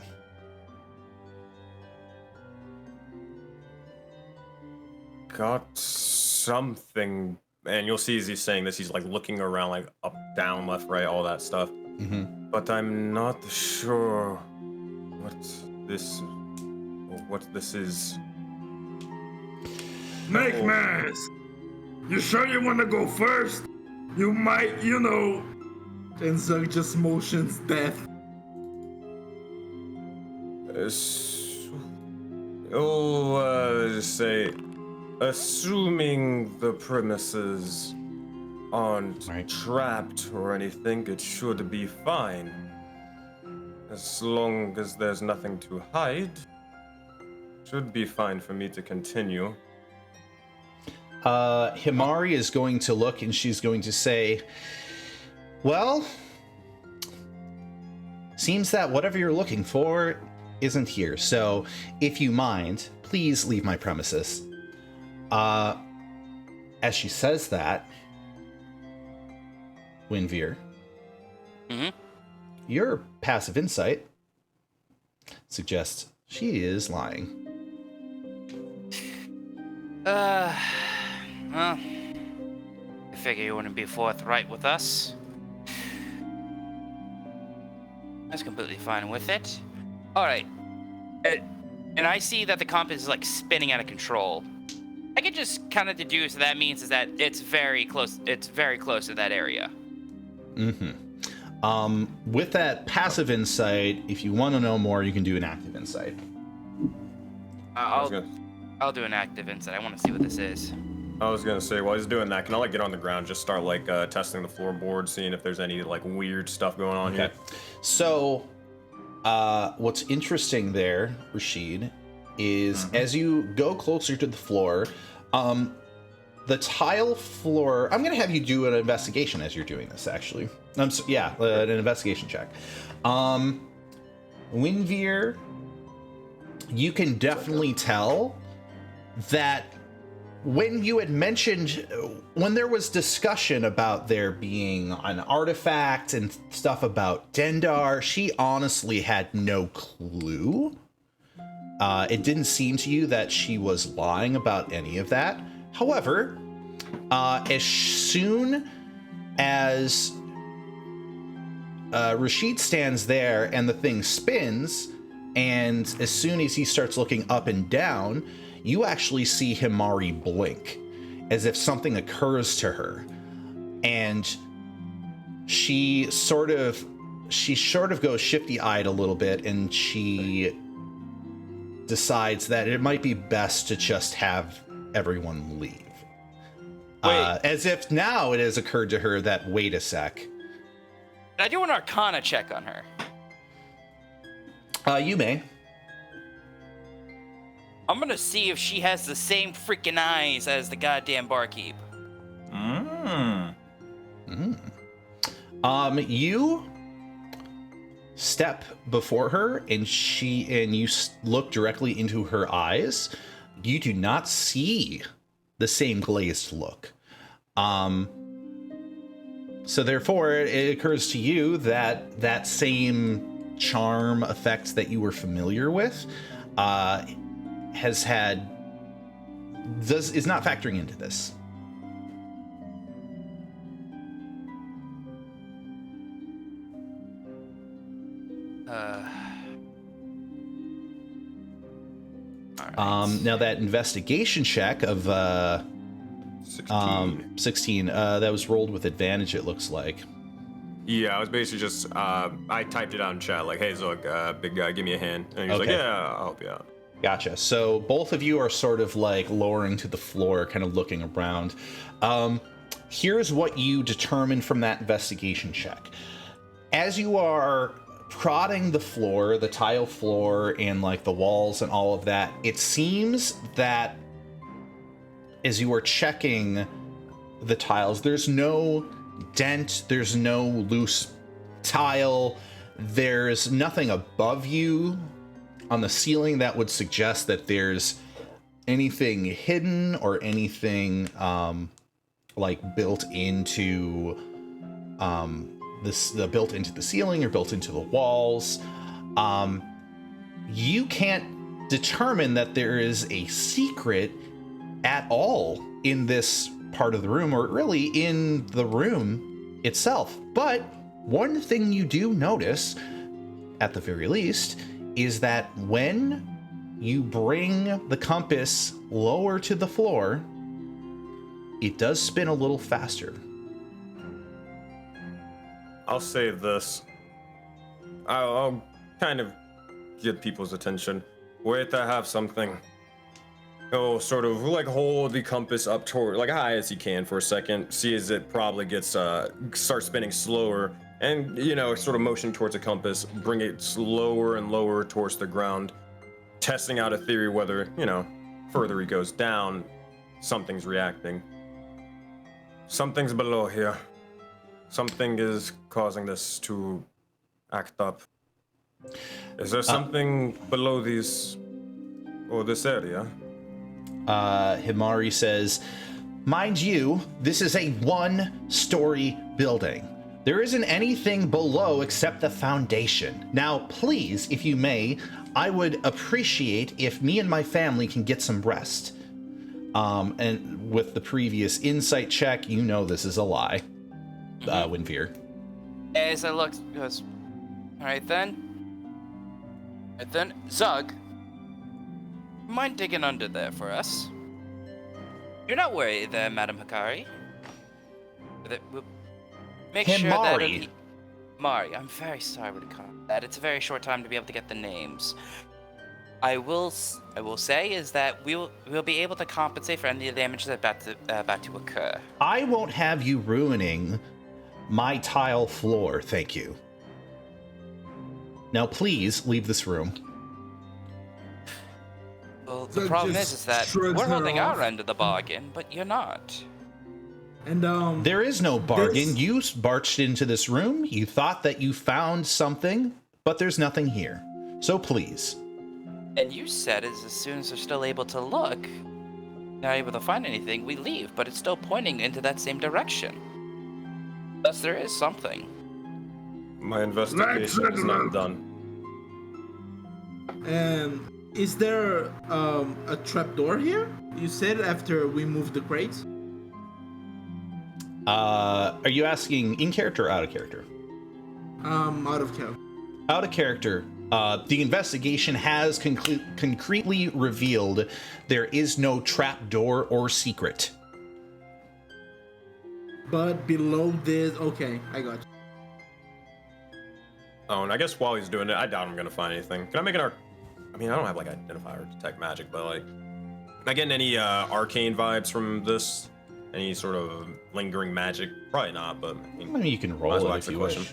Got something, and you'll see as he's saying this, he's like looking around, like up, down, left, right, all that stuff. Mm-hmm. But I'm not sure what this is. Snake Mask! You sure you want to go first? You might, And Zug just motions death. Say, assuming the premises aren't trapped or anything, it should be fine. As long as there's nothing to hide, should be fine for me to continue. Himari is going to look and she's going to say, well, seems that whatever you're looking for isn't here. So if you mind, please leave my premises. As she says that, Winveer, your passive insight suggests she is lying. Well, I figure you wouldn't be forthright with us. That's completely fine with it. All right. And I see that the compass is like spinning out of control. I can just kind of deduce that means is that it's very close. It's very close to that area. With that passive insight, if you want to know more, you can do an active insight. I'll do an active insight. I want to see what this is. I was gonna say, while he's doing that, can I like get on the ground, just start like testing the floorboard, seeing if there's any like weird stuff going on here? So, what's interesting there, Rashid, is as you go closer to the floor, the tile floor. I'm gonna have you do an investigation as you're doing this. Actually, an investigation check. Winveer, you can definitely tell that when you had mentioned, when there was discussion about there being an artifact and stuff about Dendar, she honestly had no clue. It didn't seem to you that she was lying about any of that. However, as soon as Rashid stands there and the thing spins, and as soon as he starts looking up and down, you actually see Himari blink as if something occurs to her. And she sort of goes shifty-eyed a little bit, and she decides that it might be best to just have everyone leave. As if now it has occurred to her that, wait a sec. Can I do an Arcana check on her? You may. I'm gonna see if she has the same freaking eyes as the goddamn barkeep. You step before her, and you look directly into her eyes. You do not see the same glazed look. So therefore, it occurs to you that that same charm effects that you were familiar with is not factoring into this. All right. Now that investigation check of 16 that was rolled with advantage, it looks like. Yeah, I was basically just, I typed it out in chat, like, hey, Zug, big guy, give me a hand. And he was Okay. like, yeah, I'll help you out. Gotcha. So both of you are sort of like lowering to the floor, kind of looking around. Here's what you determine from that investigation check. As you are prodding the floor, the tile floor, and like the walls and all of that, it seems that as you are checking the tiles, there's no dent, there's no loose tile, there's nothing above you on the ceiling that would suggest that there's anything hidden or anything like built into built into the ceiling or built into the walls. You can't determine that there is a secret at all in this part of the room, or really in the room itself. But one thing you do notice, at the very least, is that when you bring the compass lower to the floor, it does spin a little faster. I'll save this. I'll kind of get people's attention. Wait, I have something. He'll sort of like hold the compass up toward, like high as he can for a second, see as it probably gets, starts spinning slower, and, you know, sort of motion towards the compass, bring it slower and lower towards the ground, testing out a theory whether, you know, further he goes down, something's reacting. Something's below here. Something is causing this to act up. Is there something below these, or this area? Himari says, mind you, this is a one-story building. There isn't anything below except the foundation. Now, please, if you may, I would appreciate if me and my family can get some rest. And with the previous insight check, you know this is a lie, Winveer. As I look, goes, all right then. Zug, mind digging under there for us? You're not worried there, Madam Hikari. We'll make sure that... Mari, I'm very sorry to call that. It's a very short time to be able to get the names. I will say is that we'll be able to compensate for any damage that's about to occur. I won't have you ruining my tile floor, thank you. Now please leave this room. Well, the Zug problem just is that shrugs we're her holding off. our end of the bargain, but you're not. And There is no bargain. This- You barged into this room. You thought that you found something, but there's nothing here. So please. And you said as soon as we're still able to look, not able to find anything, we leave, but it's still pointing into that same direction. Thus, there is something. My investigation is not done. And is there a trapdoor here? You said after we moved the crates. Are you asking in character or out of character? Out of character. Out of character. The investigation has concretely revealed there is no trapdoor or secret. But below this, okay, I got you. Oh, and I guess while he's doing it, I doubt I'm gonna find anything. Can I make an I mean, I don't have like identify or detect magic, but like, am I getting any arcane vibes from this? Any sort of lingering magic? Probably not, but I mean, you can might roll as well it ask if the you question.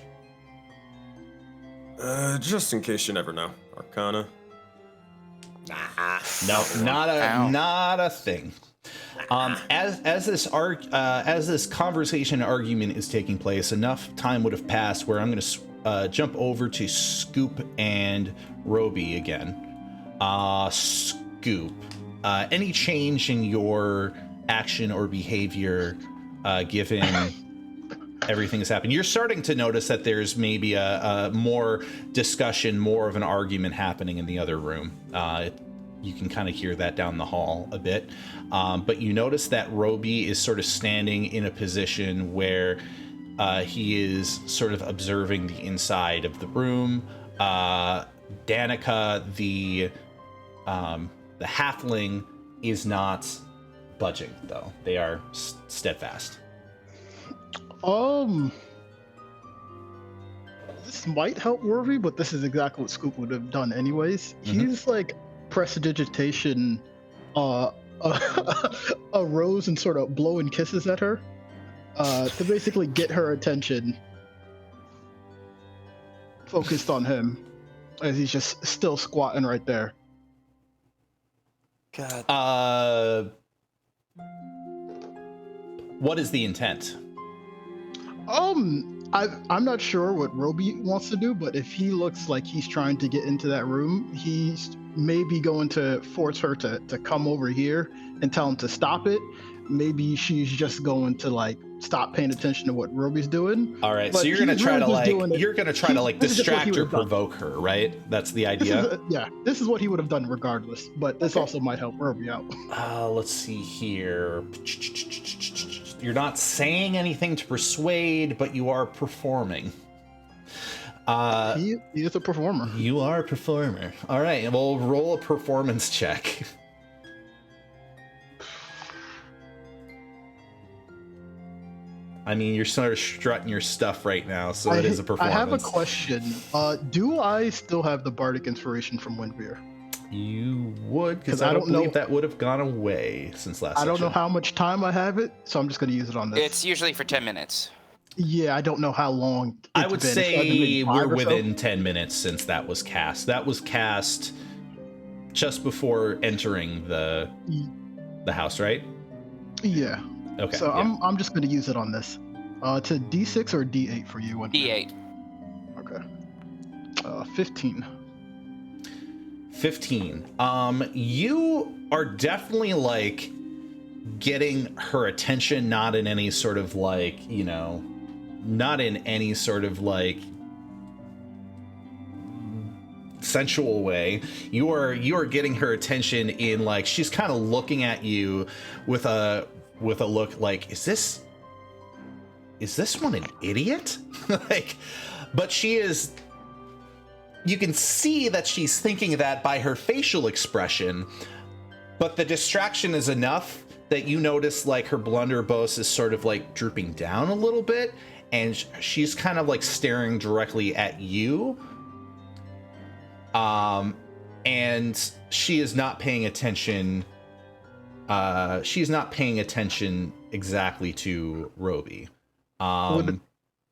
wish. Just in case you never know. Arcana. No, Ow. not a thing. As this conversation argument is taking place, enough time would have passed where I'm going to jump over to Scoop and Roby again. Scoop, any change in your action or behavior given everything is happening. You're starting to notice that there's maybe a more discussion, more of an argument happening in the other room. You can kind of hear that down the hall a bit. But you notice that Roby is sort of standing in a position where he is sort of observing the inside of the room. Danica, the halfling, is not budging, though. They are steadfast. This might help Rory, but this is exactly what Scoop would have done anyways. He's like prestidigitation a rose and sort of blowing kisses at her to basically get her attention focused on him as he's just still squatting right there. God. What is the intent? I'm not sure what Roby wants to do, but if he looks like he's trying to get into that room, he's maybe going to force her to come over here and tell him to stop it. Maybe she's just going to like stop paying attention to what Roby's doing. All right, But so you're gonna try to This is just what distract he or would've done. provoke her, right? That's the idea. This is what he would have done regardless, but this also might help Roby out. Let's see here. You're not saying anything to persuade, but you are performing. He is a performer. You are a performer. All right, and we'll roll a performance check. I mean, you're sort of strutting your stuff right now, so it is a performance. I have a question. Do I still have the bardic inspiration from Windveer? You would, because I don't believe that would have gone away since last I don't know session. how much time I have it, so I'm just going to use it on this. It's usually for 10 minutes. Yeah, I don't know how long I it's would been. It's say maybe 5 we're or so. within 10 minutes since that was cast. That was cast just before entering the house, right? Yeah. Okay. So yeah. I'm just going to use it on this. To D6 or D8 for you? D8. Okay. 15. 15. You are definitely like getting her attention, not in any sort of like, not in any sort of like sensual way. You are getting her attention in like she's kind of looking at you with a look like, is this one an idiot? Like, but she is. You can see that she's thinking that by her facial expression, but the distraction is enough that you notice like her blunderbuss is sort of like drooping down a little bit, and she's kind of like staring directly at you. And she is not paying attention. She's not paying attention exactly to Roby.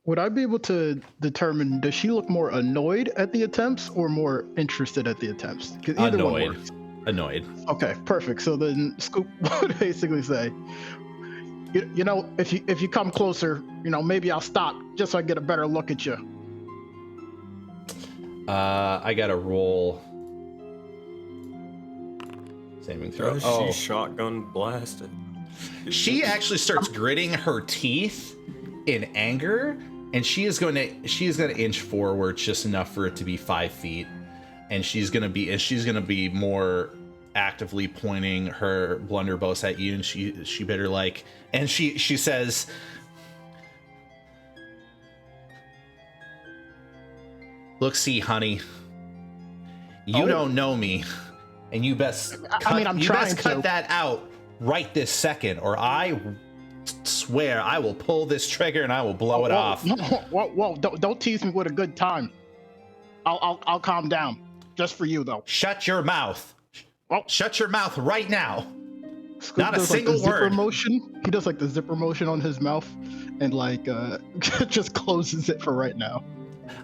Would I be able to determine, does she look more annoyed at the attempts or more interested at the attempts? 'Cause either one works. Annoyed. Okay, perfect. So then Scoop would basically say, if you come closer, maybe I'll stop just so I get a better look at you. I gotta roll. Saving throw. She's shotgun blasted. She actually starts gritting her teeth in anger, and she is going to inch forward just enough for it to be 5 feet, and she's gonna be more actively pointing her blunderbuss at you, and she better like, and she says, "Look, see, honey, you don't know me, and you best cut that out right this second, or I swear I will pull this trigger and I will blow it off." Whoa! Don't tease me with a good time. I'll calm down, just for you though. Shut your mouth. Oh. Shut your mouth right now. Scoop Not a does, single like, the zipper word. motion. He does like the zipper motion on his mouth, and like just closes it for right now.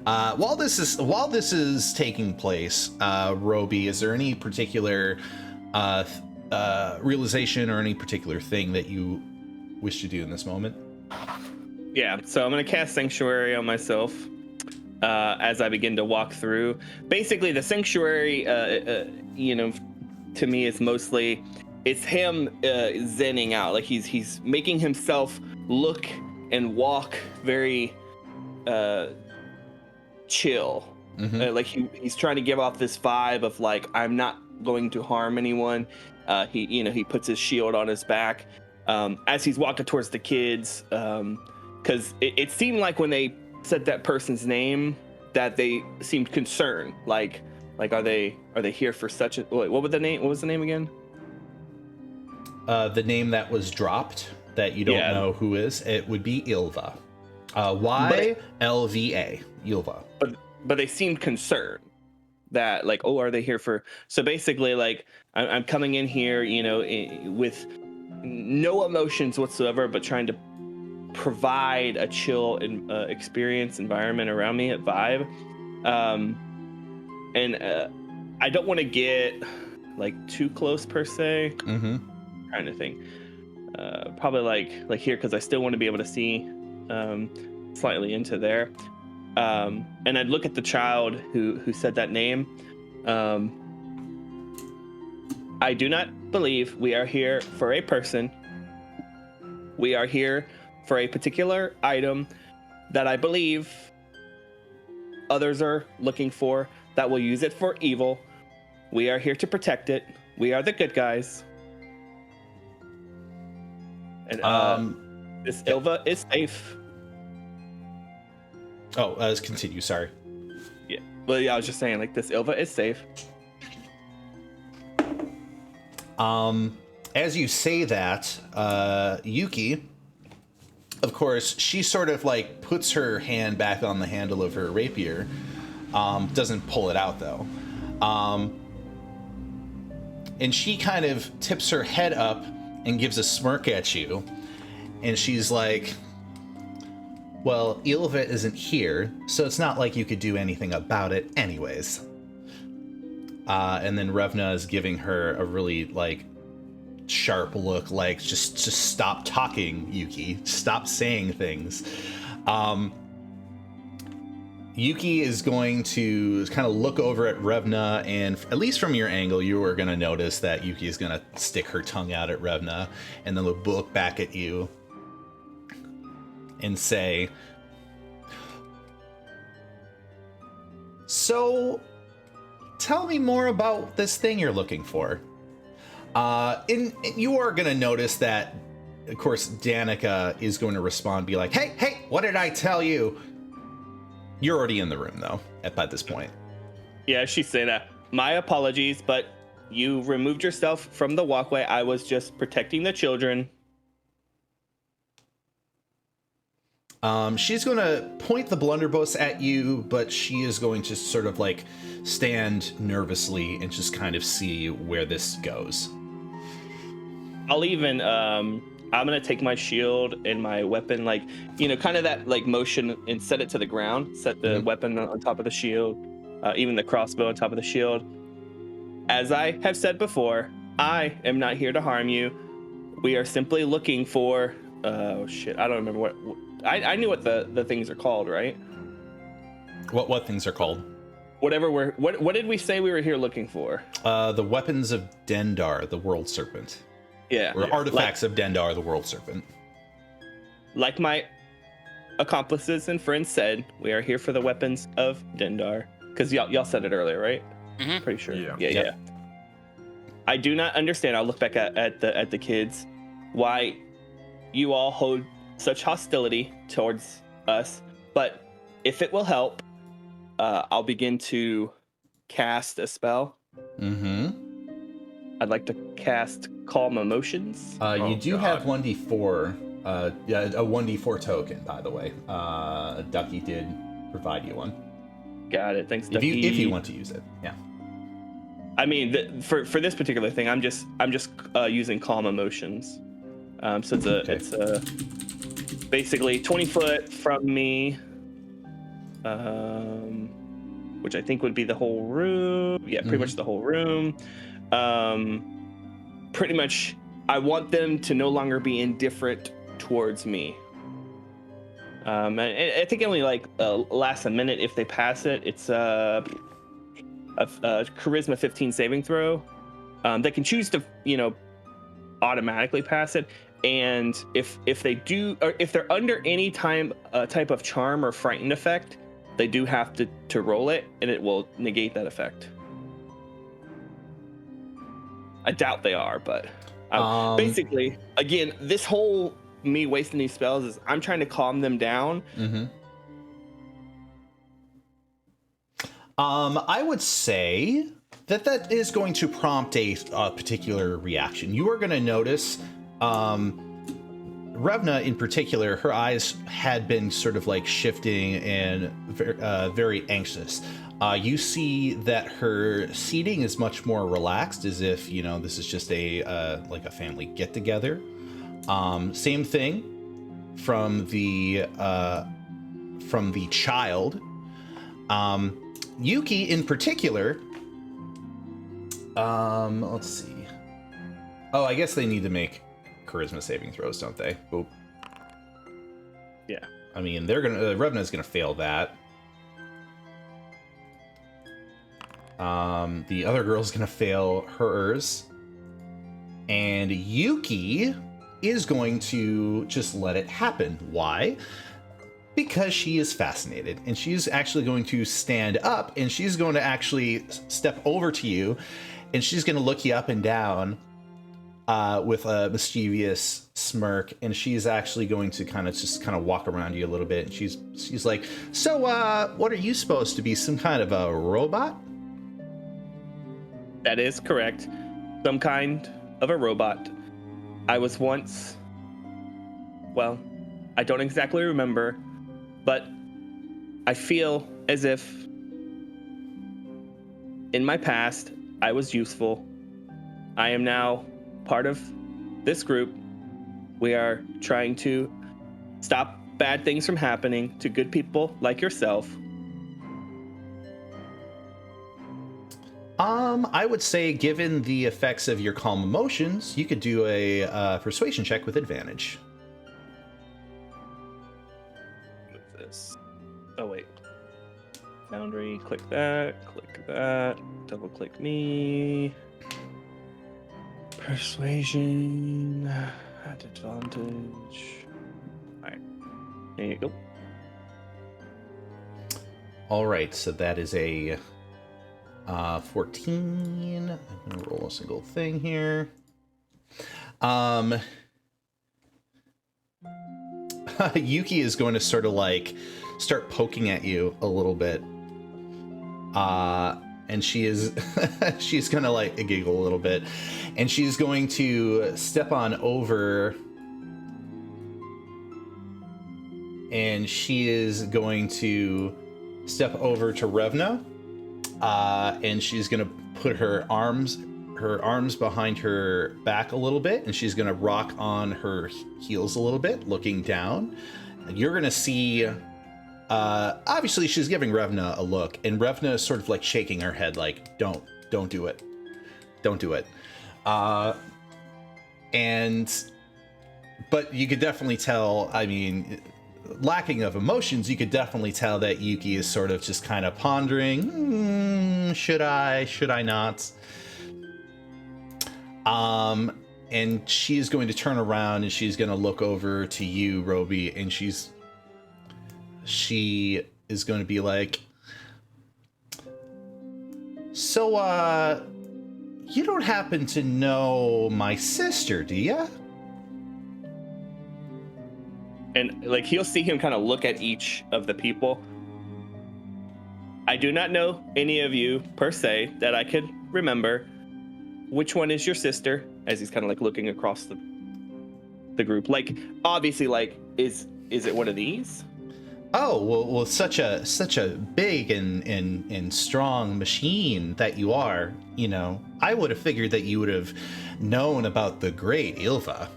While this is taking place, Roby, is there any particular realization or any particular thing that you wish to do in this moment? Yeah, so I'm going to cast Sanctuary on myself as I begin to walk through. Basically, the Sanctuary, to me, is mostly, it's him zenning out. Like he's making himself look and walk very chill. Like he's trying to give off this vibe of like, I'm not going to harm anyone. He puts his shield on his back as he's walking towards the kids, because it seemed like when they said that person's name that they seemed concerned. Like are they here for such a what was the name again? The name that was dropped that you don't know who is, it would be Ylva. YLVA, Ylva. But they seemed concerned that like, oh, are they here for? So basically, like, I'm coming in here, with no emotions whatsoever, but trying to provide a chill experience environment around me, a vibe. And I don't want to get like too close per se. Kind of thing. Probably like here, because I still want to be able to see slightly into there. And I'd look at the child who said that name. I do not believe we are here for a person. We are here for a particular item that I believe others are looking for, that will use it for evil. We are here to protect it. We are the good guys. And this Ylva is safe. Oh, let's continue. Sorry. Yeah. Well, yeah, I was just saying, like, this Ylva is safe. As you say that, Yuki, of course, she sort of like puts her hand back on the handle of her rapier. Doesn't pull it out though. And she kind of tips her head up and gives a smirk at you. And she's like, well, Ylva isn't here, so it's not like you could do anything about it anyways. And then Revna is giving her a really, like, sharp look, like, just stop talking, Yuki. Stop saying things. Yuki is going to kind of look over at Revna, and at least from your angle, you are going to notice that Yuki is going to stick her tongue out at Revna, and then look back at you and say, so tell me more about this thing you're looking for. And you are going to notice that, of course, Danica is going to respond, be like, hey, what did I tell you? You're already in the room, though, by this point. Yeah, she's saying that. My apologies, but you removed yourself from the walkway. I was just protecting the children. She's going to point the blunderbuss at you, but she is going to sort of like stand nervously and just kind of see where this goes. I'll even, I'm going to take my shield and my weapon, like, kind of that like motion, and set it to the ground, set the weapon on top of the shield, even the crossbow on top of the shield. As I have said before, I am not here to harm you. We are simply looking for, oh shit, I don't remember what I knew what the things are called, right? What things are called? Whatever what did we say we were here looking for? The weapons of Dendar, the World Serpent. Yeah. Or artifacts of Dendar, the World Serpent. Like my accomplices and friends said, we are here for the weapons of Dendar. Because y'all said it earlier, right? Mm-hmm. Pretty sure. Yeah. I do not understand. I'll look back at the kids. Why you all hold such hostility towards us, but if it will help, I'll begin to cast a spell. I'd like to cast Calm Emotions. You do have 1d4, a 1d4 token, by the way. Ducky did provide you one. Got it. Thanks, Ducky. If you want to use it, yeah. I mean, for this particular thing, I'm just using Calm Emotions. So it's basically 20 foot from me, which I think would be the whole room. Yeah, pretty much the whole room. Pretty much, I want them to no longer be indifferent towards me. And I think only like lasts a minute if they pass it. It's a charisma 15 saving throw. They can choose to automatically pass it. and if they do, or if they're under any type of charm or frightened effect, they do have to roll it, and it will negate that effect. I doubt they are, but basically, again, this whole me wasting these spells is I'm trying to calm them down. Mm-hmm. I would say that is going to prompt a particular reaction. You are going to notice, Revna in particular, her eyes had been sort of like shifting and very anxious. You see that her seating is much more relaxed, as if, you know, this is just a like a family get together. Same thing from the child. Yuki in particular. Let's see. Oh, I guess they need to make charisma saving throws, don't they? Boop. Yeah. I mean, they're gonna. Revna's gonna fail that. The other girl's gonna fail hers, and Yuki is going to just let it happen. Why? Because she is fascinated, and she's actually going to stand up, and she's going to actually step over to you, and she's going to look you up and down with a mischievous smirk, and she's actually going to kind of walk around you a little bit, and she's like, so what are you supposed to be, some kind of a robot? That is correct. Some kind of a robot. I was once, well, I don't exactly remember, but I feel as if in my past I was useful. I am now part of this group. We are trying to stop bad things from happening to good people like yourself. I would say, given the effects of your calm emotions, you could do a persuasion check with advantage. This. Oh wait. Foundry. Click that. Double click me. Persuasion. At advantage. All right. There you go. All right, so that is a 14. I'm gonna roll a single thing here. Yuki is going to sort of like start poking at you a little bit. And she is she's gonna like giggle a little bit, and she's going to step on over, and she is going to step over to Revna, and she's gonna put her arms behind her back a little bit, and she's gonna rock on her heels a little bit, looking down. And you're gonna see, obviously she's giving Revna a look, and Revna is sort of like shaking her head like, don't do it. Don't do it. But you could definitely tell, I mean, lacking of emotions, you could definitely tell that Yuki is sort of just kind of pondering, should I not? And she's going to turn around and she's going to look over to you, Roby, and she is going to be like, so, you don't happen to know my sister, do ya? And like he'll see him kind of look at each of the people. I do not know any of you per se that I could remember. Which one is your sister? As he's kind of like looking across the group. Like obviously, like is it one of these? Oh, well, such a big and strong machine that you are. You know, I would have figured that you would have known about the great Ilva.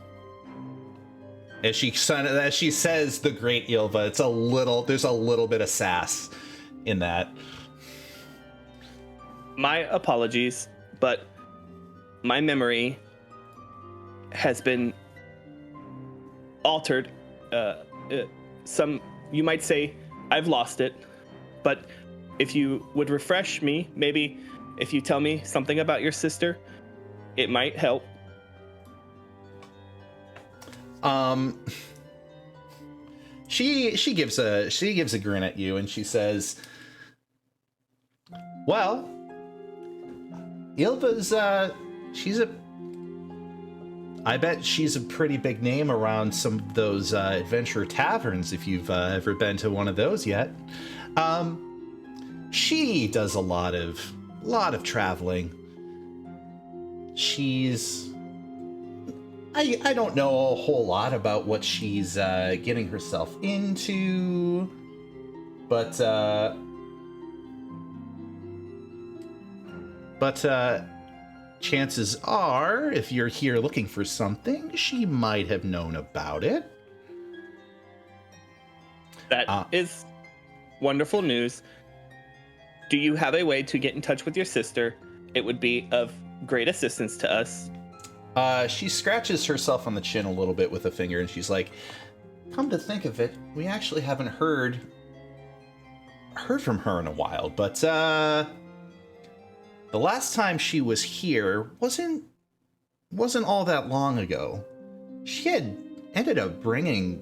As she says the great Ilva, there's a little bit of sass in that. My apologies, but my memory has been altered. You might say I've lost it, but if you would refresh me, maybe if you tell me something about your sister, it might help. She gives a grin at you and she says, "Well, Ilva's I bet she's a pretty big name around some of those adventure taverns if you've ever been to one of those yet. She does a lot of traveling. I don't know a whole lot about what she's getting herself into, but chances are, if you're here looking for something, she might have known about it." That is wonderful news. Do you have a way to get in touch with your sister? It would be of great assistance to us. She scratches herself on the chin a little bit with a finger, and she's like, "Come to think of it, we actually haven't heard from her in a while, but the last time she was here wasn't all that long ago. She had ended up bringing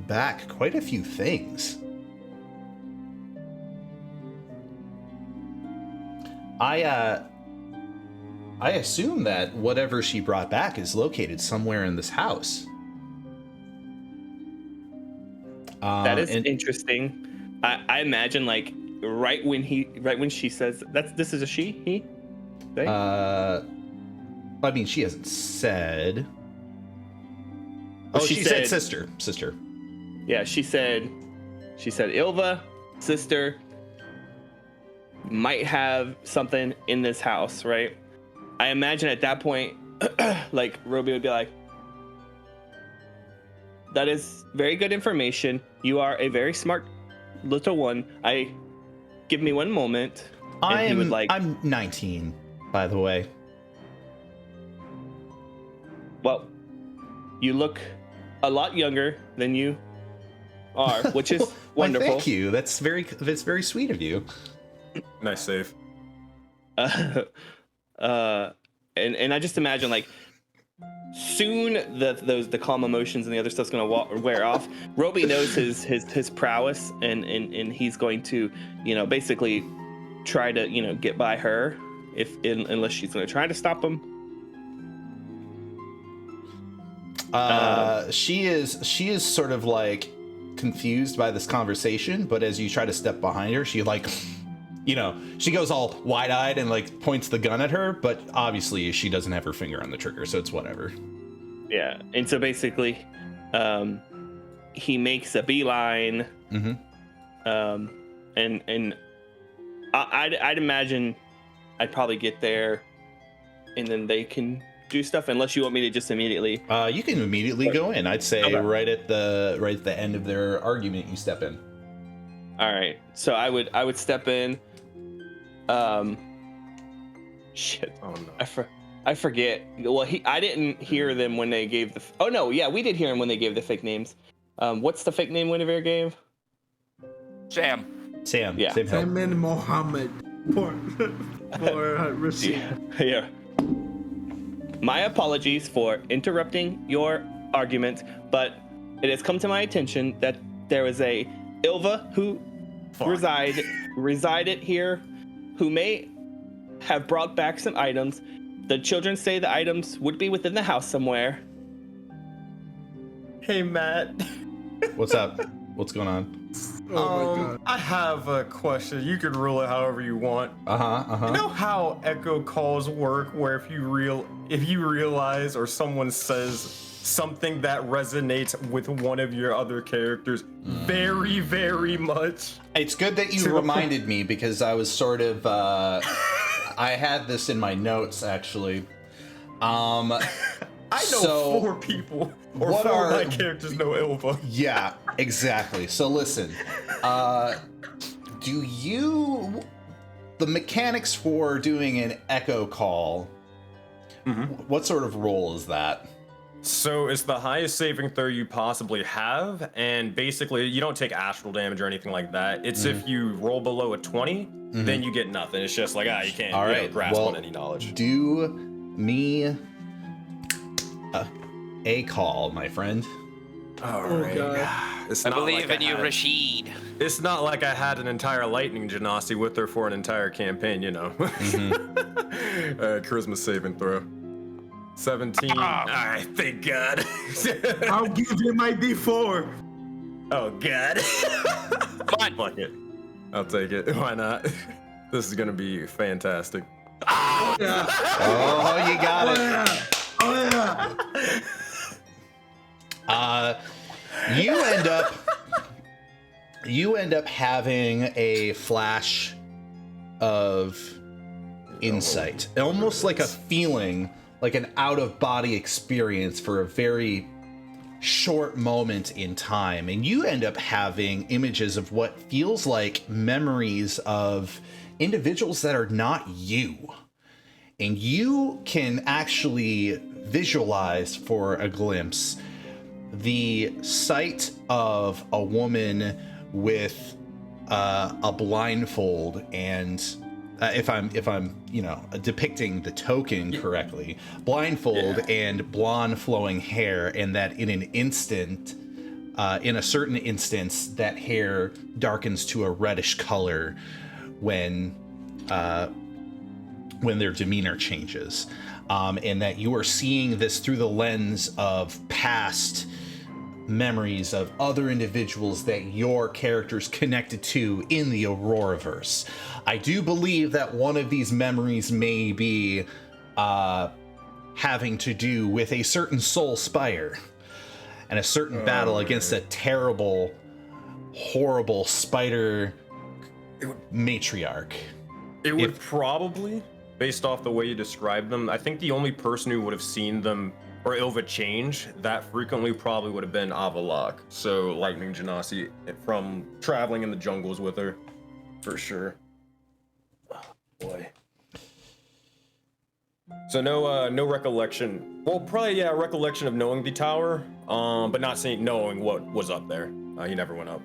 back quite a few things. I assume that whatever she brought back is located somewhere in this house." That is interesting. I imagine like right when she says this is a he. They? I mean, she hasn't said. Oh, she said sister. Yeah, she said Ilva, sister, might have something in this house, right? I imagine at that point, like Roby would be like, "That is very good information. You are a very smart little one. Give me one moment." I'm 19, by the way. "Well, you look a lot younger than you are, which is wonderful." Thank you. That's very sweet of you. Nice save. And I just imagine like soon the calm emotions and the other stuff's gonna wear off. Roby knows his prowess, and he's going to basically try to get by her unless she's gonna try to stop him. She is sort of like confused by this conversation, but as you try to step behind her, she like, she goes all wide-eyed and like points the gun at her, but obviously she doesn't have her finger on the trigger, so it's whatever. Yeah, and so basically, he makes a beeline. Mm-hmm. And I'd imagine I'd probably get there, and then they can do stuff. Unless you want me to just immediately. You can immediately go in. I'd say Okay. right at the end of their argument, you step in. All right, so I would step in. Shit. Oh no. I forget. Well, I didn't hear them when they gave the. Oh no, yeah, we did hear them when they gave the fake names. What's the fake name Winnever gave? Sam. Yeah. Sam Hill. Simon Mohammed for Rashid. Yeah. My apologies for interrupting your argument, but it has come to my attention that there is a Ilva who resided here, who may have brought back some items. The children say the items would be within the house somewhere. Hey Matt. What's up? What's going on? Oh my god. I have a question. You could rule it however you want. You know how echo calls work, where if you realize or someone says something that resonates with one of your other characters very, very much. It's good that you reminded me, because I was sort of I had this in my notes actually. I know 4 people, or 4 of my characters know Ilva. Yeah, exactly. So listen, the mechanics for doing an echo call, what sort of role is that? So it's the highest saving throw you possibly have, and basically you don't take astral damage or anything like that. It's if you roll below a 20, then you get nothing. It's just like, you can't grasp on any knowledge. Do me a call, my friend. All Oh, right. God. It's I not believe like in you, had- Rashid. It's not like I had an entire lightning genasi with her for an entire campaign, you know. Charisma saving throw. 17. I thank God. I'll give you my D4. Oh God. Come on. Fuck it. I'll take it. Why not? This is gonna be fantastic. Yeah. Oh, you got Oh it. yeah. Oh yeah. You end up having a flash of insight, almost like a feeling, like an out-of-body experience for a very short moment in time, and you end up having images of what feels like memories of individuals that are not you. And you can actually visualize for a glimpse the sight of a woman with a blindfold, and if I'm depicting the token correctly, blindfold and blonde flowing hair, and that in an instant, in a certain instance, that hair darkens to a reddish color when their demeanor changes, and that you are seeing this through the lens of past memories of other individuals that your characters connected to in the Auroraverse. I do believe that one of these memories may be having to do with a certain soul spire and a certain battle against a terrible, horrible spider matriarch. It would probably, based off the way you described them, I think the only person who would have seen them or Ilva change that frequently probably would have been Avalok. So Lightning Genasi from traveling in the jungles with her, for sure. Oh, boy. So no recollection. Well, probably recollection of knowing the tower, but not knowing what was up there. He never went up.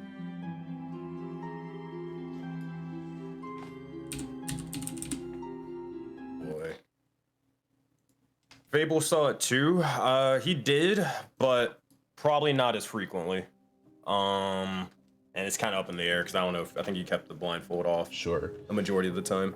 Fable saw it too. He did, but probably not as frequently. And it's kind of up in the air because I don't know I think he kept the blindfold off. Sure. The majority of the time.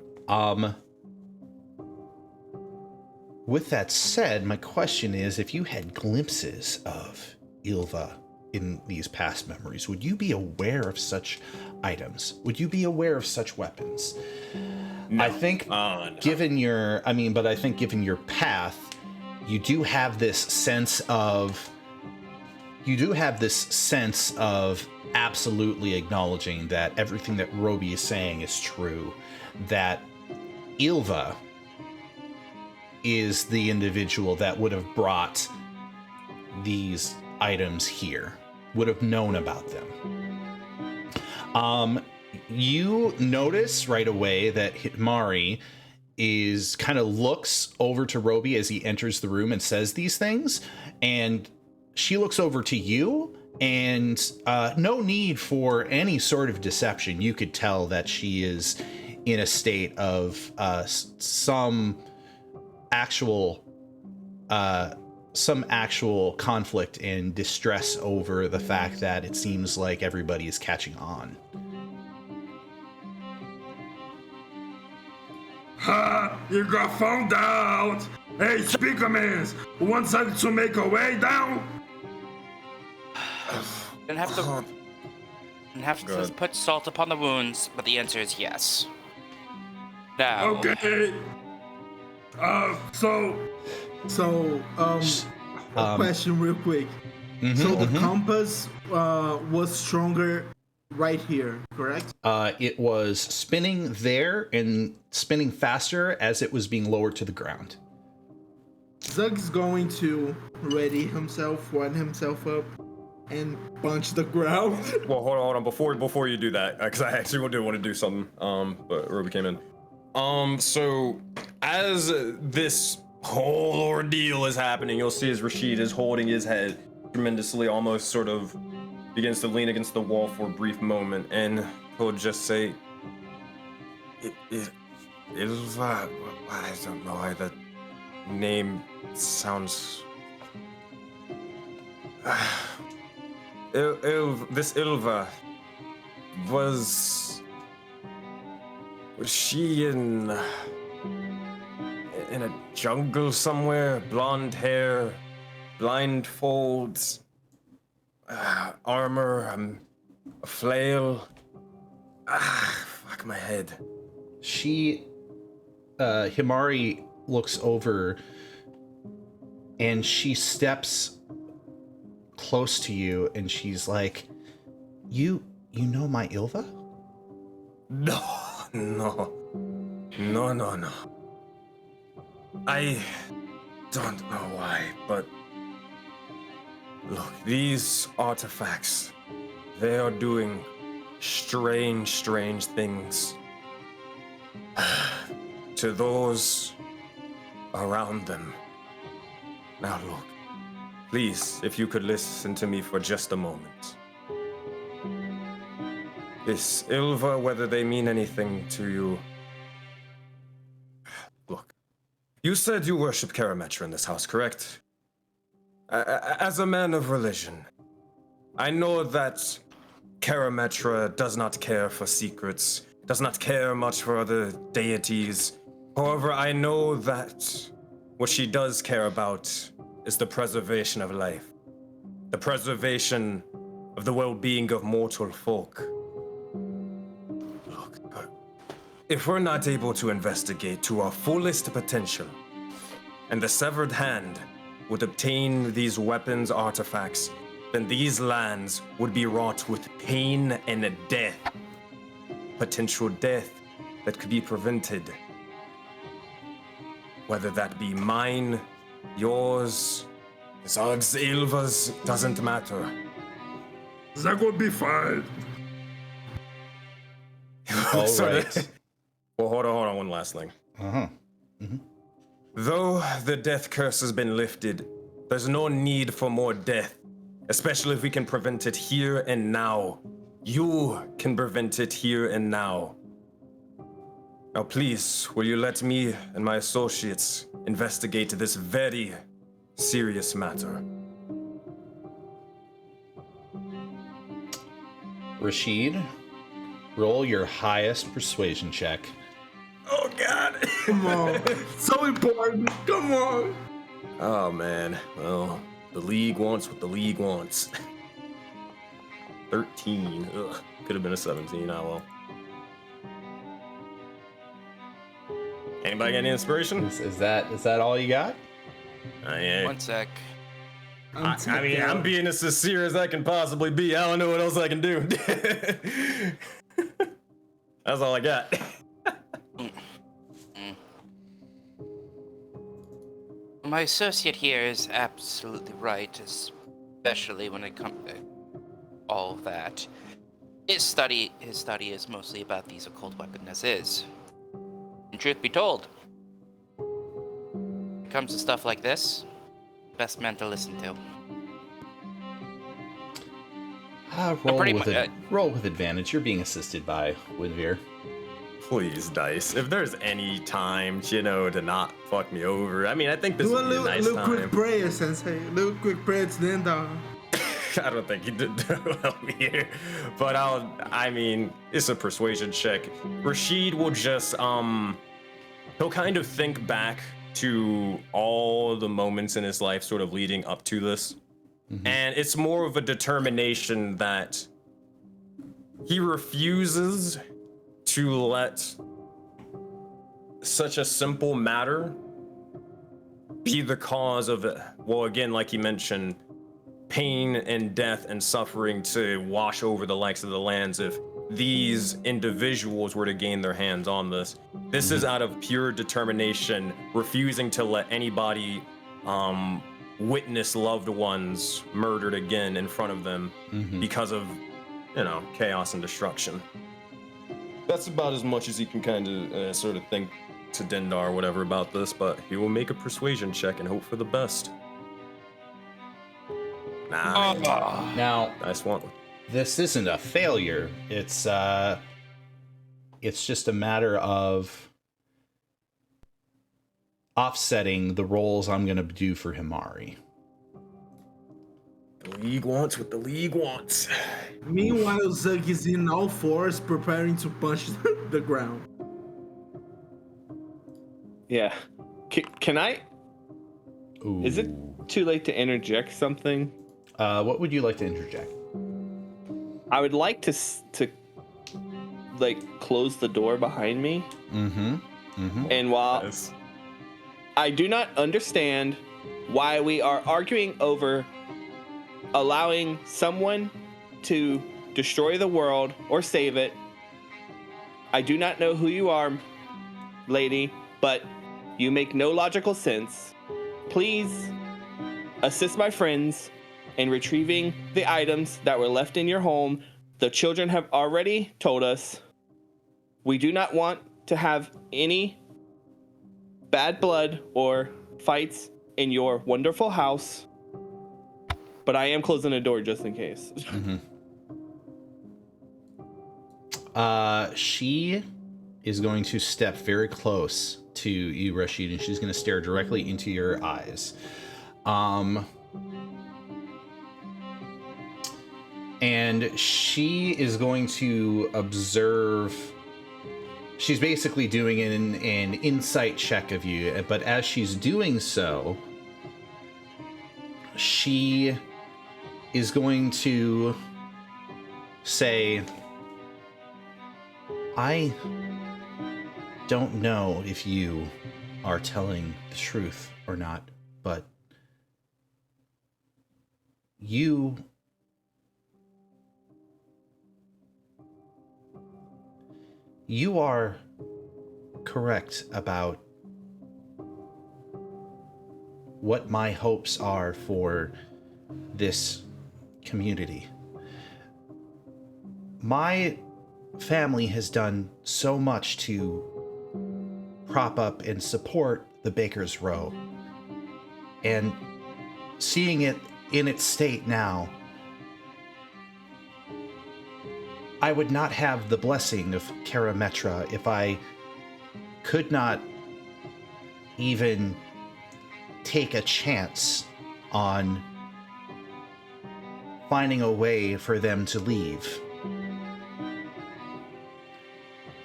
With that said, my question is, if you had glimpses of Ilva in these past memories, would you be aware of such items? Would you be aware of such weapons? No. I think No. given your path, you do have this sense of absolutely acknowledging that everything that Roby is saying is true, that Ilva is the individual that would have brought these items here, would have known about them. You notice right away that Hitmari is kind of looks over to Roby as he enters the room and says these things, and she looks over to you, and no need for any sort of deception. You could tell that she is in a state of some actual conflict and distress over the fact that it seems like everybody is catching on. Ha! You got found out! Hey, Speakermans! Who wants us to make a way down? Gonna have to Good. put salt upon the wounds, but the answer is yes. Now, Okay. So, a question real quick. So the compass was stronger right here, correct? It was spinning there and spinning faster as it was being lowered to the ground. Zug's going to ready himself, wind himself up, and punch the ground. Well, hold on. Before you do that, because I actually do want to do something. But Ruby came in. So as this whole ordeal is happening, you'll see as Rashid is holding his head tremendously, almost sort of begins to lean against the wall for a brief moment, and he'll just say, "It is I don't know why that name sounds This Ilva was she in a jungle somewhere? Blonde hair, blindfolds, armor, a flail. Fuck my head. Himari looks over and she steps close to you and she's like, you know my Ilva? No. I don't know why, but look, these artifacts, they are doing strange things to those around them. Now look, please, if you could listen to me for just a moment. This Ilva, whether they mean anything to you. Look, you said you worship Karametra in this house, correct? As a man of religion, I know that Karametra does not care for secrets, does not care much for other deities. However, I know that what she does care about is the preservation of life, the preservation of the well-being of mortal folk. Look, if we're not able to investigate to our fullest potential, and the severed hand would obtain these weapons, artifacts, then these lands would be wrought with pain and death. Potential death that could be prevented. Whether that be mine, yours, Zog's, Ilva's, doesn't matter. That would be fine. All So right. Well, hold on, one last thing. Uh-huh. Though the death curse has been lifted, there's no need for more death, especially if we can prevent it here and now. You can prevent it here and now. Now please, will you let me and my associates investigate this very serious matter? Rashid, roll your highest persuasion check. Oh God! Come on. So important. Come on. Oh man, well, the league wants what the league wants. 13, ugh, could have been a 17, oh well. Anybody got any inspiration? Is that all you got? Yeah. One sec. I mean, I'm being as sincere as I can possibly be. I don't know what else I can do. That's all I got. My associate here is absolutely right, especially when it comes to all of that. His study is mostly about these occult weapons as is. And truth be told, when it comes to stuff like this, best man to listen to. Roll with advantage. You're being assisted by Winveer. Please, Dice. If there's any time, to not fuck me over, I mean, I think this Do a would be a nice little time. quick prayer, Sensei. Little quick prayer to the Endar. I don't think he did help me here, but it's a persuasion check. Rashid will just, he'll kind of think back to all the moments in his life sort of leading up to this. Mm-hmm. And it's more of a determination that he refuses to let such a simple matter be the cause of, well, again, like he mentioned, pain and death and suffering to wash over the likes of the lands if these individuals were to gain their hands on this. This is out of pure determination, refusing to let anybody witness loved ones murdered again in front of them because of, chaos and destruction. That's about as much as he can kind of sort of think to Dendar or whatever about this, but he will make a persuasion check and hope for the best. Now, Nice one. this isn't a failure. It's just a matter of offsetting the roles I'm going to do for Himari. League wants what the League wants. Meanwhile, Zug is in all fours, preparing to punch the ground. Yeah. Can I? Ooh. Is it too late to interject something? What would you like to interject? I would like to like close the door behind me. Mm-hmm. And while Yes. I do not understand why we are arguing over allowing someone to destroy the world or save it, I do not know who you are, lady, but you make no logical sense. Please assist my friends in retrieving the items that were left in your home. The children have already told us we do not want to have any bad blood or fights in your wonderful house, but I am closing the door just in case. She is going to step very close to you, Rashid, and she's going to stare directly into your eyes. And she is going to observe. She's basically doing an insight check of you, but as she's doing so, she is going to say, I don't know if you are telling the truth or not, but you are correct about what my hopes are for this community. My family has done so much to prop up and support the Baker's Row. And seeing it in its state now, I would not have the blessing of Karametra if I could not even take a chance on finding a way for them to leave.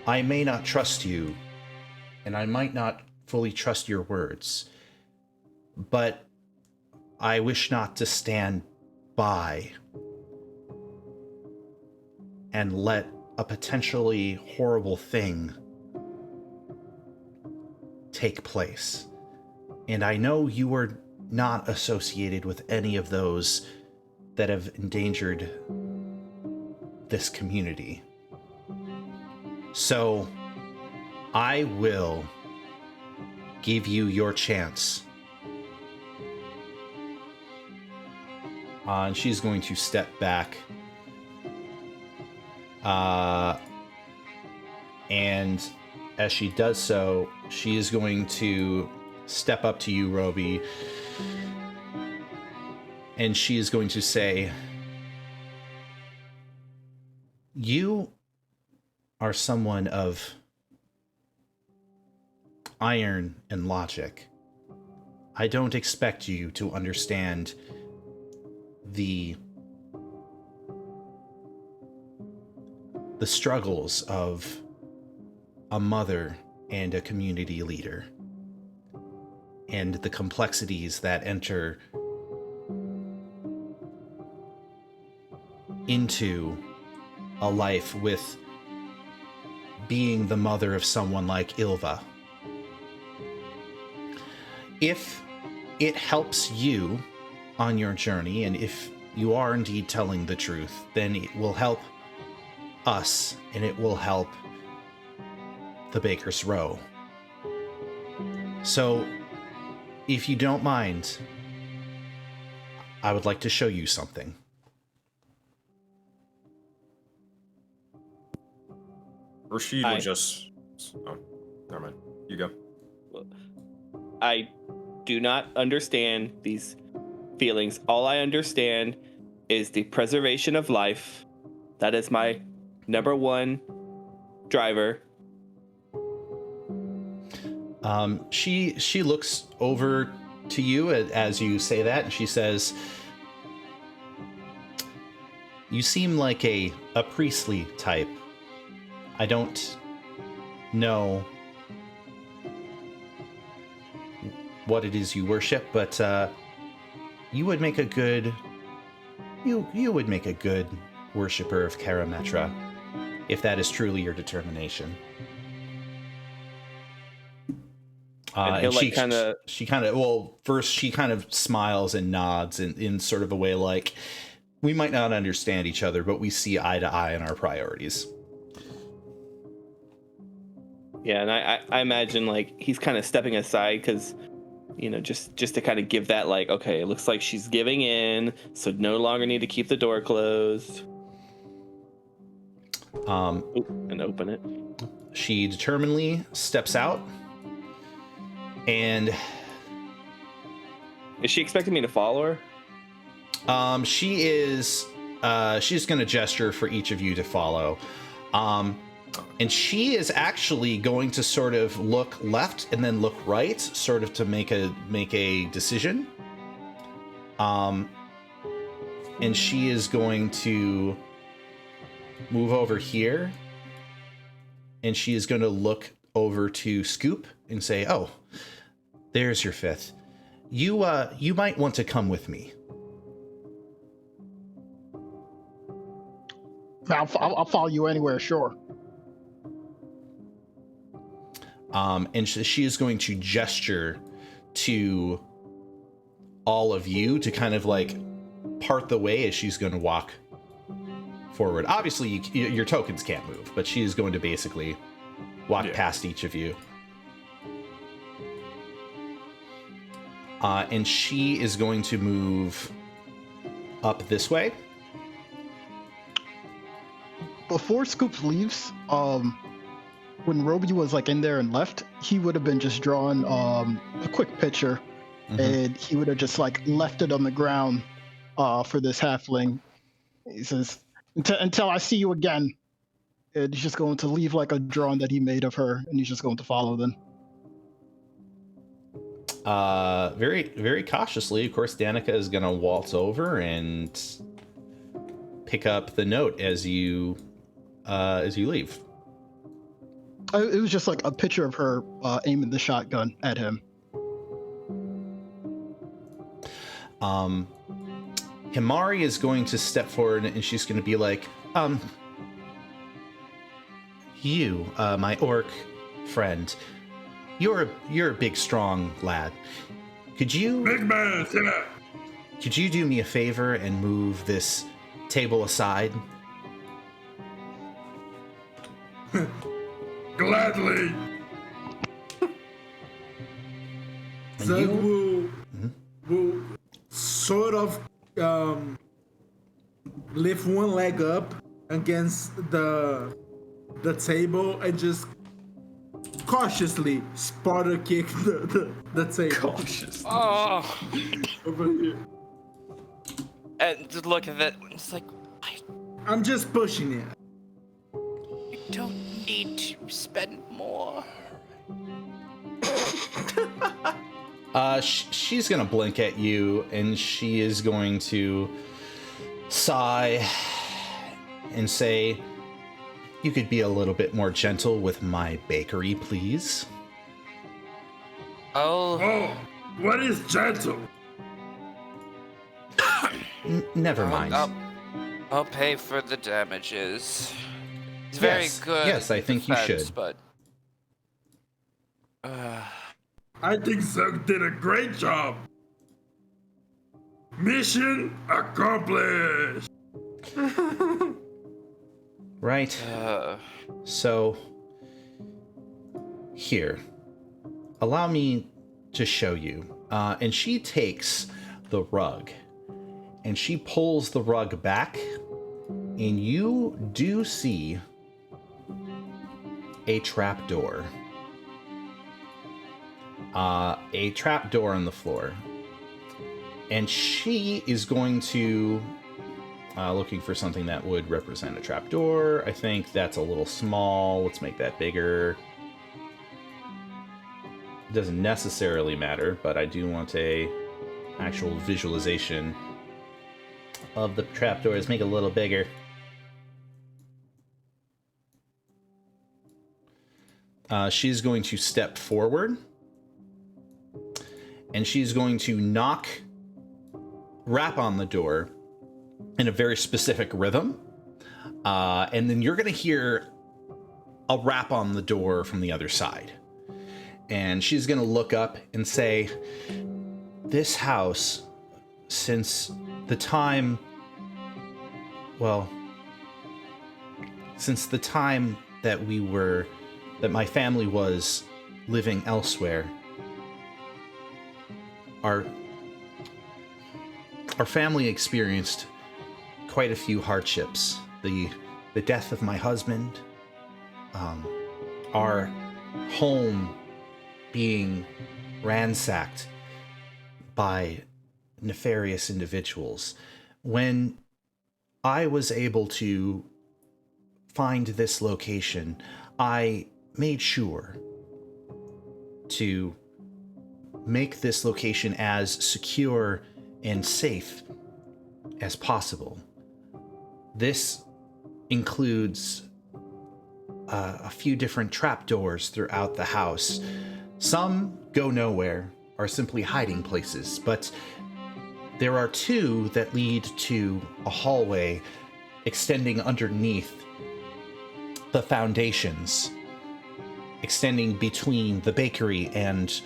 I may not trust you, and I might not fully trust your words, but I wish not to stand by and let a potentially horrible thing take place. And I know you are not associated with any of those that have endangered this community. So I will give you your chance. And she's going to step back. And as she does so, she is going to step up to you, Roby, and she is going to say, you are someone of iron and logic. I don't expect you to understand the struggles of a mother and a community leader, and the complexities that enter into a life with being the mother of someone like Ilva. If it helps you on your journey, and if you are indeed telling the truth, then it will help us, and it will help the Baker's Row. So, if you don't mind, I would like to show you something. Rashid would just... Oh, never mind. You go. I do not understand these feelings. All I understand is the preservation of life. That is my number one driver. She looks over to you as you say that, and she says, You seem like a priestly type. I don't know what it is you worship, but you would make a good you would make a good worshiper of Karametra, if that is truly your determination. And he'll, like, she kind of, well, first she kind of smiles and nods in sort of a way like, we might not understand each other, but we see eye to eye in our priorities. Yeah, and I imagine, like, he's kind of stepping aside because, you know, just to kind of give that, like, okay, it looks like she's giving in, so no longer need to keep the door closed. And open it. She determinedly steps out, and is she expecting me to follow her? She is. She's going to gesture for each of you to follow. And she is actually going to sort of look left and then look right, sort of to make a decision. And she is going to move over here, and she is going to look over to Scoop and say, "Oh, there's your fifth. You might want to come with me." I'll follow you anywhere, sure. And she is going to gesture to all of you to kind of like part the way as she's going to walk forward. Obviously, your tokens can't move, but she is going to basically walk past each of you. And she is going to move up this way. Before Scoops leaves, when Roby was like in there and left, he would have been just drawing a quick picture, and he would have just like left it on the ground for this halfling. He says, "Until I see you again," and he's just going to leave like a drawing that he made of her, and he's just going to follow them. Very, very cautiously, of course, Danica is going to waltz over and pick up the note as you leave. It was just like a picture of her aiming the shotgun at him. Himari is going to step forward, and she's going to be like, you, my orc friend, you're a big, strong lad. Could you... Big man, sit up. Could you do me a favor and move this table aside? Gladly. Zug will sort of lift one leg up against the table and just cautiously Sparta kick the table. Cautious. Oh, Over here. and just look at it. It's like, I'm just pushing it. you don't need to spend more. She's gonna blink at you, and she is going to sigh and say, "You could be a little bit more gentle with my bakery, please." Oh, Oh, what is gentle? Never mind. I'll pay for the damages. It's very Yes, good. yes, I think you defense, should. But I think Zug did a great job. Mission accomplished. Right. So, here, allow me to show you. And she takes the rug, and she pulls the rug back, and you do see a trapdoor. A trapdoor on the floor. And she is going to... looking for something that would represent a trapdoor. I think that's a little small. Let's make that bigger. It doesn't necessarily matter, but I do want a actual visualization. of the trapdoors. Make it a little bigger. She's going to step forward, and she's going to rap on the door in a very specific rhythm, and then you're going to hear a rap on the door from the other side. And she's going to look up and say, "This house, since the time that my family was living elsewhere, our family experienced quite a few hardships. The death of my husband, our home being ransacked by nefarious individuals. When I was able to find this location, I made sure to make this location as secure and safe as possible. This includes a few different trapdoors throughout the house. Some go nowhere, are simply hiding places, but there are two that lead to a hallway extending underneath the foundations, extending between the bakery and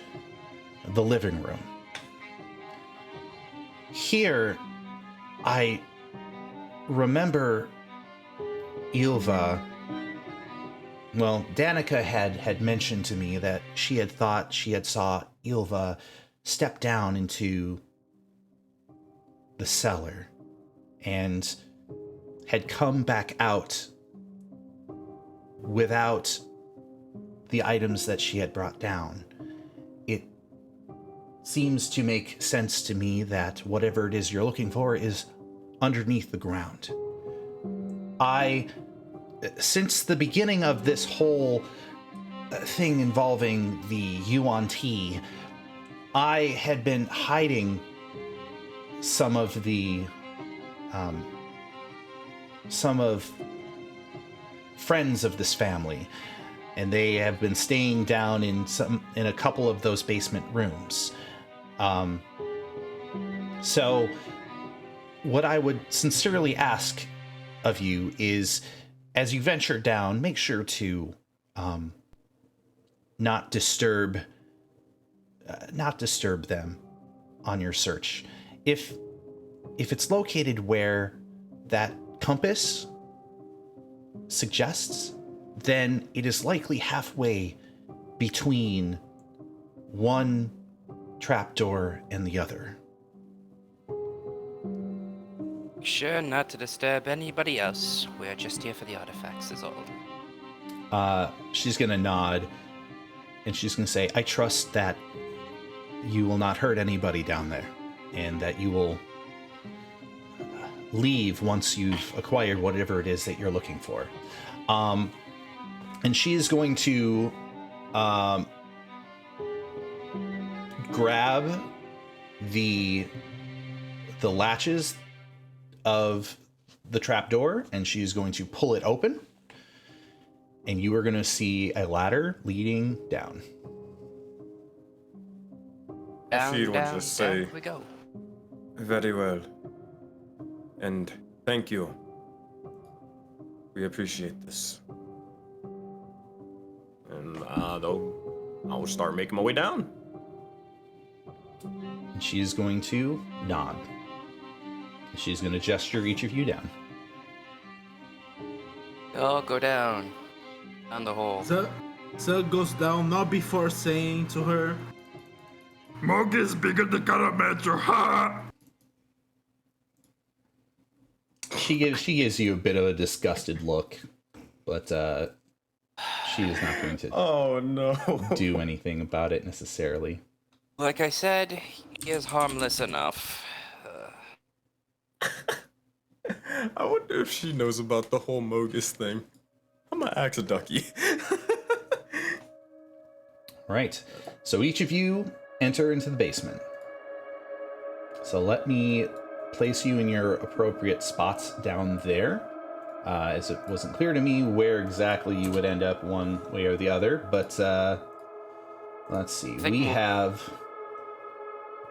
the living room. Here, I remember Ilva. Well, Danica had mentioned to me that she had thought she had saw Ilva step down into the cellar and had come back out without the items that she had brought down. It seems to make sense to me that whatever it is you're looking for is underneath the ground. Since the beginning of this whole thing involving the Yuan Ti, I had been hiding some of friends of this family, and they have been staying down in a couple of those basement rooms. So what I would sincerely ask of you is, as you venture down, make sure to not disturb them on your search. If it's located where that compass suggests, then it is likely halfway between one trapdoor and the other. Sure not to disturb anybody else. We're just here for the artifacts, is all. She's gonna nod, and she's gonna say, "I trust that you will not hurt anybody down there, and that you will leave once you've acquired whatever it is that you're looking for." And she is going to grab the latches of the trapdoor, and she's going to pull it open, and you are going to see a ladder leading down. She will just say, we go. "Very well. And thank you. We appreciate this." And I'll start making my way down. And she is going to nod. She's going to gesture each of you down. I'll go down the hole. Zug goes down, not before saying to her, "Mog is bigger than Carametro, ha!" She gives you a bit of a disgusted look, but she is not going to Oh no. do anything about it necessarily. Like I said, he is harmless enough. I wonder if she knows about the whole Mogus thing. I'm gonna ask a ducky. Right. So each of you enter into the basement. So let me place you in your appropriate spots down there, as it wasn't clear to me where exactly you would end up one way or the other. But let's see. We have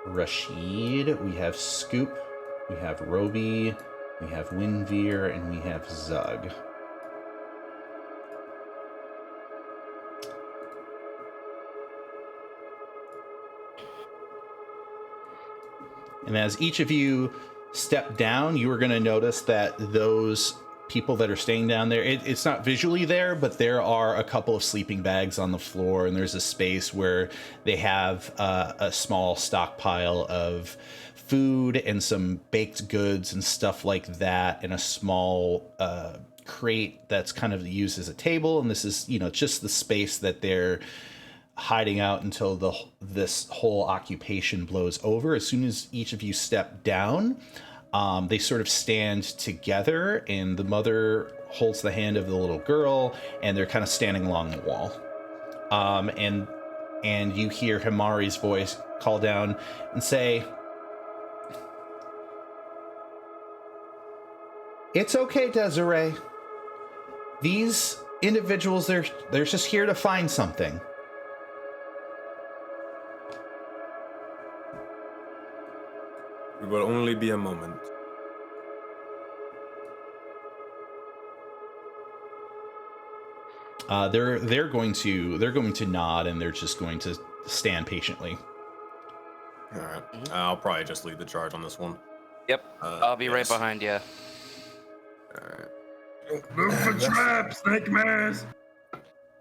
Rashid, we have Scoop, we have Roby, we have Winveer, and we have Zug. And as each of you step down, you are going to notice that those people that are staying down there, it's not visually there, but there are a couple of sleeping bags on the floor, and there's a space where they have a small stockpile of food and some baked goods and stuff like that, and a small crate that's kind of used as a table. And this is, just the space that they're hiding out until this whole occupation blows over. As soon as each of you step down, they sort of stand together, and the mother holds the hand of the little girl, and they're kind of standing along the wall. And you hear Himari's voice call down and say, "It's okay, Desiree. These individuals, they're just here to find something." It will only be a moment. They're going to nod, and they're just going to stand patiently. All right. I'll probably just lead the charge on this one. Yep. I'll be right behind you. All right. Look for traps, Snake Mask.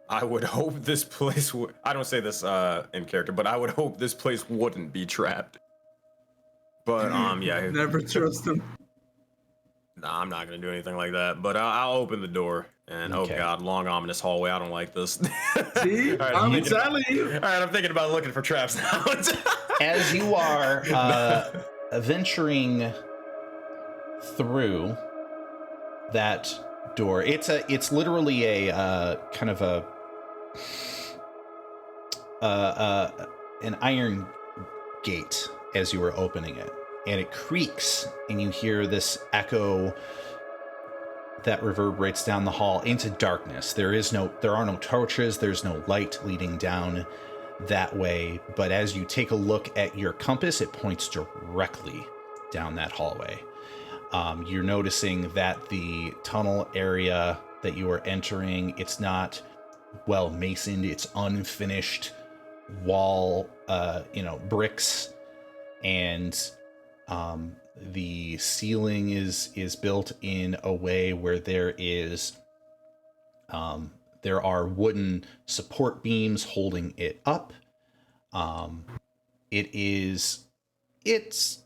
I would hope this place would. I don't say this in character, but I would hope this place wouldn't be trapped. But yeah. Never trust him. Nah, I'm not gonna do anything like that. But I'll open the door, and Okay. Oh god, long ominous hallway. I don't like this. See, All right, I'm telling you. All right, I'm thinking about looking for traps now. As you are venturing through that door, it's literally a kind of an iron gate as you are opening it, and it creaks, and you hear this echo that reverberates down the hall into darkness. There are no torches, there's no light leading down that way, but as you take a look at your compass, it points directly down that hallway. You're noticing that the tunnel area that you are entering, it's not well masoned, it's unfinished wall, bricks, and the ceiling is built in a way where there are wooden support beams holding it up. It's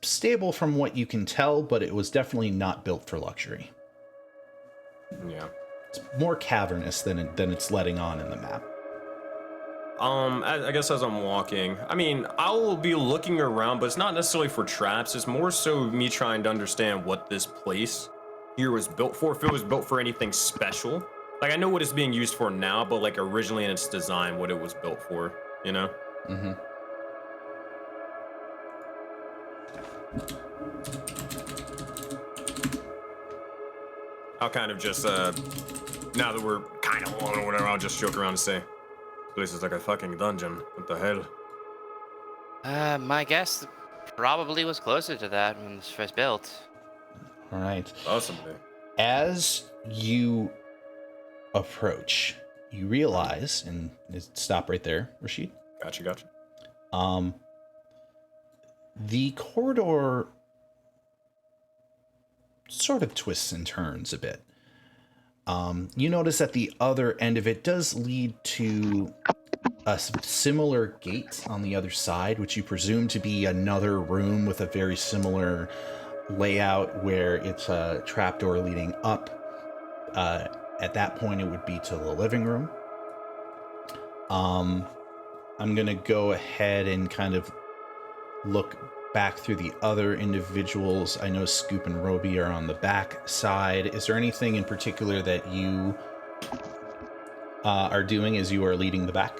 stable from what you can tell, but it was definitely not built for luxury. Yeah. It's more cavernous than it's letting on in the map. I guess as I'm walking, I mean, I will be looking around, but it's not necessarily for traps. It's more so me trying to understand what this place here was built for. If it was built for anything special. Like, I know what it's being used for now, but like originally in its design, what it was built for, you know? Mm-hmm. I'll kind of just, now that we're kind of alone or whatever, I'll just joke around and say, this is like a fucking dungeon. What the hell? My guess probably was closer to that when it was first built. All right. Possibly. As you approach, you realize, and stop right there, Rashid. Gotcha. The corridor sort of twists and turns a bit. You notice that the other end of it does lead to a similar gate on the other side, which you presume to be another room with a very similar layout where it's a trapdoor leading up. At that point, it would be to the living room. I'm going to go ahead and kind of look back through the other individuals. I know Scoop and Roby are on the back side. Is there anything in particular that you are doing as you are leading the back?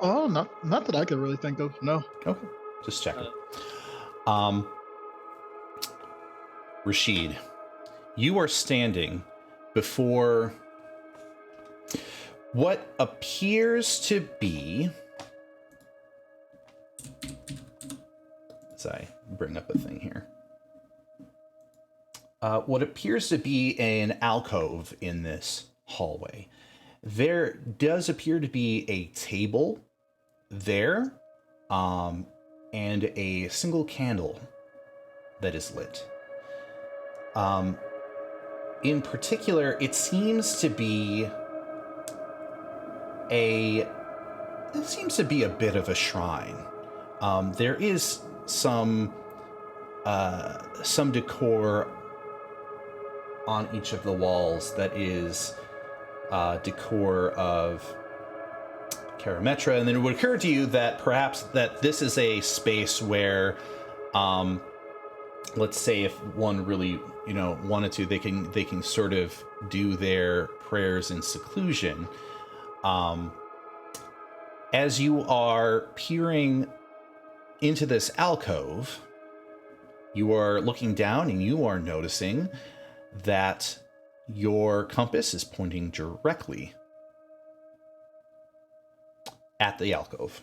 Oh, not that I could really think of. No. Okay, just checking. Um, Rashid, you are standing before what appears to be, as I bring up a thing here, what appears to be an alcove in this hallway. There does appear to be a table there, and a single candle that is lit. In particular, it seems to be a bit of a shrine. There is some decor on each of the walls that is decor of Karametra, and then it would occur to you that perhaps that this is a space where, let's say if one really, wanted to, they can sort of do their prayers in seclusion. As you are peering into this alcove, you are looking down and you are noticing that your compass is pointing directly at the alcove.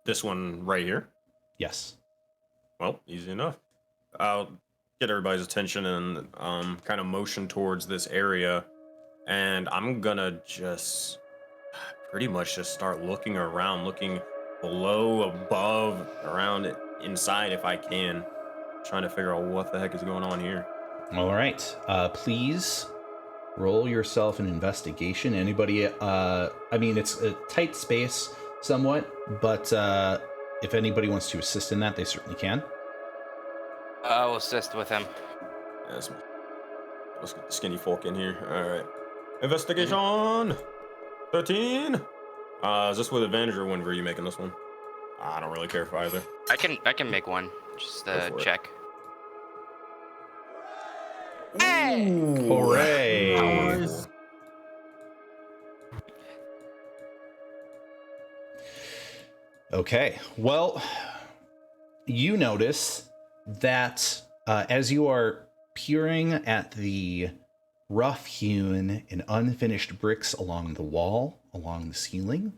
This one right here? Yes. Well, easy enough. I'll get everybody's attention and kind of motion towards this area. And I'm gonna just pretty much just start looking around, looking below, above, around it, inside if I can. Trying to figure out what the heck is going on here. All right. Please roll yourself an investigation. Anybody, it's a tight space somewhat, but if anybody wants to assist in that, they certainly can. I'll assist with him. Yes. Let's get the skinny folk in here. All right. Investigation 13. Is this with advantage or when were you making this one? I don't really care for either. I can make one. Just check. Hey! Hooray! Nice. Okay. Well, you notice that as you are peering at the rough-hewn and unfinished bricks along the wall, along the ceiling,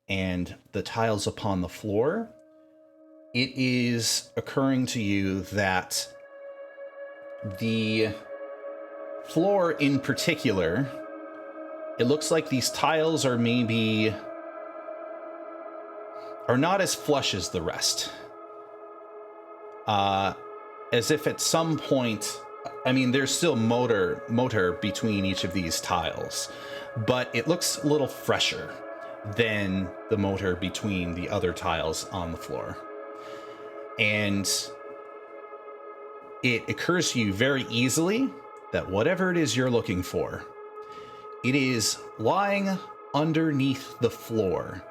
and the tiles upon the floor, it is occurring to you that the floor in particular, it looks like these tiles are not as flush as the rest. As if at some point, there's still motor between each of these tiles, but it looks a little fresher than the motor between the other tiles on the floor. And it occurs to you very easily that whatever it is you're looking for, it is lying underneath the floor.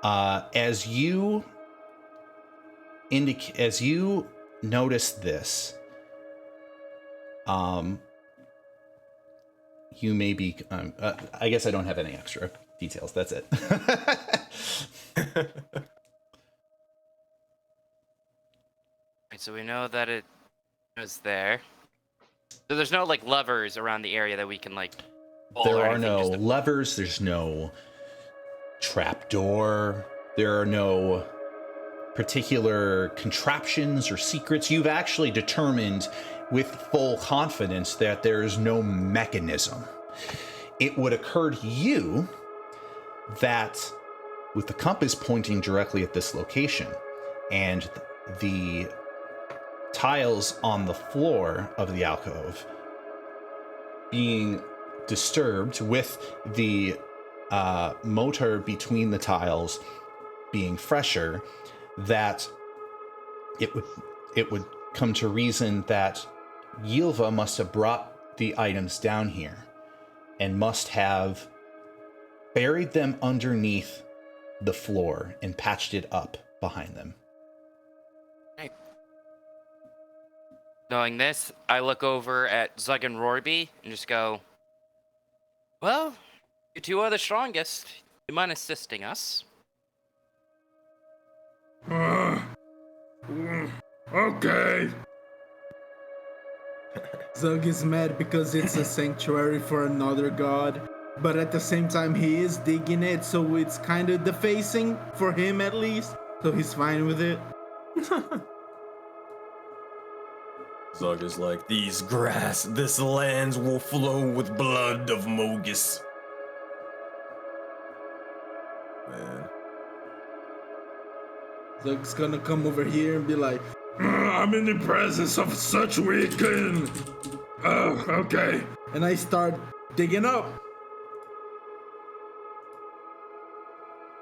As you notice this, you may be. I guess I don't have any extra details. That's it. Right, so we know that it was there. So there's no levers around the area that we can pull There or are anything, no just levers. There's no trapdoor. There are no particular contraptions or secrets. You've actually determined with full confidence that there is no mechanism. It would occur to you that with the compass pointing directly at this location and the tiles on the floor of the alcove being disturbed with the motor between the tiles being fresher, that it would come to reason that Yilva must have brought the items down here and must have buried them underneath the floor and patched it up behind them. Knowing this, I look over at Zug and Rorby and just go, well, you two are the strongest. You mind assisting us? Okay. Zug is mad because it's a sanctuary for another god, but at the same time he is digging it, so it's kind of defacing for him at least. So he's fine with it. Zug is like, this lands will flow with blood of Mogus. Man. Zug's gonna come over here and be like, I'm in the presence of such weaken. Oh, okay. And I start digging up.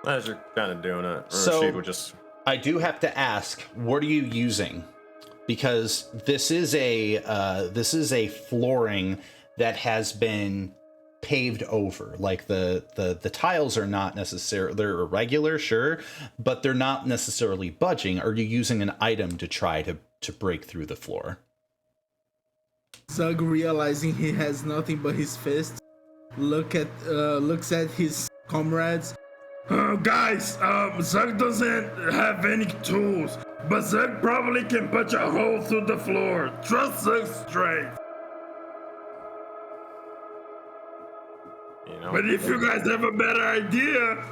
As you're kind of doing it, So- Rashid would just... I do have to ask, what are you using? Because this is a flooring that has been paved over. Like the tiles are not necessarily, they're irregular, sure, but they're not necessarily budging. Are you using an item to try to break through the floor? Zug, realizing he has nothing but his fists, looks at his comrades. Guys, Zug doesn't have any tools, but Zug probably can punch a hole through the floor. Trust Zug's strength. You know? But if you guys have a better idea,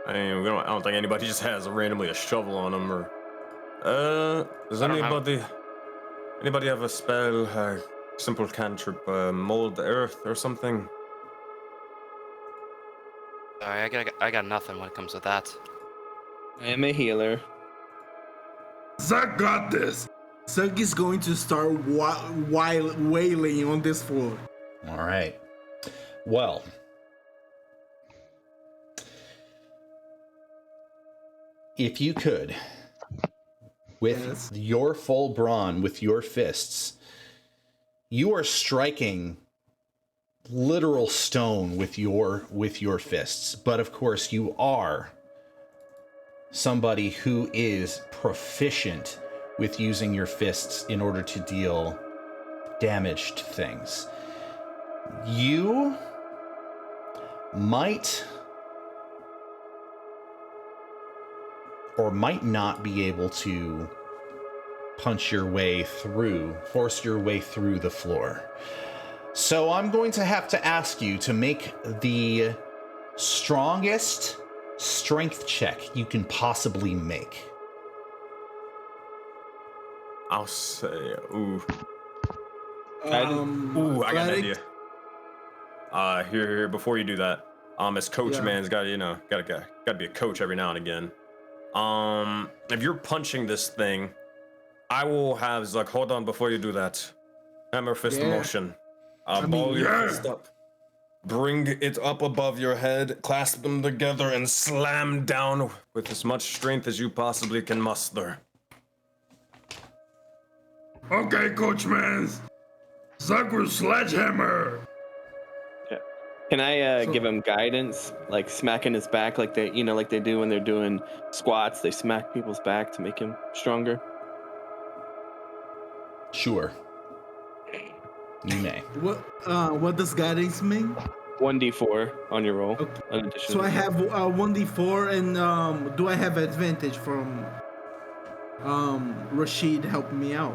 I don't think anybody just has randomly a shovel on them, or does I don't have- anybody have a spell, simple cantrip, mold the earth or something? Sorry, I got nothing when it comes to that. I am a healer. Zug got this. Zug is going to start wailing on this floor. All right. Well, if you could, with Yes. your full brawn, with your fists, you are striking literal stone with your fists. But of course, you are somebody who is proficient with using your fists in order to deal damage to things. You might or might not be able to force your way through the floor. So I'm going to have to ask you to make the strongest strength check you can possibly make. I'll say, ooh, I got an Athletics? idea. Here, before you do that, as coach Yeah. man's gotta be a coach every now and again. If you're punching this thing, I will have Zuck, hold on before you do that. Hammer fist Yeah. motion. mean, Ball your yeah. fist up. Bring it up above your head, clasp them together, and slam down with as much strength as you possibly can muster. Okay, Coach Mans. Zug with sledgehammer. Can I So- give him guidance, like smacking his back, like they do when they're doing squats? They smack people's back to make him stronger. Sure. You may. What does guidance mean? 1d4 on your roll. Okay. In addition So to- I have 1d4, and do I have advantage from Rashid helping me out?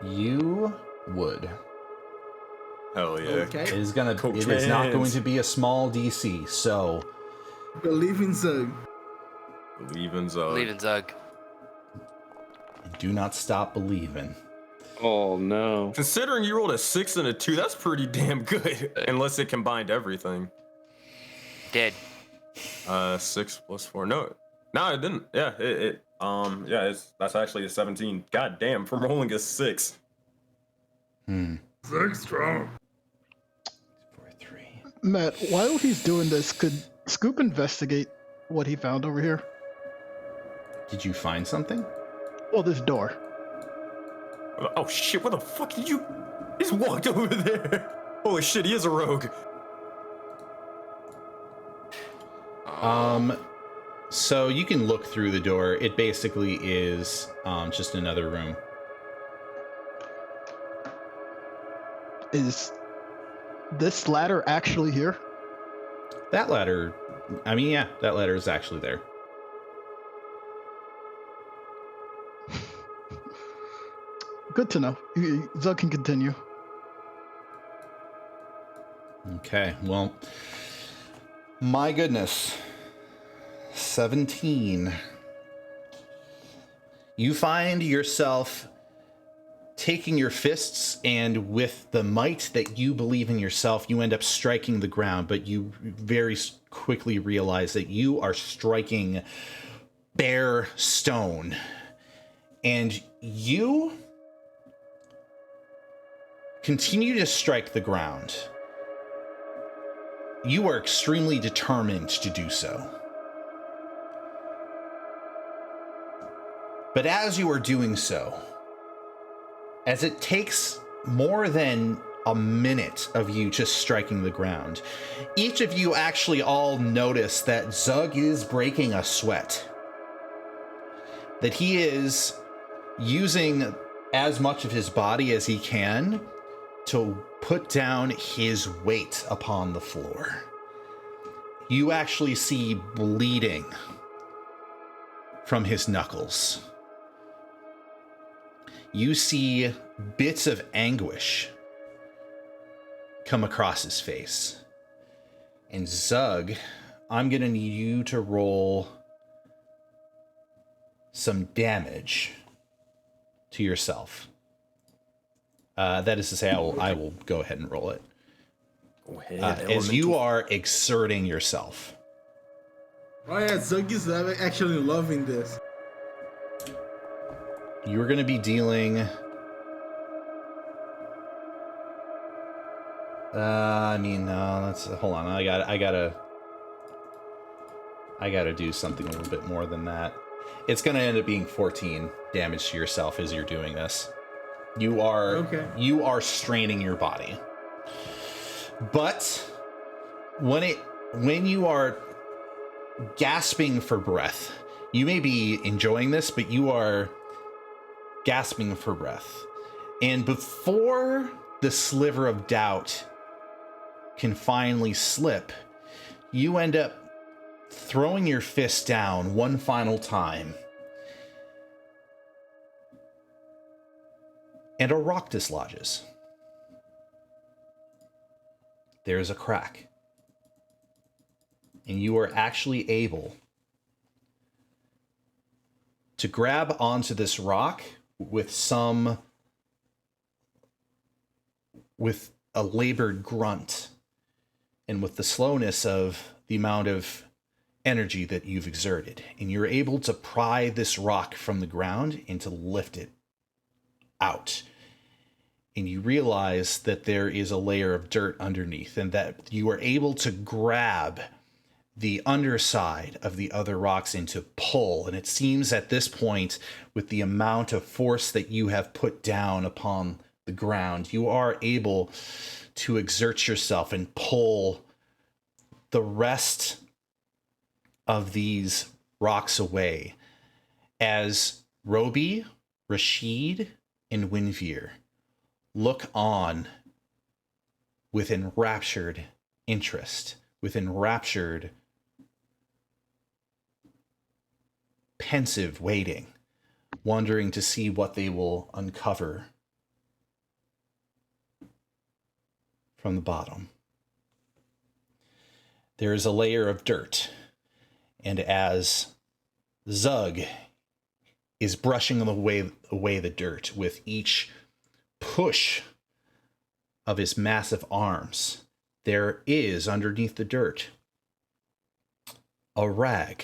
You would. Hell yeah. Okay. It is not Mans. going to be a small DC, so Believe in Zug. Believe in Zug. Leave in Zug. do not stop believing. Oh no. Considering you rolled a 6 and a 2, that's pretty damn good. Unless it combined everything. Dead. 6 plus 4. No, it didn't. Yeah, that's actually a 17. God damn, from rolling a 6. Zug's strong. 4, 3. Matt, while he's doing this, could Scoop investigate what he found over here? Did you find something? Well, this door. Oh shit, what the fuck did you... He's walked over there. Holy shit, he is a rogue. So you can look through the door. It basically is just another room. Is this ladder actually here? That ladder, I mean, yeah, that ladder is actually there. Good to know. Zug can continue. Okay, well, my goodness. 17. You find yourself taking your fists, and with the might that you believe in yourself, you end up striking the ground, but you very quickly realize that you are striking bare stone. And you continue to strike the ground. You are extremely determined to do so. But as you are doing so, as it takes more than a minute of you just striking the ground, each of you actually all notice that Zug is breaking a sweat. That he is using as much of his body as he can to put down his weight upon the floor. You actually see bleeding from his knuckles. You see bits of anguish come across his face. And Zug, I'm going to need you to roll some damage to yourself. That is to say, I will go ahead and roll it. Go ahead. As you are exerting yourself. Oh yeah, Zug is actually loving this. You're going to be dealing... let's hold on. I gotta do something a little bit more than that. It's going to end up being 14 damage to yourself as you're doing this. You are straining your body. But when you are gasping for breath, you may be enjoying this, but you are gasping for breath. And before the sliver of doubt can finally slip, you end up throwing your fist down one final time. And a rock dislodges. There's a crack. And you are actually able to grab onto this rock with a labored grunt, and with the slowness of the amount of energy that you've exerted. And you're able to pry this rock from the ground and to lift it out. And you realize that there is a layer of dirt underneath, and that you are able to grab the underside of the other rocks and to pull. And it seems at this point, with the amount of force that you have put down upon the ground, you are able to exert yourself and pull the rest of these rocks away, as Roby, Rashid, and Winvier look on with enraptured interest, with enraptured, pensive waiting, wondering to see what they will uncover from the bottom. There is a layer of dirt, and as Zug is brushing away the dirt with each push of his massive arms, there is, underneath the dirt, a rag.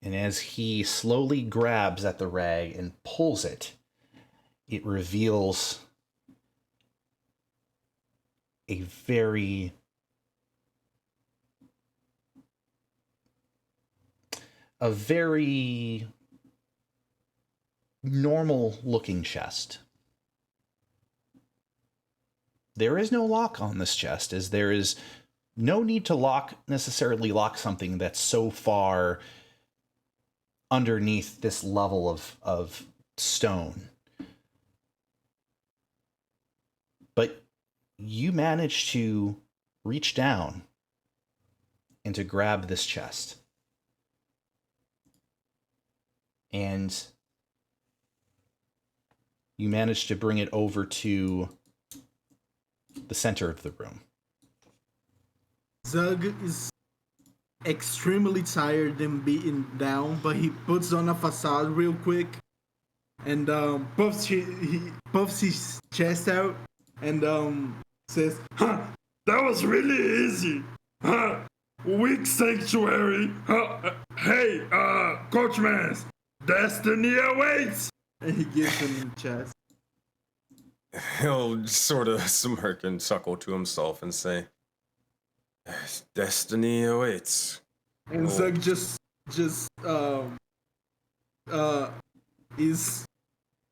And as he slowly grabs at the rag and pulls it, it reveals a very normal looking chest. There is no lock on this chest, as there is no need to necessarily lock something that's so far underneath this level of stone. But you manage to reach down and to grab this chest. And you manage to bring it over to the center of the room. Zug is extremely tired and beaten down, but he puts on a facade real quick and he puffs his chest out and says, "Huh, that was really easy. Huh, weak sanctuary. Huh, hey, Coachman, destiny awaits." And he gives him the chest. He'll sort of smirk and chuckle to himself and say, "Destiny awaits." And Oh. Zug just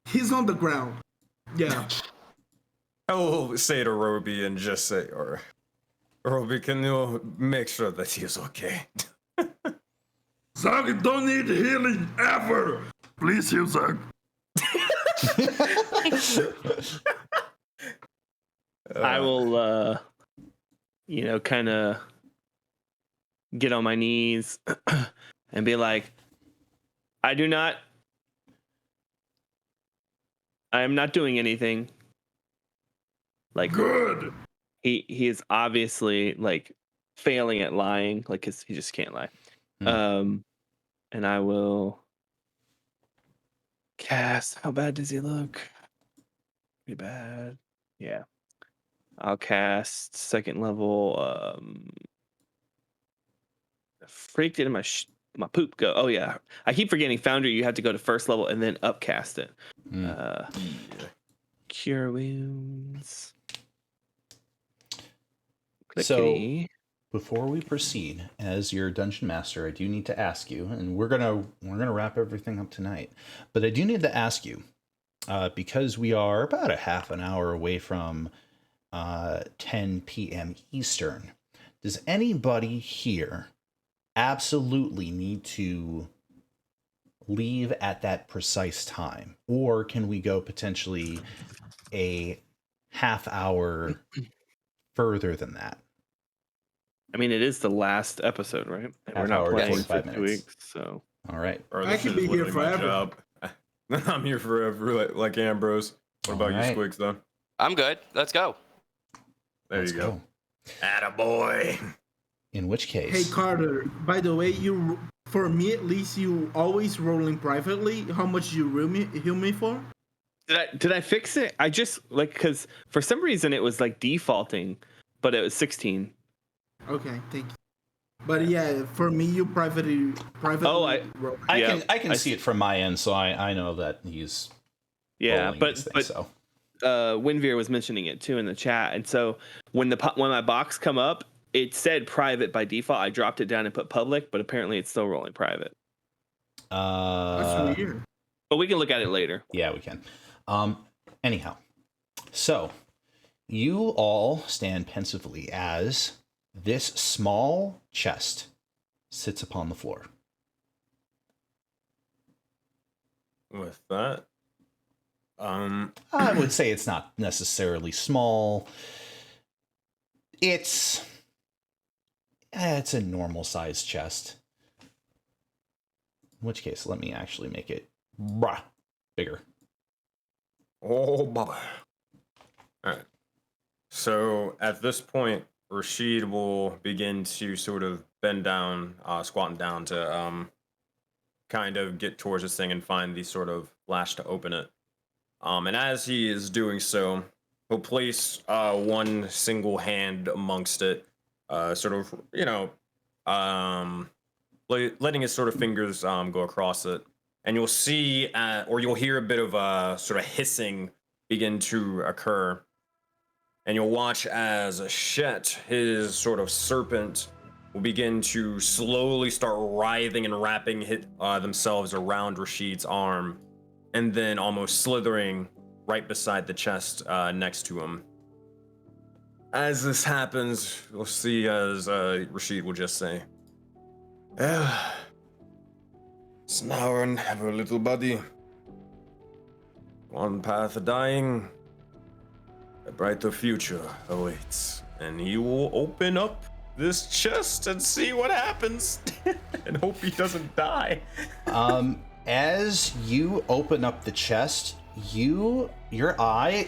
he's on the ground. Yeah. I'll say to Roby and just say, or Roby, can you make sure that he's okay? Zug don't need healing ever. Please heal Zug. I will, kind of get on my knees and be like, I am not doing anything. Like, Good. he is obviously like failing at lying, like, 'cause he just can't lie. And I will cast. How bad does he look? Pretty bad. Yeah. I'll cast second level. Freaked into my poop go. Oh yeah, I keep forgetting Foundry. You have to go to first level and then upcast it. Cure wounds. So before we proceed, as your dungeon master, I do need to ask you, and we're gonna wrap everything up tonight, but I do need to ask you, because we are about a half an hour away from 10 p.m. Eastern. Does anybody here absolutely need to leave at that precise time, or can we go potentially a half hour further than that? I mean, it is the last episode, right? And Half we're not hour, playing 45 for 2 minutes. weeks, so. All right. Or I this could is be here literally my forever. job. I'm here forever, like Ambrose. What about Alright. you, Squigs, though? I'm good. Let's go. There Let's you go. Attaboy. In which Hey case, Carter, by the way, for me at least, you always rolling privately. How much you heal me for? Did I fix it? I just because for some reason it was like defaulting, but it was 16. Okay, thank you. But yeah, for me, you privately. Oh, roll. I Yeah, can see it from my end, so I know that he's Yeah, rolling but these things, so. Winveer was mentioning it too in the chat, and so when my box come up, it said private by default. I dropped it down and put public, but apparently it's still rolling private. That's weird. But we can look at it later. Yeah, we can. Anyhow, so you all stand pensively as this small chest sits upon the floor. With that, I would say it's not necessarily small. It's a normal sized chest. In which case, let me actually make it bigger. oh, baba. All right. So at this point, Rashid will begin to sort of bend down, squatting down to kind of get towards this thing and find the sort of latch to open it. And as he is doing so, he'll place one single hand amongst it, sort of, letting his sort of fingers go across it. And you'll see, or you'll hear a bit of a sort of hissing begin to occur. And you'll watch as Shet, his sort of serpent, will begin to slowly start writhing and wrapping themselves around Rashid's arm, and then almost slithering right beside the chest next to him. As this happens, you'll see as Rashid will just say, it's now or never, little buddy. One path of dying, a brighter future awaits. and he will open up this chest and see what happens and hope he doesn't die. As you open up the chest, your eye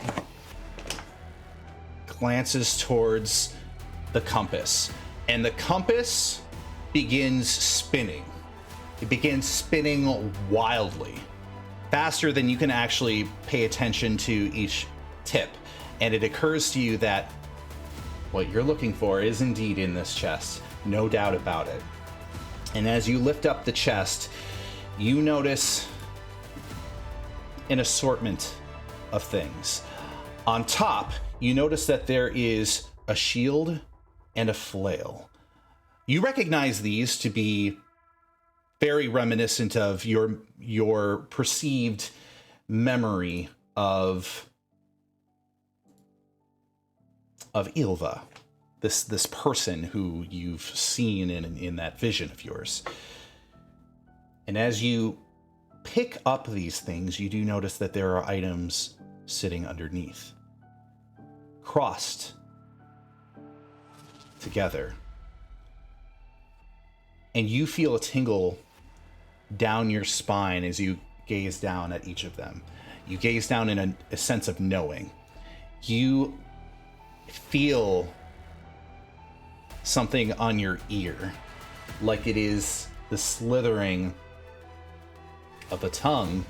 glances towards the compass, and the compass begins spinning. It begins spinning wildly, faster than you can actually pay attention to each tip. And it occurs to you that what you're looking for is indeed in this chest, no doubt about it. And as you lift up the chest, you notice an assortment of things. On top, you notice that there is a shield and a flail. You recognize these to be very reminiscent of your perceived memory of Ilva, this person who you've seen in that vision of yours. And as you pick up these things, you do notice that there are items sitting underneath, crossed together. And you feel a tingle down your spine as you gaze down at each of them. You gaze down in a sense of knowing. You feel something on your ear, like it is the slithering of a tongue,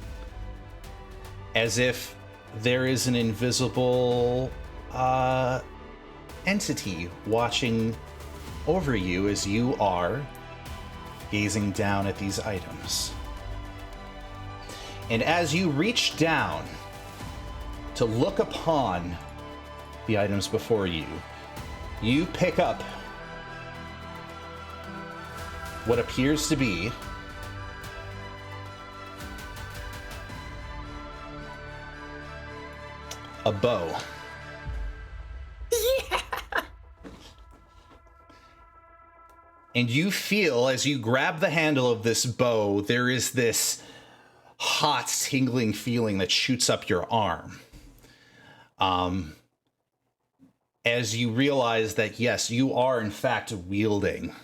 as if there is an invisible entity watching over you as you are gazing down at these items. And as you reach down to look upon the items before you, you pick up what appears to be a bow. And you feel, as you grab the handle of this bow, there is this hot, tingling feeling that shoots up your arm. As you realize that, yes, you are in fact wielding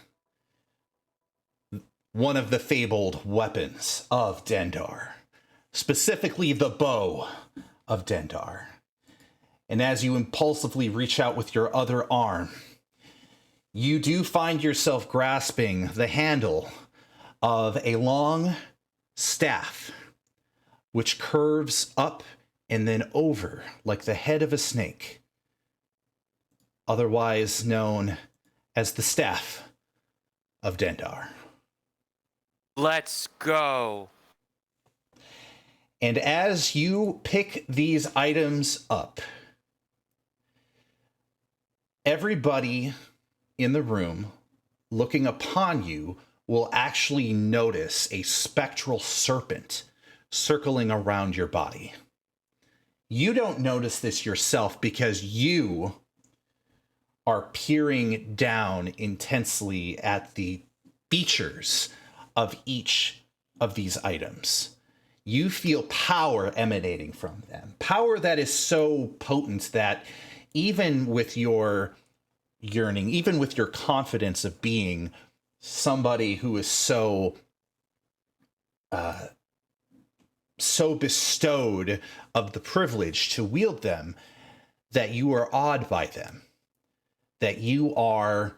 one of the fabled weapons of Dendar, specifically the bow of Dendar. And as you impulsively reach out with your other arm, you do find yourself grasping the handle of a long staff, which curves up and then over like the head of a snake, otherwise known as the Staff of Dendar. Let's go. And as you pick these items up, everybody in the room looking upon you will actually notice a spectral serpent circling around your body. You don't notice this yourself because you are peering down intensely at the features of each of these items. You feel power emanating from them. Power that is so potent that even with your yearning, even with your confidence of being somebody who is so bestowed of the privilege to wield them, that you are awed by them, that you are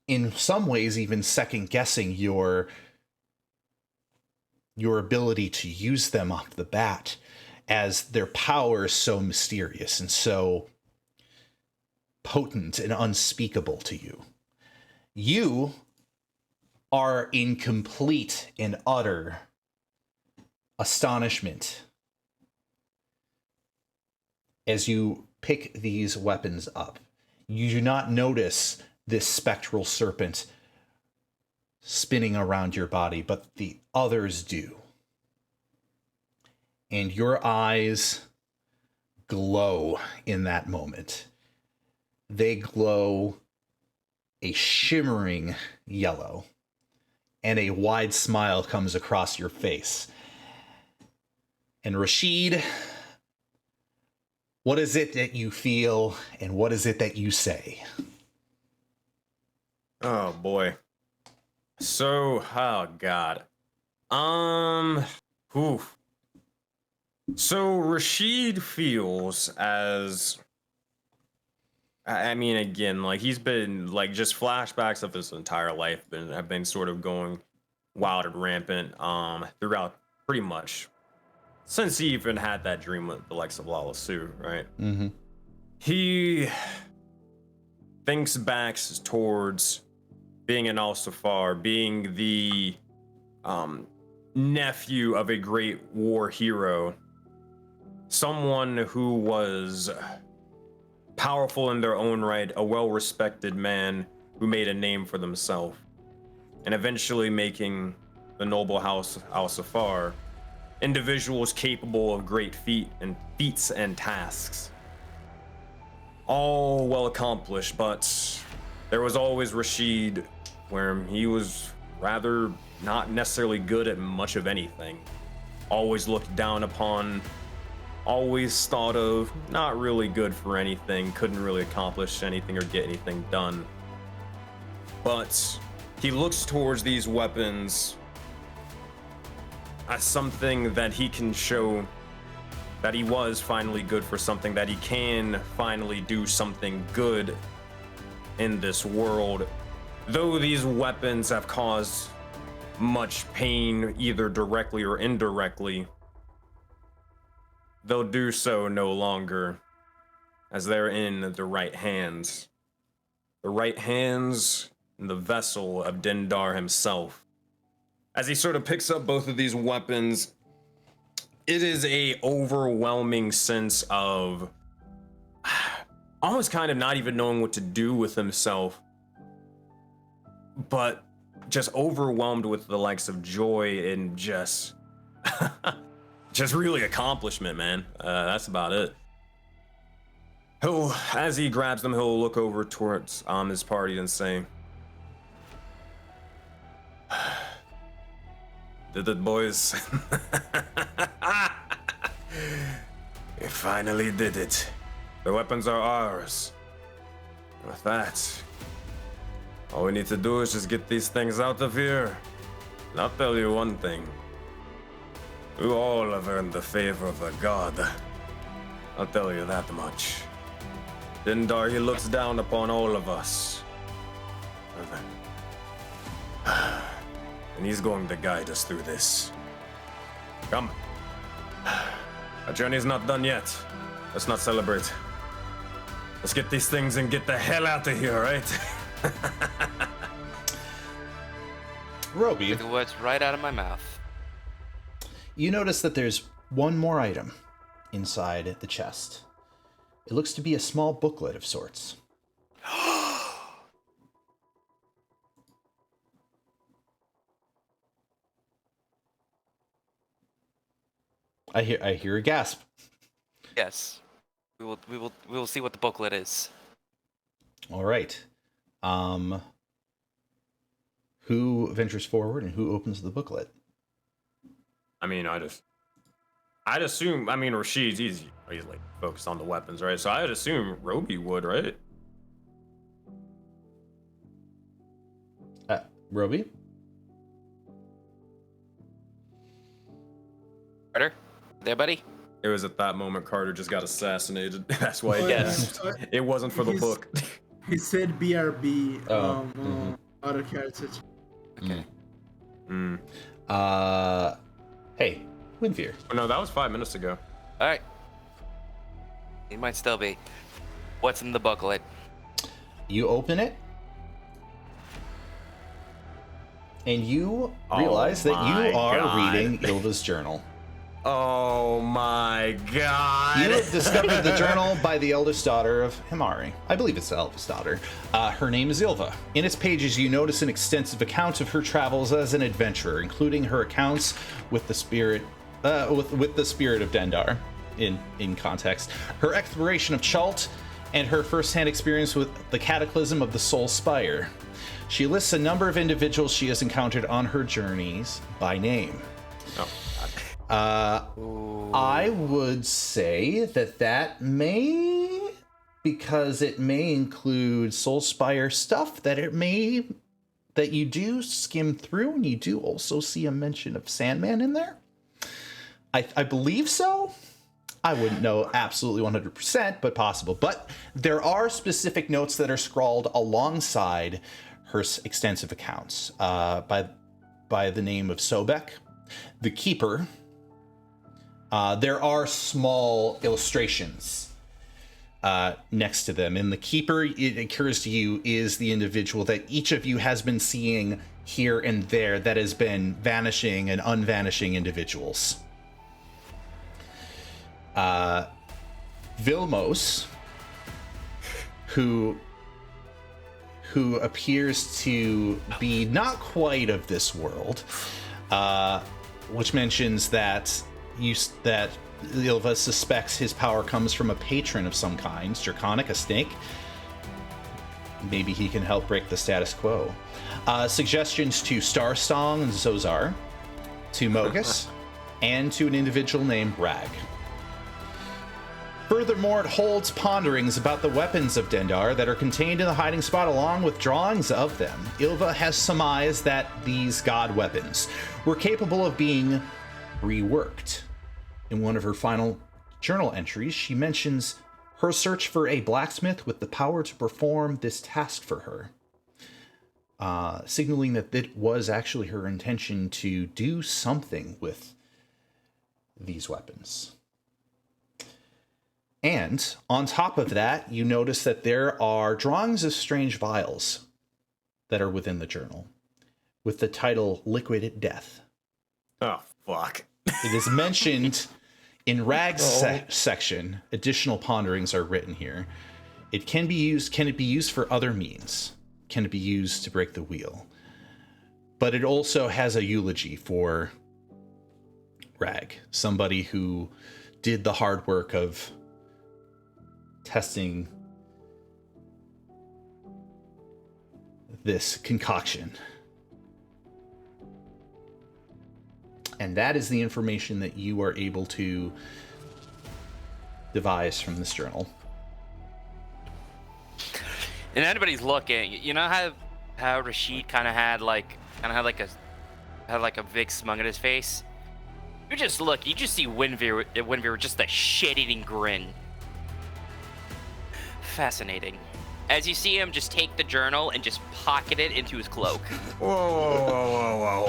in some ways even second guessing your ability to use them off the bat, as their power is so mysterious and so potent and unspeakable to you. You are in complete and utter astonishment as you pick these weapons up. You do not notice this spectral serpent spinning around your body, but the others do. And your eyes glow in that moment. They glow a shimmering yellow, and a wide smile comes across your face. And Rashid, What is it that you feel, and what is it that you say? Oh boy. So, oh god. Oof. So Rashid feels as, I mean, again, like he's been like just flashbacks of his entire life have been sort of going wild and rampant throughout pretty much since he even had that dream with the likes of Lala Sue, right? Mm-hmm. He thinks back towards being an Al-Safar, being the nephew of a great war hero, someone who was powerful in their own right, a well-respected man who made a name for themselves, and eventually making the noble house Al-Safar individuals capable of great feats and tasks. All well accomplished, but there was always Rashid, where he was rather not necessarily good at much of anything. Always looked down upon, always thought of, not really good for anything, couldn't really accomplish anything or get anything done. But he looks towards these weapons as something that he can show that he was finally good for something, that he can finally do something good in this world. Though these weapons have caused much pain, either directly or indirectly, they'll do so no longer, as they're in the right hands. The right hands and the vessel of Dendar himself. As he sort of picks up both of these weapons, it is a overwhelming sense of almost kind of not even knowing what to do with himself, but just overwhelmed with the likes of joy and just really accomplishment, man. That's about it. As he grabs them, he'll look over towards his party and say, "Did it, boys? We finally did it. The weapons are ours. With that, all we need to do is just get these things out of here. And I'll tell you one thing. You all have earned the favor of a god. I'll tell you that much. Dendar, he looks down upon all of us. And he's going to guide us through this. Come. Our journey's not done yet. Let's not celebrate. Let's get these things and get the hell out of here, right?" Roby, Took the words right out of my mouth. you notice that there's one more item inside the chest. It looks to be a small booklet of sorts. I hear a gasp. Yes. We will see what the booklet is. All right. Who ventures forward and who opens the booklet? I mean, I'd assume, I mean, Rashid's he's like focused on the weapons, right? So I'd assume Roby would, right? Roby? Carter? There, buddy? It was at that moment Carter just got assassinated. That's why he Yes. gasped. It wasn't for the book. He said BRB. Oh, Other characters. Okay. Hey, Winfear. Oh, no, that was 5 minutes ago. Alright. It might still be. What's in the booklet? You open it, and you realize that my you are God. reading Ilva's journal. Oh my god. You have discovered the journal by the eldest daughter of Himari. I believe it's the eldest daughter. Her name is Ilva. In its pages, you notice an extensive account of her travels as an adventurer, including her accounts with the spirit, with the spirit of Dendar. In context, her exploration of Chult, and her first-hand experience with the cataclysm of the Soul Spire. She lists a number of individuals she has encountered on her journeys by name. Oh, God. I would say that may, because it may include Soulspire stuff that you do skim through, and you do also see a mention of Sandman in there. I believe so. I wouldn't know absolutely 100%, but possible. But there are specific notes that are scrawled alongside her extensive accounts by the name of Sobek, the Keeper. There are small illustrations next to them. And the Keeper, it occurs to you, is the individual that each of you has been seeing here and there that has been vanishing and unvanishing individuals. Vilmos, who appears to be not quite of this world, which mentions that Ilva suspects his power comes from a patron of some kind, Draconic, a snake. Maybe he can help break the status quo. Suggestions to Starsong and Zozar, to Mogus, and to an individual named Rag. Furthermore, it holds ponderings about the weapons of Dendar that are contained in the hiding spot, along with drawings of them. Ilva has surmised that these god weapons were capable of being reworked. In one of her final journal entries, she mentions her search for a blacksmith with the power to perform this task for her, signaling that it was actually her intention to do something with these weapons. And on top of that, you notice that there are drawings of strange vials that are within the journal with the title Liquid Death. Oh, fuck. It is mentioned in Rag's section. Additional ponderings are written here. It can be used. Can it be used for other means? Can it be used to break the wheel? But it also has a eulogy for Rag, somebody who did the hard work of testing this concoction. And that is the information that you are able to devise from this journal. And anybody's looking, you know how Rashid kind of had like a big smug on his face. You just look, you just see Winveer with just a shit-eating grin. Fascinating. As you see him just take the journal and just pocket it into his cloak. Whoa.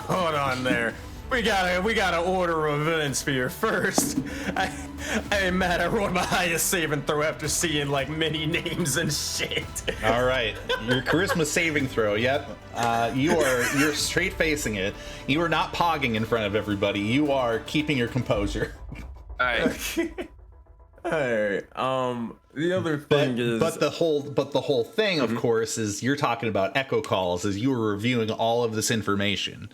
Hold on there. We gotta order of events for your first. I ain't mad. I rolled my highest saving throw after seeing like many names and shit. All right, your charisma saving throw. Yep, you're straight facing it. You are not pogging in front of everybody. You are keeping your composure. All right. All right. The other thing is, but the whole thing, of course, is you're talking about echo calls as you were reviewing all of this information.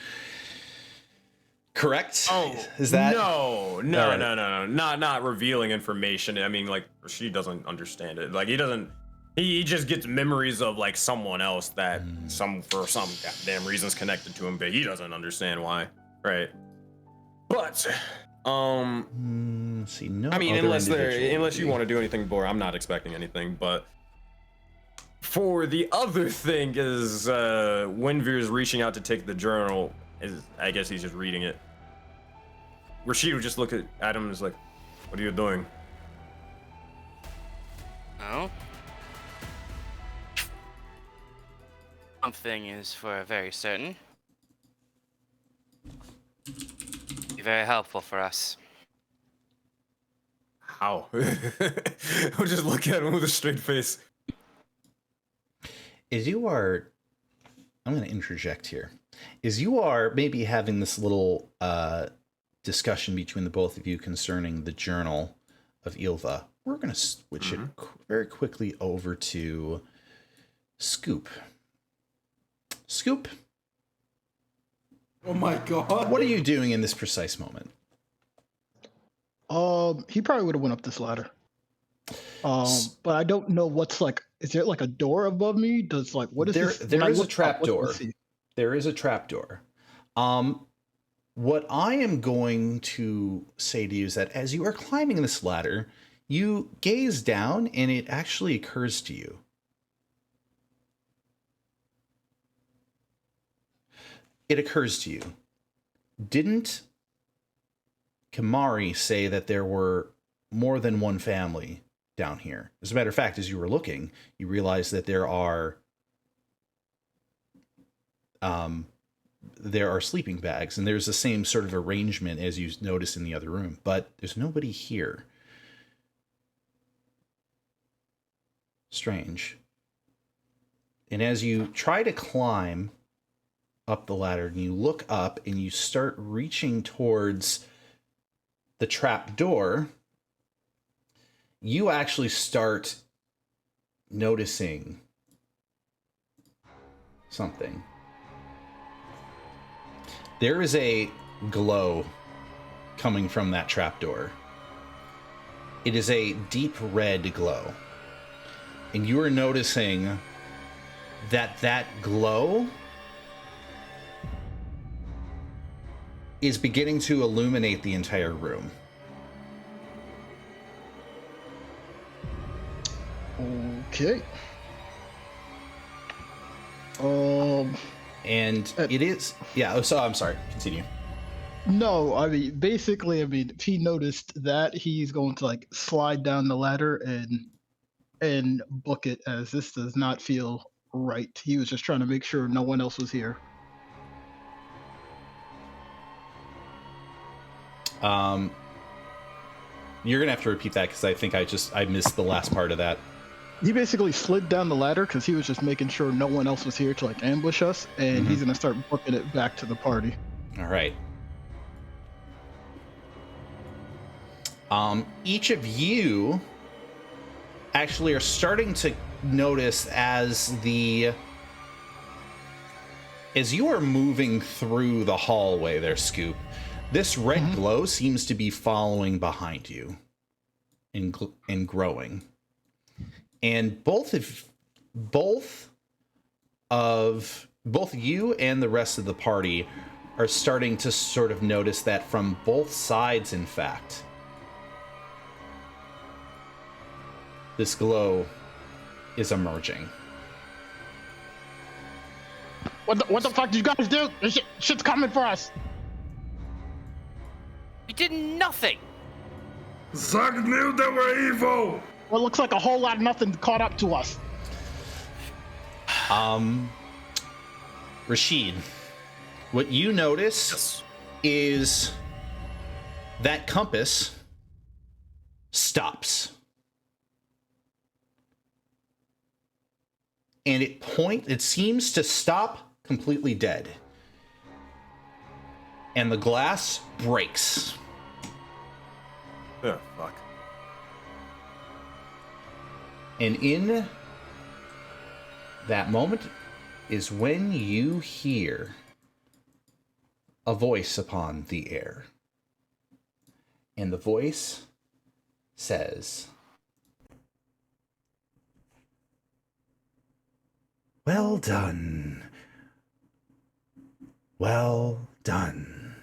Correct? Oh, is that no, not revealing information. I mean, like, she doesn't understand it. Like, he just gets memories of like someone else that for some goddamn reasons connected to him, but he doesn't understand why, right? But see, no. I mean, unless you want to do anything, Bor, I'm not expecting anything. But for the other thing is, Winveer's reaching out to take the journal. I guess he's just reading it. Rashid would just look at Adam and is like, "What are you doing?" Oh. Something is for very certain. Be very helpful for us. How? I'll just look at him with a straight face. I'm going to interject here. You are maybe having this little discussion between the both of you concerning the journal of Ilva. We're going to switch it very quickly over to Scoop. Scoop? Oh my god. What are you doing in this precise moment? He probably would have went up this ladder. But I don't know what's like. Is there like a door above me? Does like what is there? this? There is a trap door. There is a trap door. What I am going to say to you is that as you are climbing this ladder, you gaze down and it actually occurs to you. It occurs to you. Didn't Kamari say that there were more than one family down here? As a matter of fact, as you were looking, you realize that there are sleeping bags, and there's the same sort of arrangement as you noticed in the other room, but there's nobody here. Strange. And as you try to climb up the ladder and you look up and you start reaching towards the trap door, you actually start noticing something. There is a glow coming from that trapdoor. It is a deep red glow. And you are noticing that glow is beginning to illuminate the entire room. Okay. And it is, yeah, so I'm sorry, continue. No, I mean, basically, if he noticed that, he's going to like slide down the ladder and book it, as this does not feel right. He was just trying to make sure no one else was here. You're gonna have to repeat that because I think I missed the last part of that. He basically slid down the ladder because he was just making sure no one else was here to like ambush us, and he's gonna start booking it back to the party. All right. Each of you actually are starting to notice as you are moving through the hallway there, Scoop, this red glow seems to be following behind you and growing. And both you and the rest of the party are starting to sort of notice that from both sides, in fact, this glow is emerging. What the fuck did you guys do? This shit's coming for us. We did nothing. Zug knew they were evil. Well, it looks like a whole lot of nothing caught up to us. Rashid, what you notice is that compass stops. And it seems to stop completely dead. And the glass breaks. Oh, fuck. And in that moment is when you hear a voice upon the air. And the voice says, "Well done. Well done.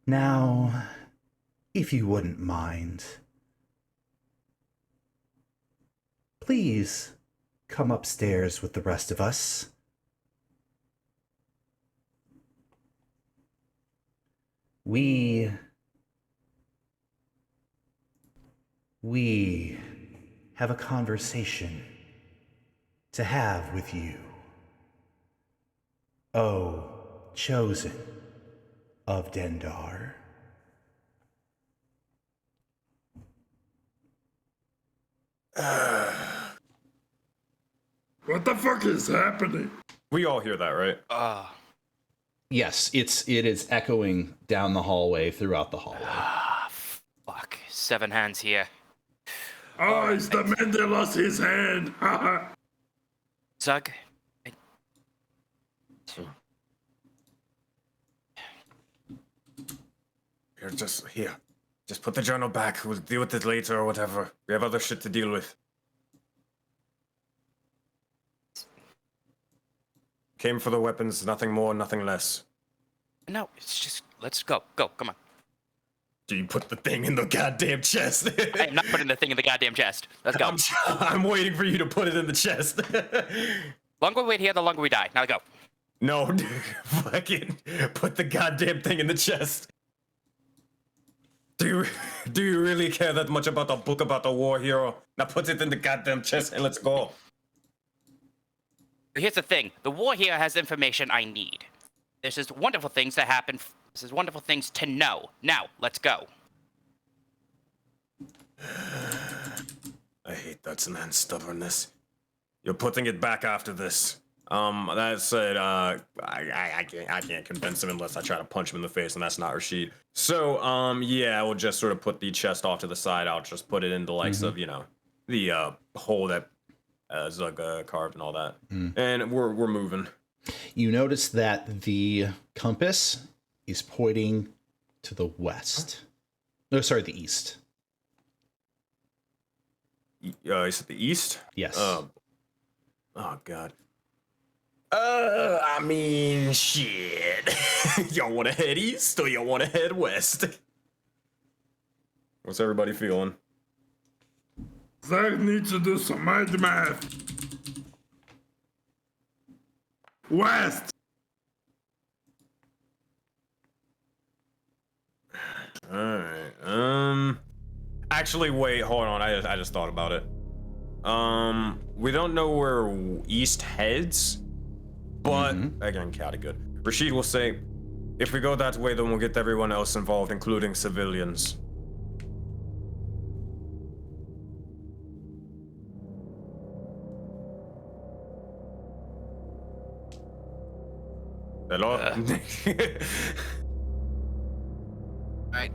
Now, if you wouldn't mind, please come upstairs with the rest of us. We have a conversation to have with you. Oh, chosen of Dendar." What the fuck is happening? We all hear that, right? Yes, it is echoing down the hallway throughout the hallway. Fuck. 7 hands here. Oh, it's the man that lost his hand. Zug. Here. Just put the journal back. We'll deal with it later or whatever. We have other shit to deal with. Came for the weapons, nothing more, nothing less. No, it's just let's go. Go, come on. Do you put the thing in the goddamn chest? I am not putting the thing in the goddamn chest. Let's go. I'm waiting for you to put it in the chest. Longer we wait here, the longer we die. Now go. No, dude, fucking put the goddamn thing in the chest. Do you really care that much about the book about the war hero? Now put it in the goddamn chest and let's go. Here's the thing. The war here has information I need. This is wonderful things to happen. This is wonderful things to know. Now, let's go. I hate that man's stubbornness. You're putting it back after this. That said, I can't convince him unless I try to punch him in the face, and that's not Rashid. So, yeah, we'll just sort of put the chest off to the side. I'll just put it in the likes of, you know, the hole that Zug carved and all that. And we're moving. You notice that the compass is pointing to the west. No, sorry, the east. Is it the east? Yes. Oh, God. I mean, shit. Y'all want to head east or y'all want to head west? What's everybody feeling? Zach needs to do some mind math. West. Alright, actually, wait, hold on, I just thought about it. We don't know where east heads, but, again, kinda good. Rashid will say, if we go that way, then we'll get everyone else involved, including civilians. Hello? Right.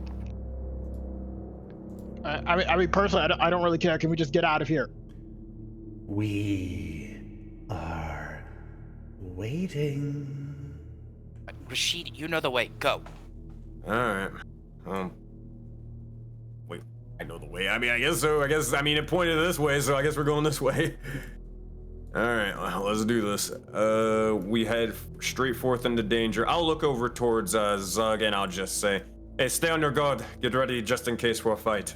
I mean, personally, I don't really care. Can we just get out of here? We are waiting. Rashid, you know the way. Go. Alright. Wait, I know the way. I mean, I guess so. I mean, it pointed this way, so I guess we're going this way. Alright, well, let's do this. We head straight forth into danger. I'll look over towards Zug and I'll just say, hey, stay on your guard. Get ready just in case for a fight.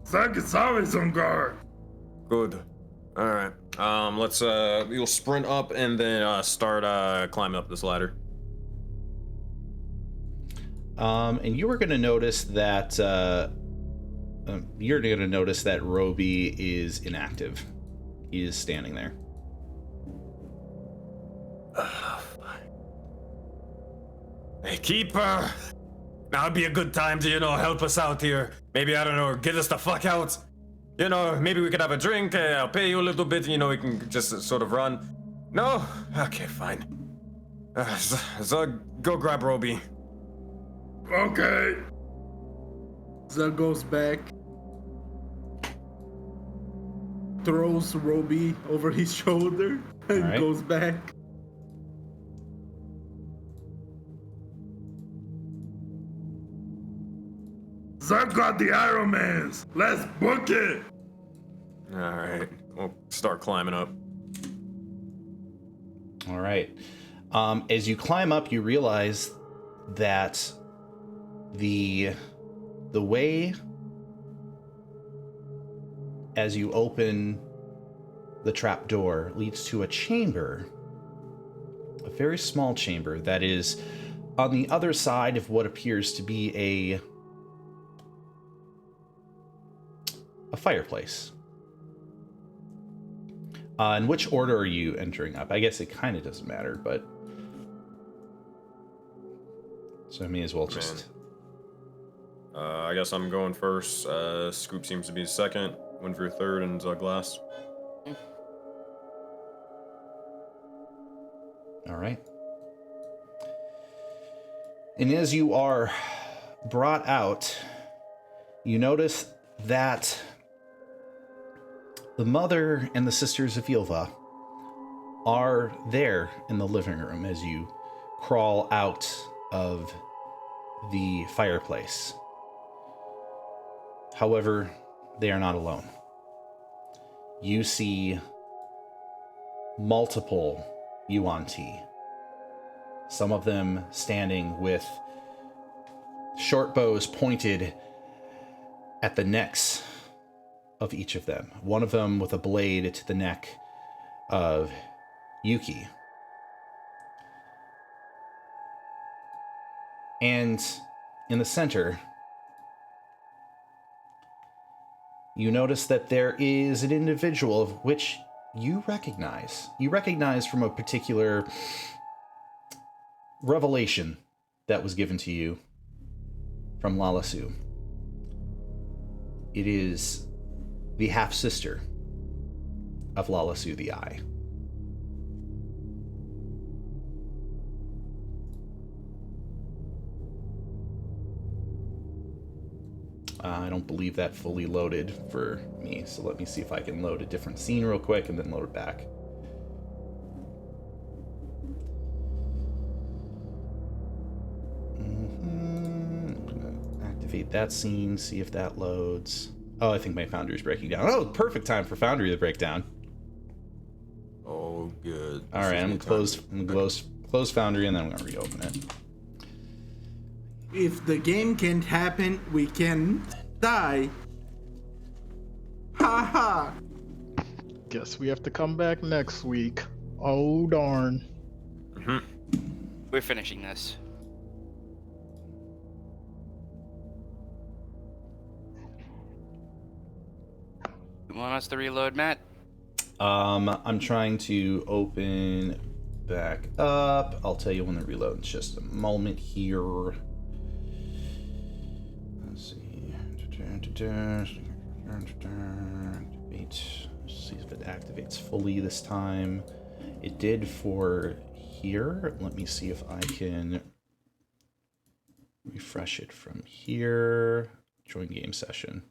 Zach is always on guard. Good. Alright. Let's we'll sprint up and then start climbing up this ladder. And you were going to notice that Roby is inactive. He is standing there. Hey, Keeper! Now would be a good time to, help us out here. Maybe, I don't know, get us the fuck out. Maybe we could have a drink. I'll pay you a little bit. We can just sort of run. No? Okay, fine. Zug, go grab Roby. Okay. Zug goes back. Throws Roby over his shoulder and Alright. goes back. Zug got the Iron Mans. Let's book it. Alright, we'll start climbing up. All right. As you climb up, you realize that the way as you open the trap door leads to a chamber, a very small chamber that is on the other side of what appears to be a fireplace. In which order are you entering up? I guess it kind of doesn't matter, but so I may as well just. I guess I'm going first. Scoop seems to be second. Winfrey third, and Zug last. All right. And as you are brought out, you notice that the mother and the sisters of Yilva are there in the living room as you crawl out of the fireplace. However, they are not alone. You see multiple Yuan-Ti some of them standing with short bows pointed at the necks of each of them. One of them with a blade to the neck of Yuki. And in the center, you notice that there is an individual of which you recognize. You recognize from a particular revelation that was given to you from Lalasu. It is the half-sister of Lalasu the Eye. I don't believe that fully loaded for me, so let me see if I can load a different scene real quick and then load it back. I'm gonna activate that scene, see if that loads. Oh, I think my Foundry's breaking down. Oh, perfect time for Foundry to break down. Oh, good. All right, I'm gonna close Foundry and then I'm gonna reopen it. If the game can't happen, we can die. Ha ha. Guess we have to come back next week. Oh darn. We're finishing this. You want us to reload, Matt? I'm trying to open back up. I'll tell you when to reload in just a moment here. Let's see. Activate. See if it activates fully this time. It did for here. Let me see if I can refresh it from here. Join game session.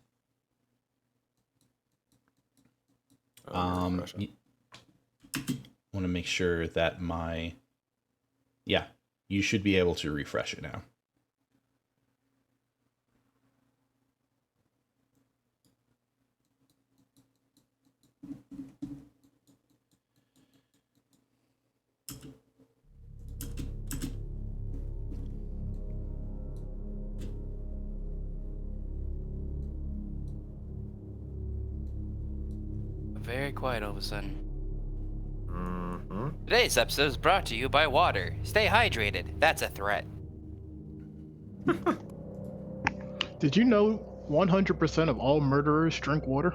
Want to make sure that you should be able to refresh it now. Very quiet all of a sudden. Today's episode is brought to you by water. Stay hydrated. That's a threat. Did you know 100% of all murderers drink water?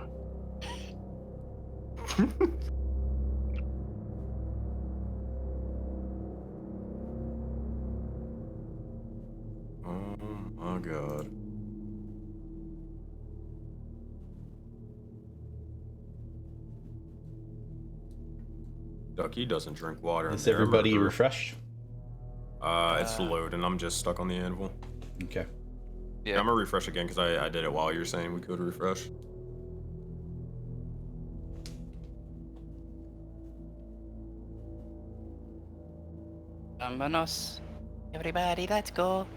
Oh my god. Uh, Ducky doesn't drink water. Is everybody Remember. refreshed? It's loading. I'm just stuck on the anvil. Okay. Yeah, I'm gonna refresh again because I did it while you were saying we could refresh. Vámonos. Everybody, let's go.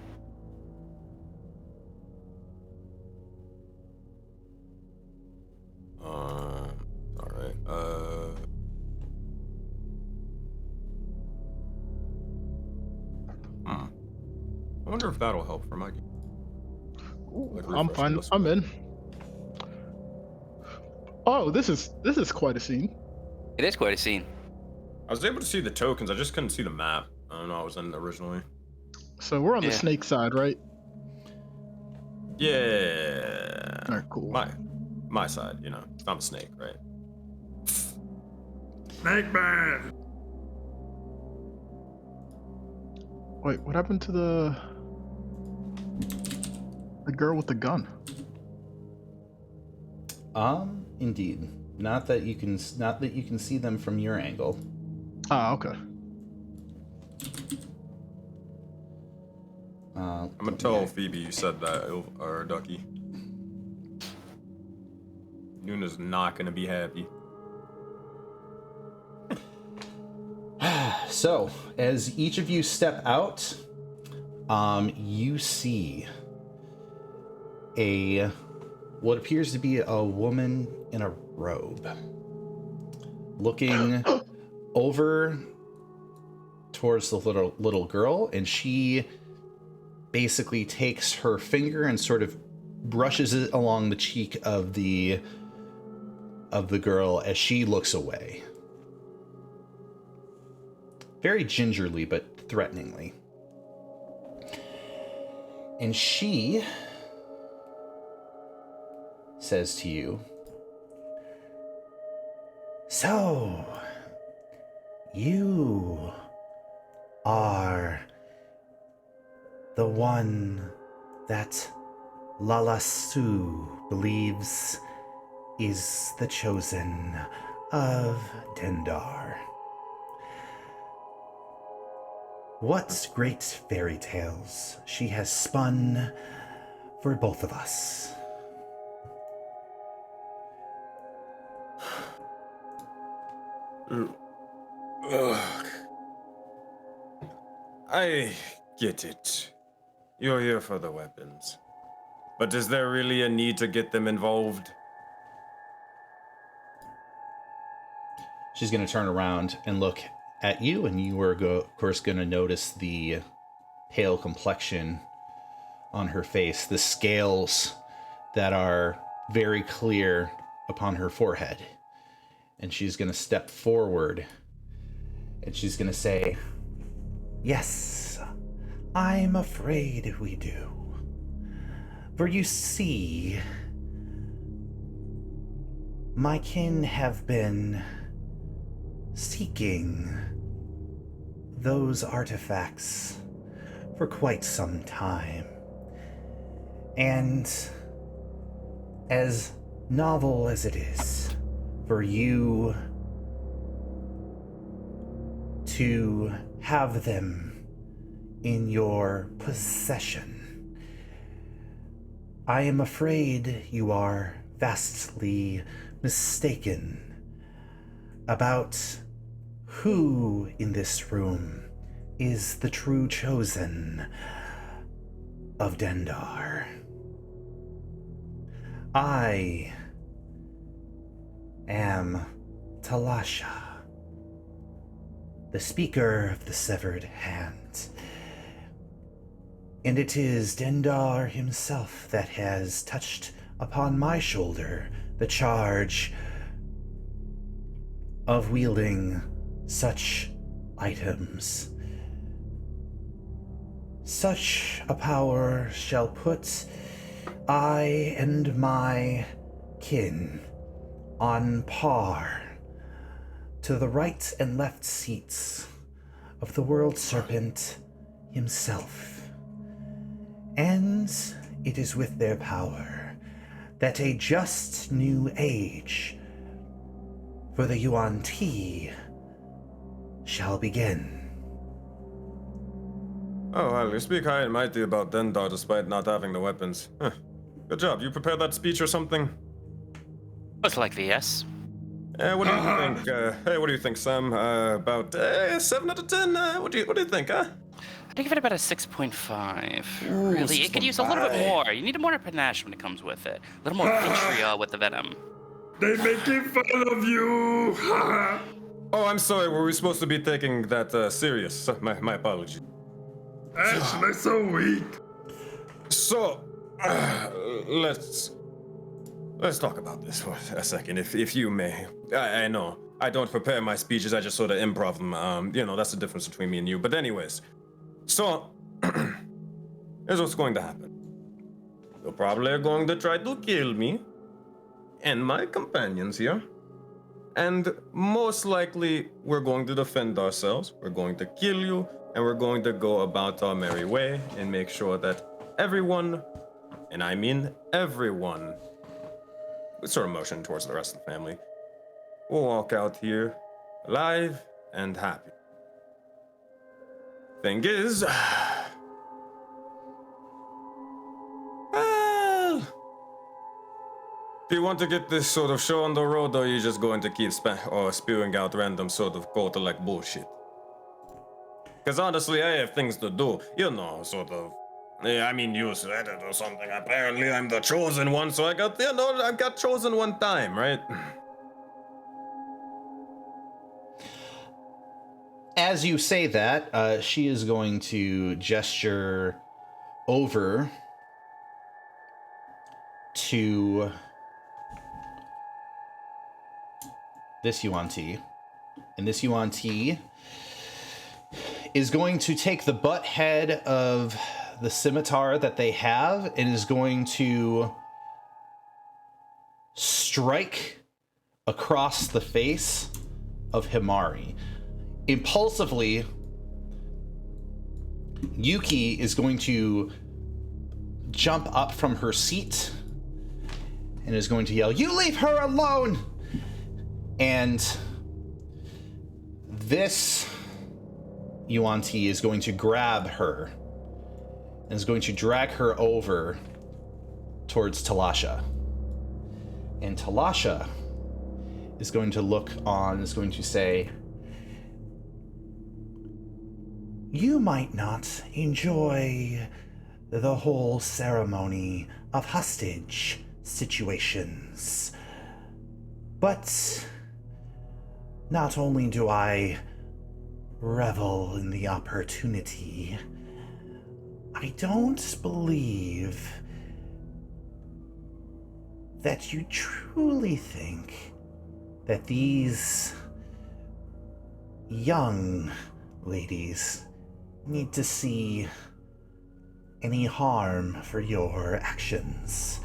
Alright. I wonder if that'll help for my game. Like I'm refresh fine. this I'm one. in. Oh, this is quite a scene. It is quite a scene. I was able to see the tokens, I just couldn't see the map. I don't know, I was in originally. So we're on the Yeah. snake side, right? Yeah. All right, cool. My side, you know. I'm a snake, right? Snake man. Wait, what happened to the girl with the gun? Indeed. Not that you can see them from your angle. Ah, okay. I'm gonna tell Phoebe you said that, or Ducky. Nuna's not gonna be happy. So, as each of you step out, you see what appears to be a woman in a robe looking over towards the little girl, and she basically takes her finger and sort of brushes it along the cheek of the girl as she looks away. Very gingerly, but threateningly. And she says to you, "So, you are the one that Lalasu believes is the chosen of Dendar. What great fairy tales she has spun for both of us." Ugh. I get it. You're here for the weapons. But is there really a need to get them involved? She's going to turn around and look at you, and you are, of course, going to notice the pale complexion on her face, the scales that are very clear upon her forehead. And she's going to step forward, and she's going to say, "Yes, I'm afraid we do. For you see, my kin have been seeking those artifacts for quite some time. And as novel as it is for you to have them in your possession, I am afraid you are vastly mistaken about who in this room is the true chosen of Dendar. I am Talasha, the speaker of the severed hand. And it is Dendar himself that has touched upon my shoulder the charge of wielding such items. Such a power shall put I and my kin on par to the right and left seats of the world serpent himself. And it is with their power that a just new age for the Yuan Ti shall begin." Oh, well, you speak high and mighty about Dendar despite not having the weapons. Huh. Good job. You prepared that speech or something? Most likely, yes. What do you think? Hey, what do you think, Sam? About 7 out of 10. What do you think, huh? I'd give it about a 6.5. Ooh, Really, it could use a little bit 6.5. more. You need more panache when it comes with it. A little more vitriol with the venom. They making fun of you. Oh, I'm sorry. Were we supposed to be taking that serious? My apologies. Ash, they're so weak. So, let's talk about this for a second, if you may. I know I don't prepare my speeches; I just sort of improv them. That's the difference between me and you. But anyways, so here's what's going to happen. You're probably going to try to kill me and my companions here, and most likely we're going to defend ourselves. We're going to kill you, and we're going to go about our merry way and make sure that everyone, and I mean everyone, with sort of motion towards the rest of the family, will walk out here alive and happy. Thing is, well, do you want to get this sort of show on the road, or are you just going to keep spewing out random sort of cult-like bullshit? Because honestly, I have things to do, sort of. Yeah, I mean, you said it or something. Apparently, I'm the chosen one, so I got chosen one time, right? as you say that, she is going to gesture over to this Yuan Ti. And this Yuan Ti is going to take the butt head of the scimitar that they have and is going to strike across the face of Himari. Impulsively, Yuki is going to jump up from her seat and is going to yell, "You leave her alone!" And this Yuan Ti is going to grab her and is going to drag her over towards Talasha. And Talasha is going to look on, is going to say, "You might not enjoy the whole ceremony of hostage situations, but not only do I revel in the opportunity, I don't believe that you truly think that these young ladies need to see any harm for your actions.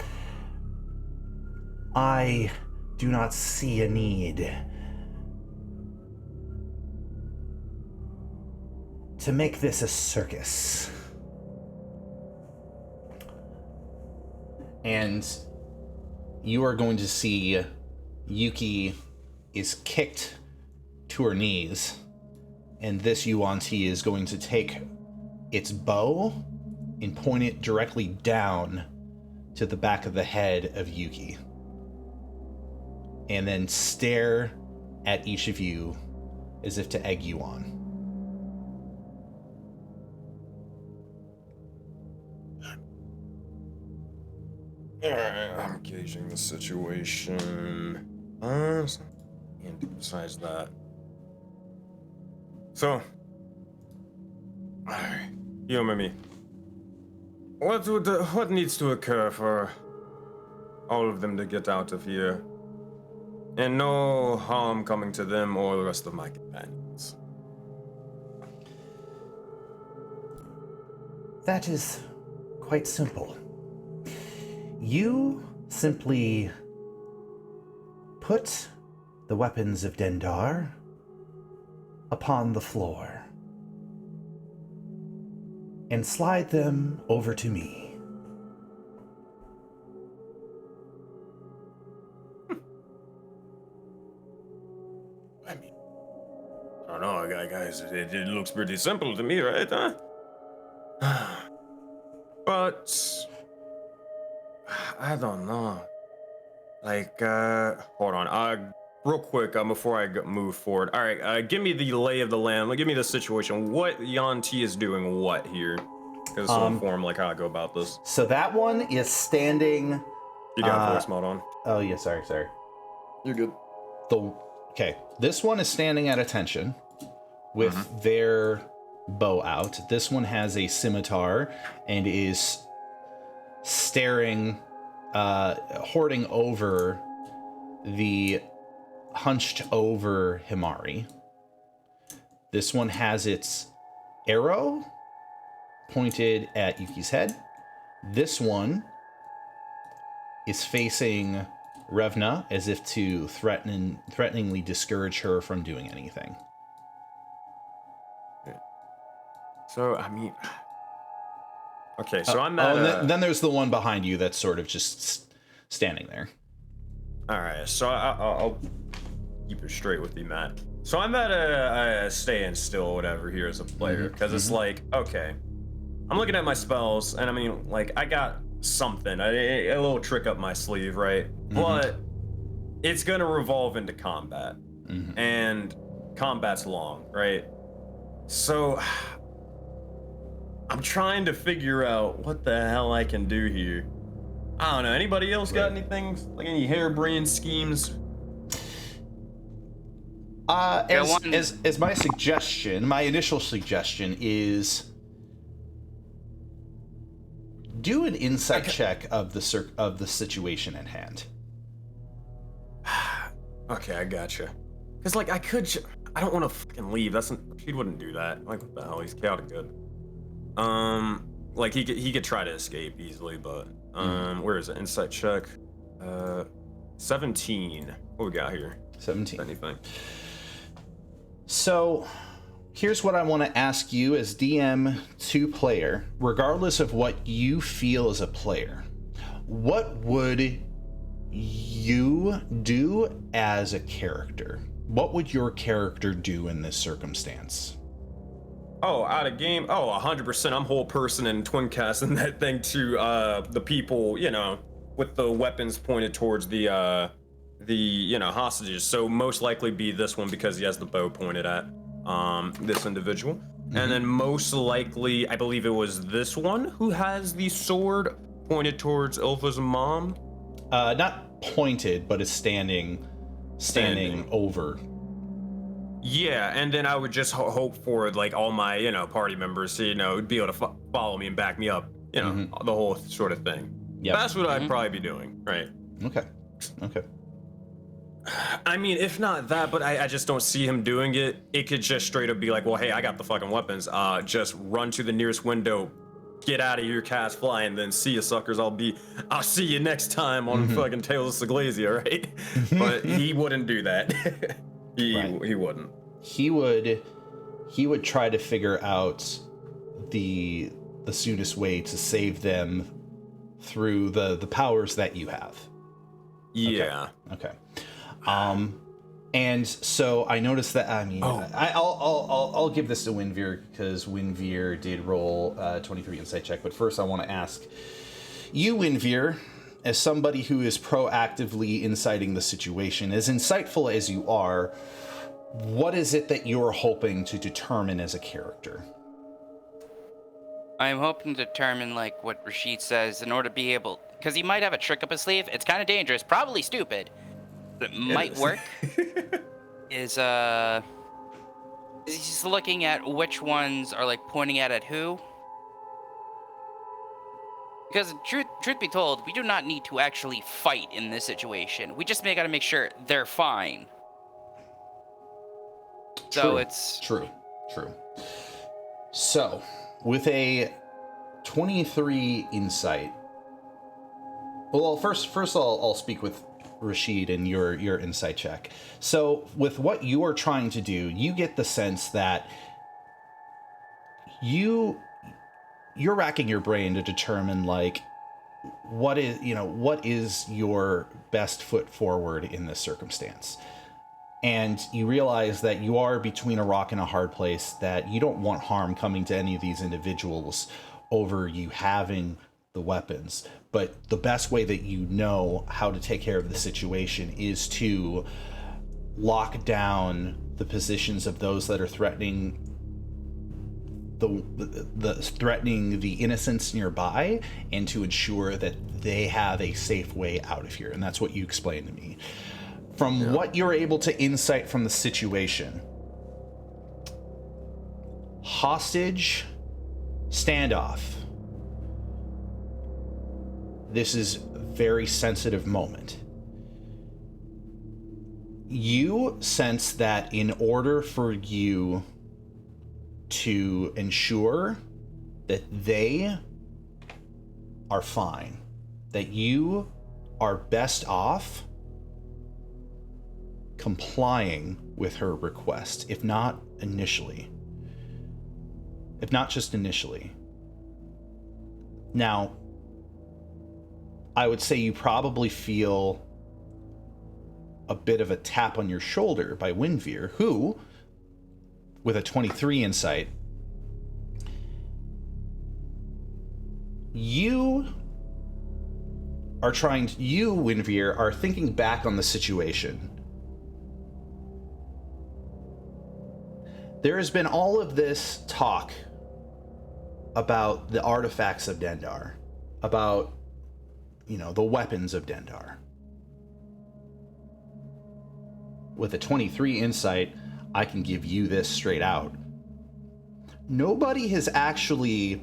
I do not see a need to make this a circus." And you are going to see Yuki is kicked to her knees, and this Yuan Ti is going to take its bow and point it directly down to the back of the head of Yuki, and then stare at each of you as if to egg you on. I'm gauging the situation. And besides that, so, you and me. What needs to occur for all of them to get out of here, and no harm coming to them or the rest of my companions? That is quite simple. You simply put the weapons of Dendar upon the floor and slide them over to me. I mean, I don't know, guys. It looks pretty simple to me, right? Huh? But I don't know. Like, hold on. Real quick, before I move forward. All right, give me the lay of the land. Give me the situation. What Yuan Ti is doing what here? Because it's so informed, like how I go about this. So that one is standing. You got voice mode on. Oh yeah, sorry. You're good. Okay, this one is standing at attention with their bow out. This one has a scimitar and is staring, hoarding over the hunched over Himari. This one has its arrow pointed at Yuki's head. This one is facing Revna as if to threateningly discourage her from doing anything. So, I mean... Okay, so I'm at then there's the one behind you that's sort of just standing there. Alright, so I'll keep it straight with you, Matt. So I'm at a stand still or whatever here as a player, because it's like, okay, I'm looking at my spells, and I mean, like, I got something, a little trick up my sleeve, right? But it's gonna revolve into combat, and combat's long, right? So I'm trying to figure out what the hell I can do here. I don't know. Anybody else got anything, like any harebrained schemes? As my suggestion, my initial suggestion is do an insight check of the situation at hand. Okay, I gotcha. Cause like I don't want to fucking leave. She wouldn't do that. Like what the hell? He's chaotic good. Like he could try to escape easily, but where is it? Insight check. 17. What we got here? 17. Anything? So, here's what I want to ask you as DM to player, regardless of what you feel as a player. What would you do as a character? What would your character do in this circumstance? Oh, out of game? Oh, 100%. I'm whole person and twin casting that thing to the people, with the weapons pointed towards the hostages. So most likely be this one because he has the bow pointed at this individual. Mm-hmm. And then most likely, I believe it was this one who has the sword pointed towards Ilva's mom. Not pointed, but is standing over. Yeah, and then I would just hope for like all my party members to be able to follow me and back me up. The whole sort of thing. Yeah, that's what I'd probably be doing, right? Okay. I mean, if not that, but I just don't see him doing it. It could just straight up be like, well, hey, I got the fucking weapons. Just run to the nearest window, get out of here, cast fly, and then see you suckers. I'll see you next time on fucking Tales of Seglesia, right? But he wouldn't do that. He wouldn't. He would try to figure out the soonest way to save them through the powers that you have. Yeah. Okay. And so I noticed that. I mean, I'll give this to Winveer because Winveer did roll 23 insight check. But first, I want to ask you, Winveer, as somebody who is proactively inciting the situation, as insightful as you are, what is it that you're hoping to determine as a character? I'm hoping to determine, like, what Rashid says in order to be able... Because he might have a trick up his sleeve. It's kind of dangerous. Probably stupid. But it might work. He's looking at which ones are, like, pointing at who. Because, truth be told, we do not need to actually fight in this situation. We just gotta make sure they're fine. So it's... True. So, with a 23 insight... Well, first I'll speak with Rashid and your insight check. So, with what you are trying to do, you get the sense that you're racking your brain to determine, like, what is your best foot forward in this circumstance. And you realize that you are between a rock and a hard place, that you don't want harm coming to any of these individuals over you having the weapons. But the best way that you know how to take care of the situation is to lock down the positions of those that are threatening the innocents nearby, and to ensure that they have a safe way out of here. And that's what you explained to me. From what you're able to insight from the situation, hostage standoff. This is a very sensitive moment. You sense that in order for you to ensure that they are fine, that you are best off complying with her request, if not just initially. Now, I would say you probably feel a bit of a tap on your shoulder by Winveer, who, with a 23 insight, you, Winveer, are thinking back on the situation. There has been all of this talk about the artifacts of Dendar, about, the weapons of Dendar. With a 23 insight, I can give you this straight out. Nobody has actually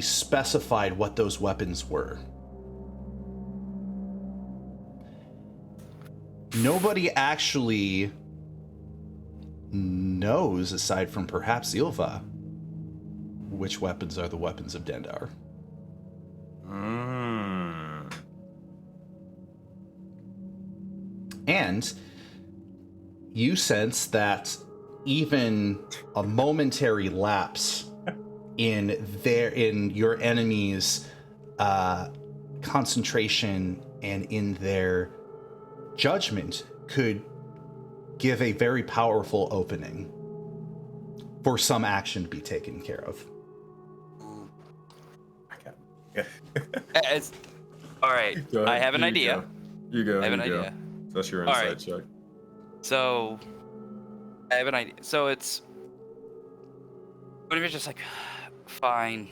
specified what those weapons were. Nobody actually knows, aside from perhaps Ilva, which weapons are the weapons of Dendar. And you sense that even a momentary lapse in your enemy's concentration and in their judgment could give a very powerful opening for some action to be taken care of. All right, I have an idea. You go. I have an idea. So that's your All inside right. check. So, I have an idea. So it's... Guinevere's just like, fine.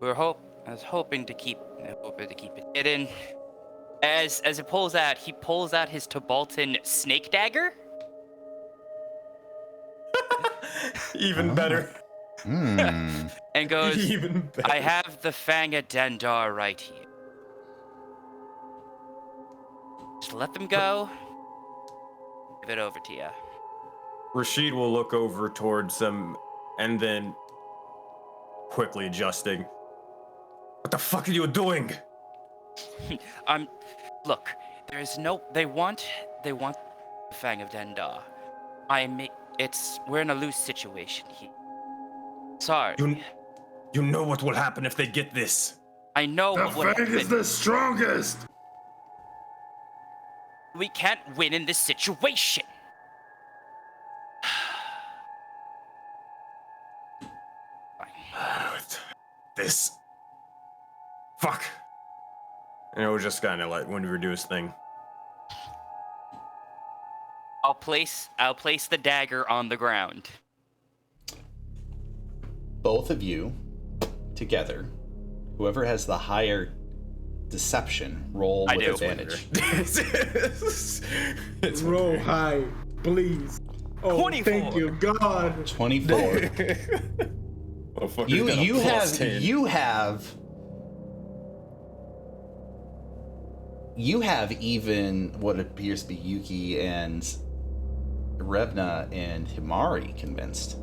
I was hoping to keep it hidden. As he pulls out his Tibaltan snake dagger. Even better. And goes, Even better. I have the Fang of Dendar right here. Just let them go. Give it over to you. Rashid will look over towards them and then quickly adjusting. What the fuck are you doing? Look, they want the Fang of Dendar. We're in a loose situation here. Sorry. You know what will happen if they get this. I know The what would Fang happen. is the strongest! We can't win in this situation. This. Fuck. And it was just kind of like when we were doing his thing. I'll place the dagger on the ground. Both of you together, whoever has the higher deception, roll I with do. advantage. It's Roll high, please. Oh, 24. thank you, God. 24. Motherfucker's you got a you plus have 10. you have even what appears to be Yuki and Revna and Himari convinced.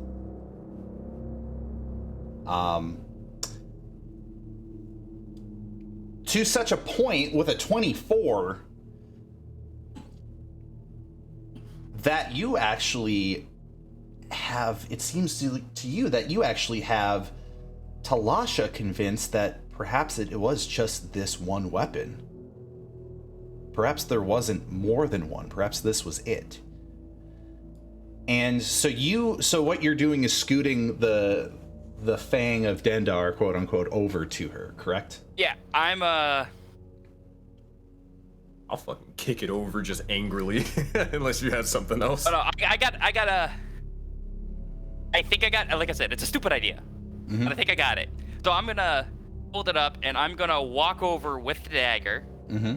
To such a point with a 24 that you actually have, it seems to you that you actually have Talasha convinced that perhaps it was just this one weapon. Perhaps there wasn't more than one. Perhaps this was it. And so what you're doing is scooting the Fang of Dendar, quote unquote, over to her, correct? Yeah, I'll fucking kick it over just angrily, unless you had something else. Oh, no, I think I got, like I said, it's a stupid idea. Mm-hmm. But I think I got it. So I'm gonna hold it up and I'm gonna walk over with the dagger. Mm-hmm.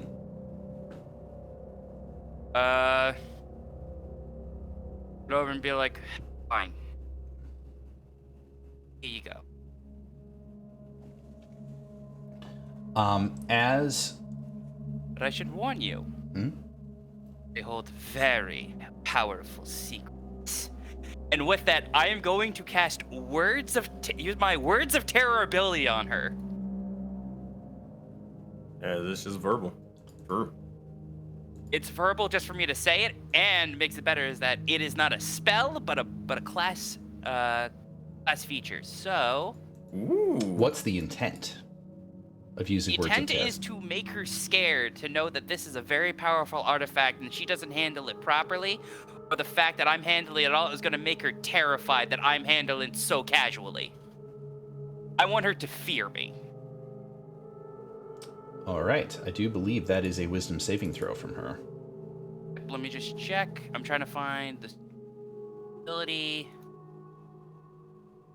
Go over and be like, fine. Here you go. But I should warn you. They hold very powerful secrets. And with that, I am going to cast use my words of terror ability on her. Yeah, this is verbal. True. It's verbal just for me to say it, and makes it better is that it is not a spell, but a class feature. So Ooh. What's the intent of using the words of intent terror? is to make her scared, to know that this is a very powerful artifact and she doesn't handle it properly, or the fact that I'm handling it all is going to make her terrified that I'm handling so casually. I want her to fear me. All right, I do believe that is a wisdom saving throw from her. Let me just check. I'm trying to find the ability.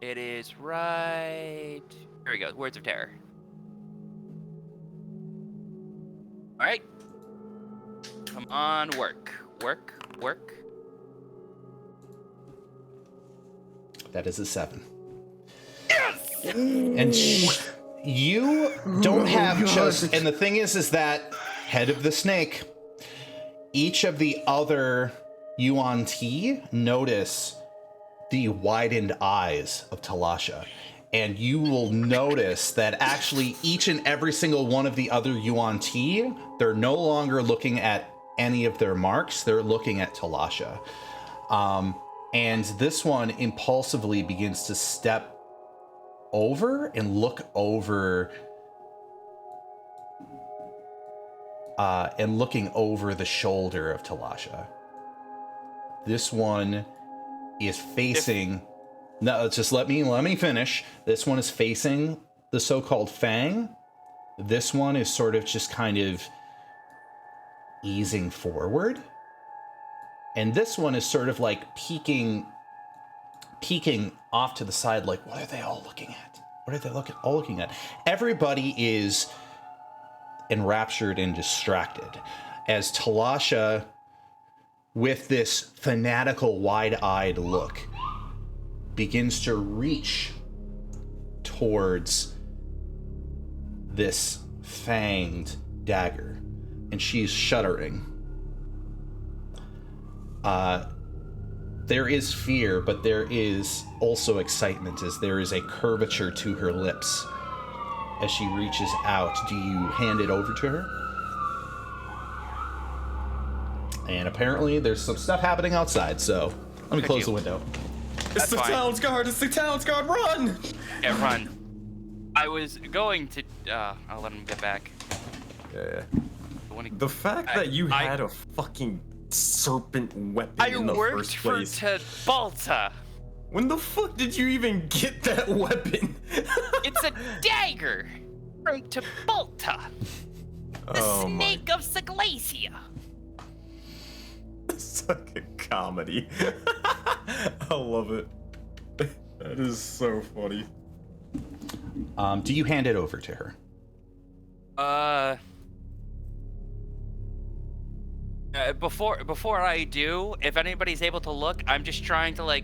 It is right. Here we go. Words of Terror. All right. Come on, work. Work. That is a 7. Yes! And you don't have God. just, and the thing is that head of the snake, each of the other Yuan Ti notice the widened eyes of Talasha. And you will notice that actually each and every single one of the other Yuan Ti, they're no longer looking at any of their marks, they're looking at Talasha. And this one impulsively begins to step over and look over and looking over the shoulder of Talasha. This one is facing no, just let me finish. This one is facing the so-called Fang. This one is sort of just kind of easing forward. And this one is sort of like peeking off to the side, like, what are they all looking at? What are they all looking at? Everybody is enraptured and distracted as Talasha, with this fanatical, wide-eyed look, begins to reach towards this fanged dagger, and she's shuddering. There is fear, but there is also excitement, as there is a curvature to her lips as she reaches out. Do you hand it over to her? And apparently there's some stuff happening outside, so let me close the window. It's the fine. town's guard! It's the town's guard! Run! Yeah, run. I was going to. I'll let him get back. Yeah. When The fact that you had a fucking serpent weapon in the worked first for place. Tabalta. When the fuck did you even get that weapon? It's a dagger from Tabalta, the snake of Seglesia. It's like a comedy. I love it. That is so funny. Do you hand it over to her? Before I do, if anybody's able to look, I'm just trying to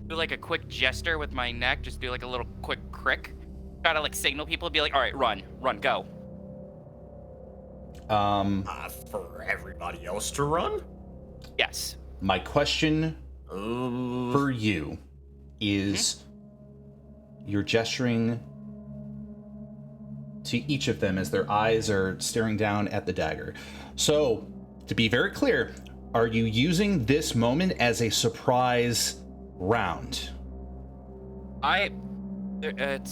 do a quick gesture with my neck, just do a little quick crick, try to signal people, be like, all right, run, go. For everybody else to run? Yes. My question for you is, you're gesturing to each of them as their eyes are staring down at the dagger. So, to be very clear, are you using this moment as a surprise round?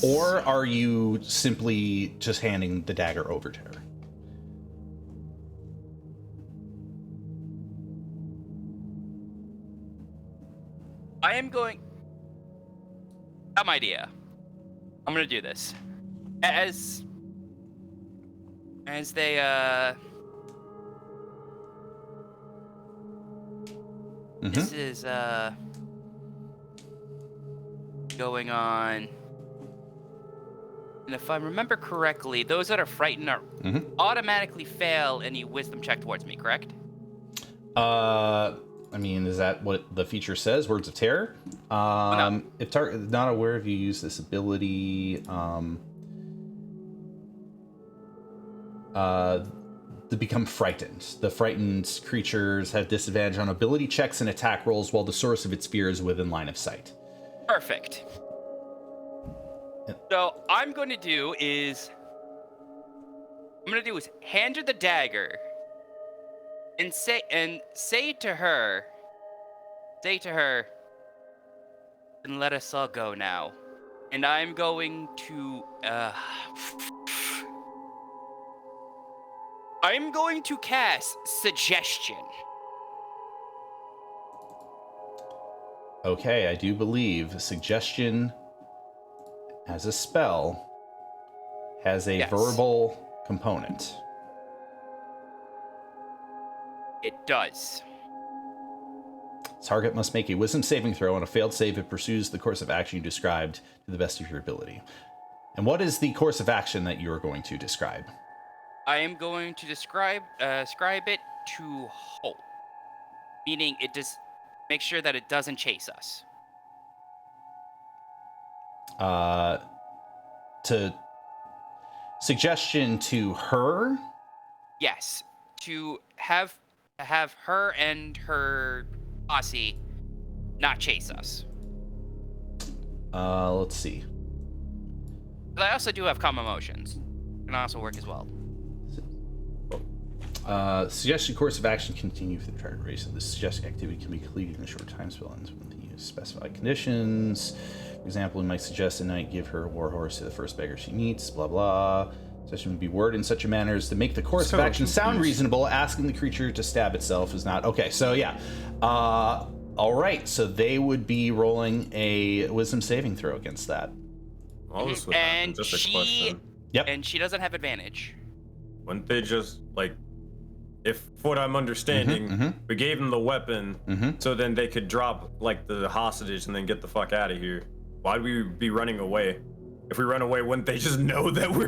Or are you simply just handing the dagger over to her? I am going. Dumb idea. I'm gonna do this. As they This is going on. And if I remember correctly, those that are frightened are automatically fail any wisdom check towards me, correct? I mean, is that what the feature says? Words of terror? No. If target not aware if you use this ability, they become frightened. The frightened creatures have disadvantage on ability checks and attack rolls while the source of its fear is within line of sight. Perfect. So I'm going to do is hand her the dagger and say to her, and let us all go now. And I'm going to cast suggestion. Okay, I do believe suggestion as a spell has a verbal component. It does. Target must make a wisdom saving throw. On a failed save, it pursues the course of action you described to the best of your ability. And what is the course of action that you are going to describe? I am going to describe it to hold, meaning it just make sure that it doesn't chase us. To suggestion to her. Yes, to have her and her posse not chase us. Let's see. But I also do have calm emotions. Can also work as well. Suggested course of action continue for the target race. The suggested activity can be completed in a short time spell and when they use specified conditions. For example, we might suggest a knight give her war horse to the first beggar she meets, blah blah. Session would be worded in such a manner as to make the course of action sound reasonable. Asking the creature to stab itself is not. Okay, so yeah. All right, so they would be rolling a wisdom saving throw against that. Well, this would happen. Just a question. Yep. And she doesn't have advantage. Wouldn't they just, like, if what I'm understanding, we gave them the weapon, so then they could drop, like, the hostage and then get the fuck out of here. Why'd we be running away? If we run away, wouldn't they just know that we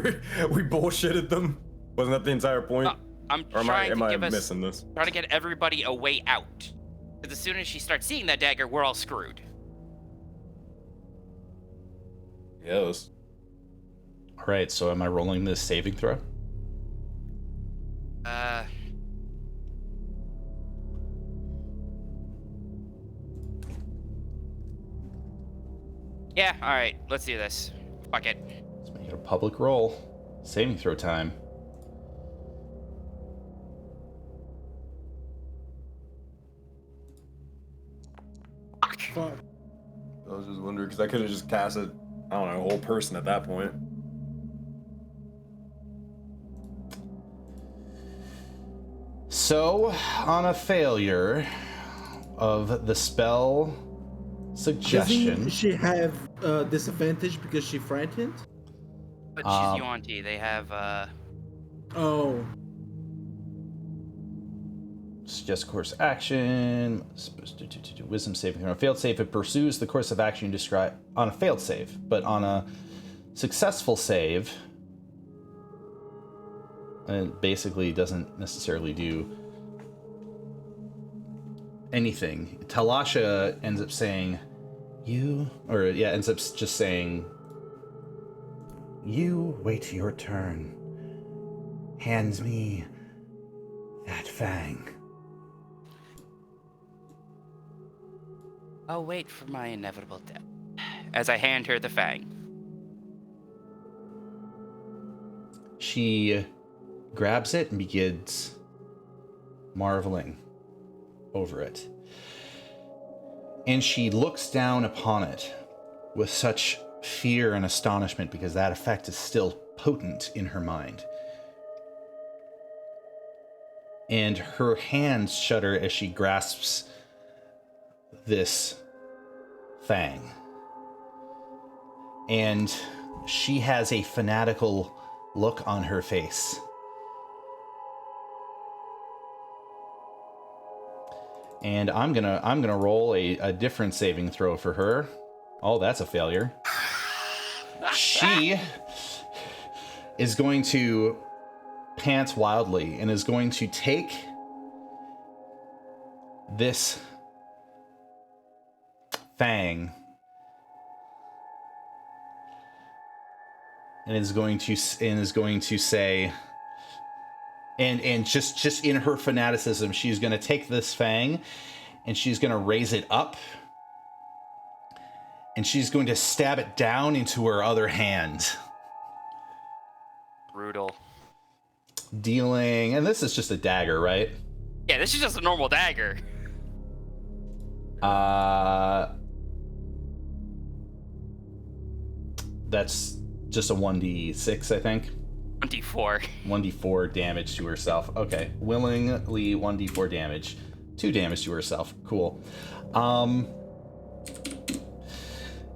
bullshitted them? Wasn't that the entire point? I'm or trying am to I give us, missing this? trying to get everybody a way out. Because as soon as she starts seeing that dagger, we're all screwed. Yes. All right, so am I rolling this saving throw? Yeah, alright, let's do this. Fuck it. Let's make it a public roll. Saving throw time. Fuck. I was just wondering, because I could have just casted, I don't know, a whole person at that point. So, on a failure of the spell suggestion. Doesn't she have disadvantage because she frightened? But she's Yuan-Ti. They have, Oh. Suggest course action. Wisdom saving throw. On a failed save, it pursues the course of action you describe on a failed save, but on a successful save, it basically doesn't necessarily do anything. Talasha ends up saying, ends up just saying, "You wait your turn. Hand me that fang." I'll wait for my inevitable death. As I hand her the fang. She grabs it and begins marveling over it. And she looks down upon it with such fear and astonishment because that effect is still potent in her mind. And her hands shudder as she grasps this fang. And she has a fanatical look on her face. And I'm gonna roll a different saving throw for her. Oh, that's a failure. She is going to pant wildly and is going to take this fang and is going to say, and just in her fanaticism, she's going to take this fang and she's going to raise it up and she's going to stab it down into her other hand. Brutal. Dealing, and this is just a dagger, right? Yeah, this is just a normal dagger. That's just a 1d6, I think. 24. 1d4 damage to herself. Okay, willingly 1d4 damage. 2 damage to herself. Cool.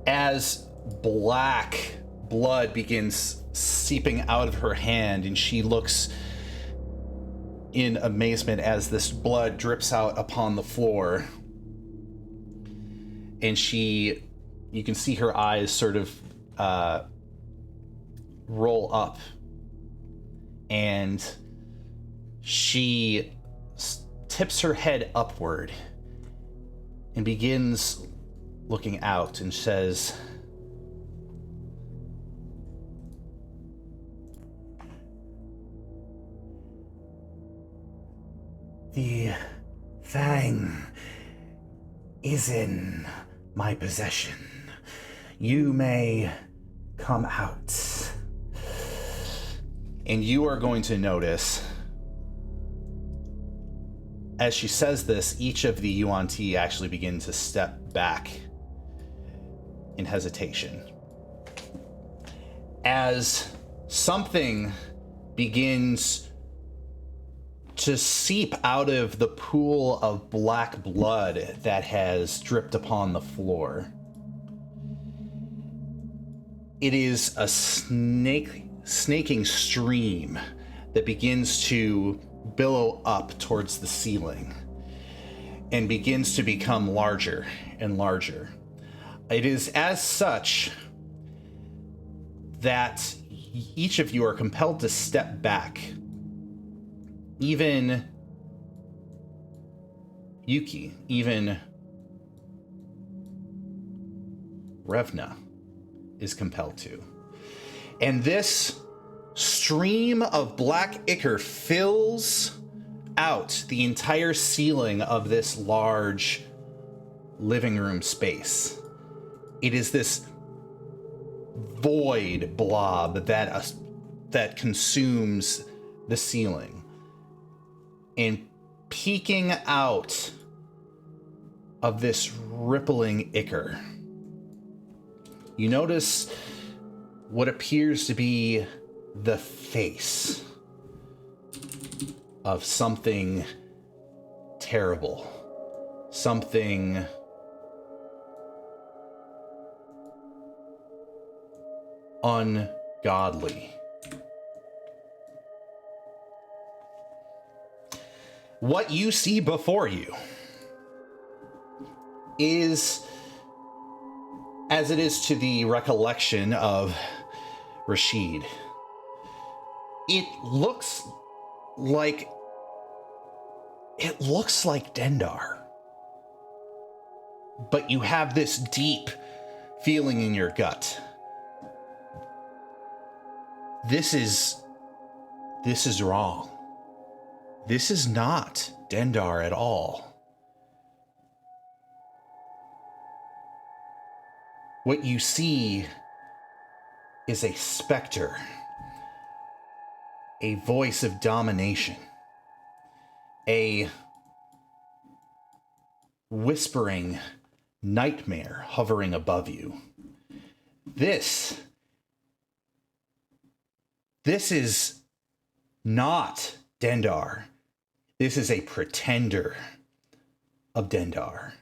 As black blood begins seeping out of her hand, and she looks in amazement as this blood drips out upon the floor. And you can see her eyes sort of roll up. And she tips her head upward and begins looking out and says, "The Fang is in my possession. You may come out." And you are going to notice, as she says this, each of the Yuan-Ti actually begin to step back in hesitation. As something begins to seep out of the pool of black blood that has dripped upon the floor. It is a snaking stream that begins to billow up towards the ceiling and begins to become larger and larger. It is as such that each of you are compelled to step back. Even Yuki, even Revna is compelled to. And this stream of black ichor fills out the entire ceiling of this large living room space. It is this void blob that consumes the ceiling. And peeking out of this rippling ichor, you notice what appears to be the face of something terrible, something ungodly. What you see before you is, as it is to the recollection of Rashid, it looks like Dendar. But you have this deep feeling in your gut. This is wrong. This is not Dendar at all. What you see is a specter, a voice of domination, a whispering nightmare hovering above you. This is not Dendar. This is a pretender of Dendar.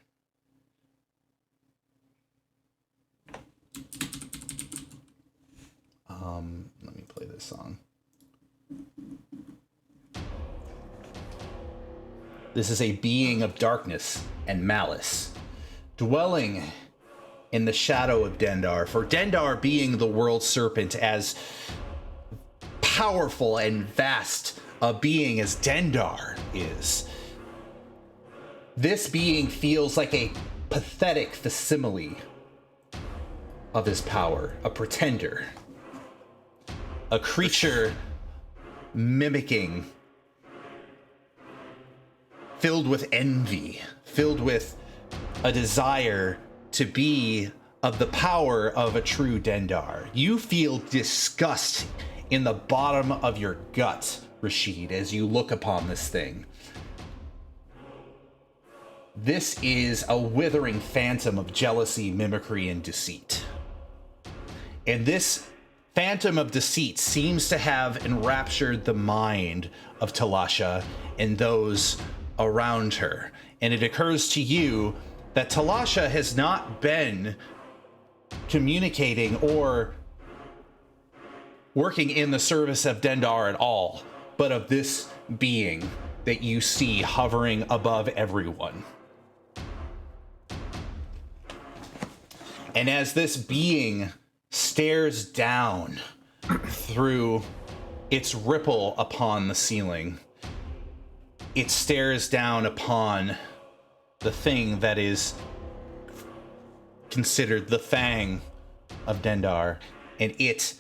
Let me play this song. This is a being of darkness and malice, dwelling in the shadow of Dendar. For Dendar being the world serpent, as powerful and vast a being as Dendar is, this being feels like a pathetic facsimile of his power, a pretender, a creature mimicking, filled with envy, filled with a desire to be of the power of a true Dendar. You feel disgust in the bottom of your gut, Rashid, as you look upon this thing. This is a withering phantom of jealousy, mimicry, and deceit. And this phantom of deceit seems to have enraptured the mind of Talasha and those around her. And it occurs to you that Talasha has not been communicating or working in the service of Dendar at all, but of this being that you see hovering above everyone. And as this being stares down through its ripple upon the ceiling, it stares down upon the thing that is considered the Fang of Dendar, and it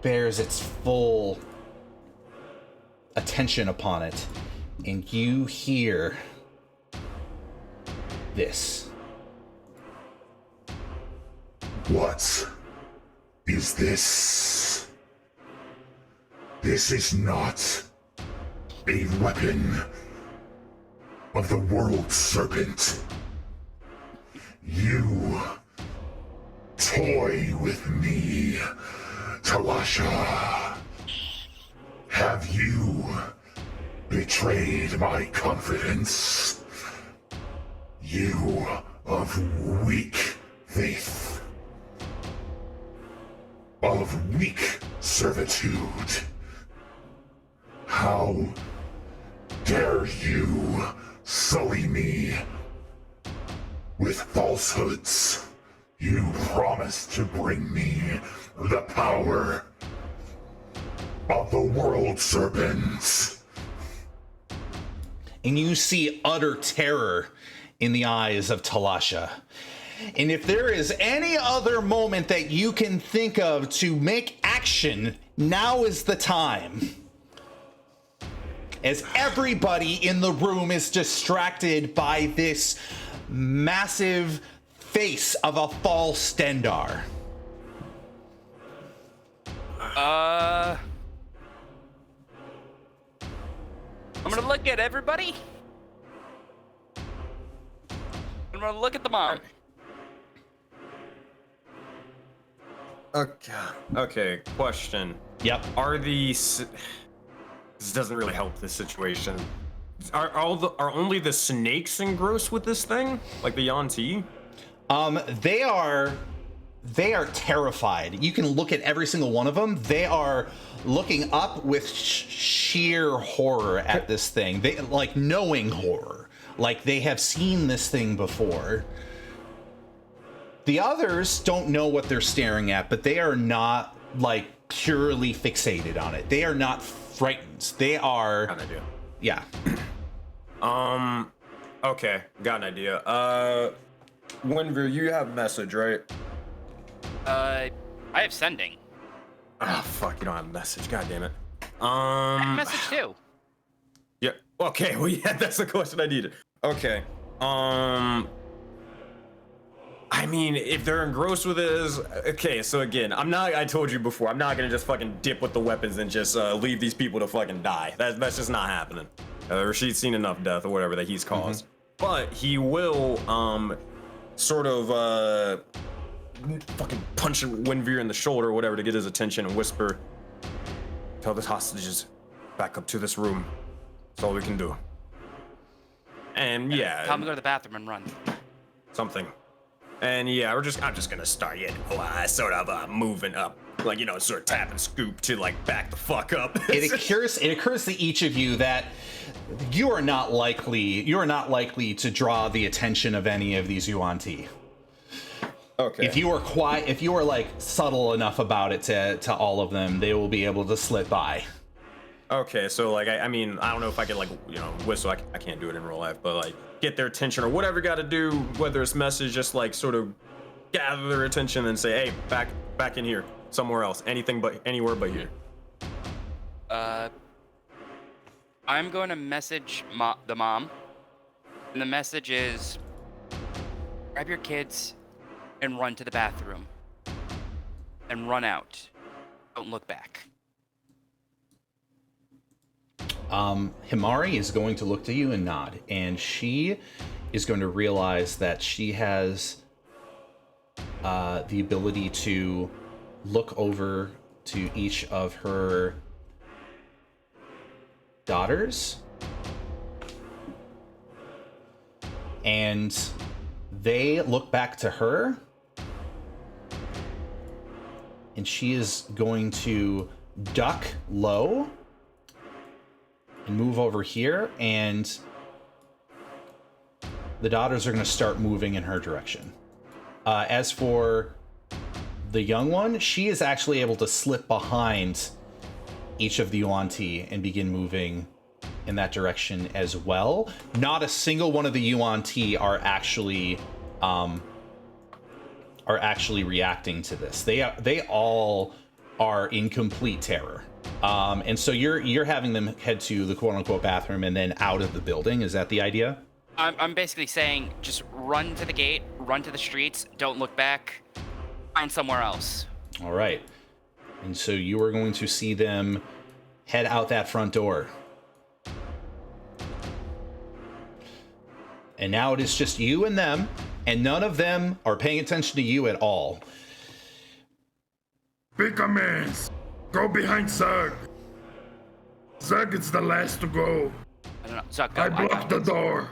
bears its full attention upon it, and you hear this. What is this? This is not a weapon of the world serpent. You toy with me, Talasha. Have you betrayed my confidence? You of weak faith, of weak servitude. How dare you sully me with falsehoods? You promised to bring me the power of the world serpents. And you see utter terror in the eyes of Talasha. And if there is any other moment that you can think of to make action, now is the time. As everybody in the room is distracted by this massive face of a false Dendar. I'm gonna look at everybody. I'm gonna look at the mom. Okay, question. Yep. Are these... This doesn't really help this situation. Are only the snakes engrossed with this thing? Like the Yuan-Ti? They are terrified. You can look at every single one of them. They are looking up with sheer horror at this thing. They like knowing horror. Like they have seen this thing before. The others don't know what they're staring at, but they are not like purely fixated on it. They are not frightened. They are. Got an idea. Yeah. Okay, got an idea. Winver, you have message, right? I have sending. Oh fuck, you don't have message. God damn it. I have message too. Yeah. Okay. Well, yeah, that's the question I needed. Okay. I mean, if they're engrossed with this, okay. So again, I told you before, I'm not gonna just fucking dip with the weapons and just leave these people to fucking die. That's just not happening. Rashid's seen enough death or whatever that he's caused. But he will, sort of, fucking punch Winveer in the shoulder or whatever to get his attention and whisper, "Tell the hostages back up to this room. That's all we can do." And yeah, Tell him to go to the bathroom and run. something. And yeah, I'm just gonna start sort of moving up, like, you know, sort of tap and scoop to like back the fuck up. It occurs to each of you that you are not likely to draw the attention of any of these Yuan-Ti. Okay. If you are quiet, if you are like subtle enough about it to all of them, they will be able to slip by. Okay, so like I mean, I don't know if I can like, you know, whistle. I can't do it in real life, but like get their attention or whatever you got to do, whether it's message, just like sort of gather their attention and say, "Hey, back in here, somewhere else, anywhere but here." I'm going to message the mom, and the message is, grab your kids and run to the bathroom and run out. Don't look back. Himari is going to look to you and nod, and she is going to realize that she has the ability to look over to each of her daughters, and they look back to her, and she is going to duck low and move over here, and the daughters are going to start moving in her direction. As for the young one, she is actually able to slip behind each of the Yuan-Ti and begin moving in that direction as well. Not a single one of the Yuan Ti are actually reacting to this. They all are in complete terror. And so you're having them head to the quote unquote bathroom and then out of the building. Is that the idea? I'm basically saying just run to the gate, run to the streets, don't look back, find somewhere else. All right. And so you are going to see them head out that front door. And now it is just you and them, and none of them are paying attention to you at all. Big commands. Go behind Zug. Zug is the last to go. I don't know. Zuck, go. I blocked the door.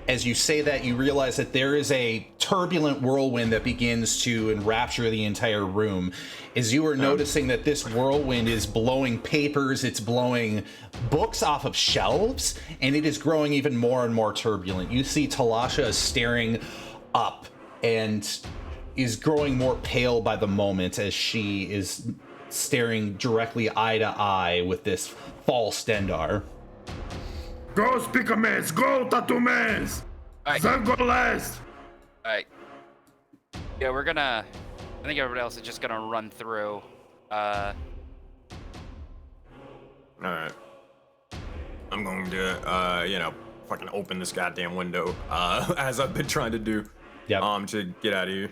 As you say that, you realize that there is a turbulent whirlwind that begins to enrapture the entire room. As you are noticing that this whirlwind is blowing papers, it's blowing books off of shelves, and it is growing even more and more turbulent. You see Talasha is staring up and is growing more pale by the moment as she is staring directly eye to eye with this false Stendar. Go, speaker mans. Go, tattoo mans. All right. Zug go last. All right. Yeah, I think everybody else is just gonna run through. All right. I'm going to, fucking open this goddamn window, as I've been trying to do. Yep. To get out of here.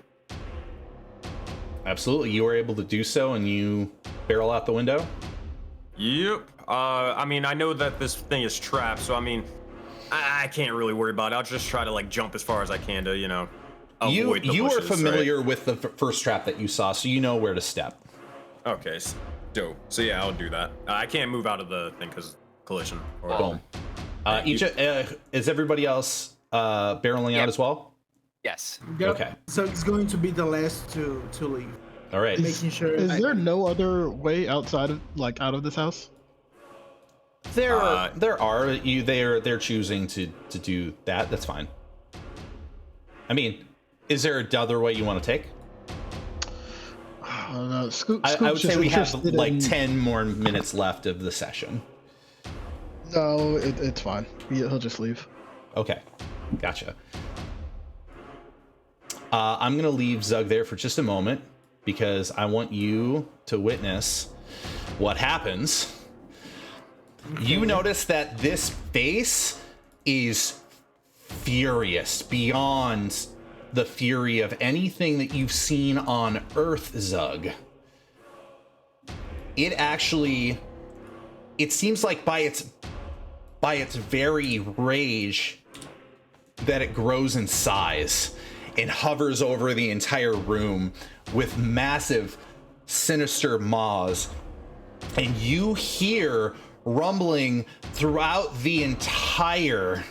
Absolutely. You are able to do so, and you barrel out the window. Yep. I mean, I know that this thing is trapped, so I mean, I can't really worry about it. I'll just try to like jump as far as I can to, avoid the you bushes, are familiar right? with the first trap that you saw, so you know where to step. Okay, dope. So yeah, I'll do that. I can't move out of the thing because collision. Boom. Is everybody else barreling out as well? Yes. Yep. Okay. So it's going to be the last to leave. All right. Making sure. Is there no other way outside of out of this house? There are. They're choosing to do that. That's fine. I mean, is there another way you want to take? Scoop, I would say we have interested like in- 10 more minutes left of the session. No, it's fine. He'll just leave. Okay, gotcha. I'm gonna leave Zug there for just a moment because I want you to witness what happens. You notice that this face is furious beyond the fury of anything that you've seen on Earth, Zug. It seems like by its very rage that it grows in size and hovers over the entire room with massive, sinister maws. And you hear rumbling throughout the entire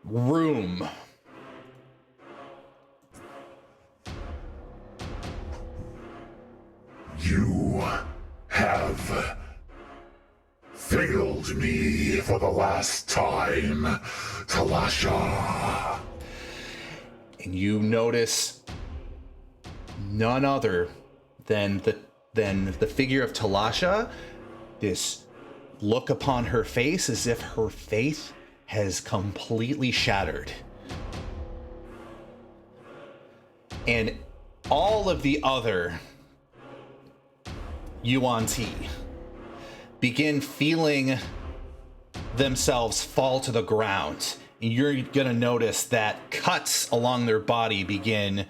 room. You have failed me for the last time, Talasha. And you notice none other than the figure of Talasha, this look upon her face as if her faith has completely shattered. And all of the other Yuan Ti begin feeling themselves fall to the ground. And you're gonna notice that cuts along their body begin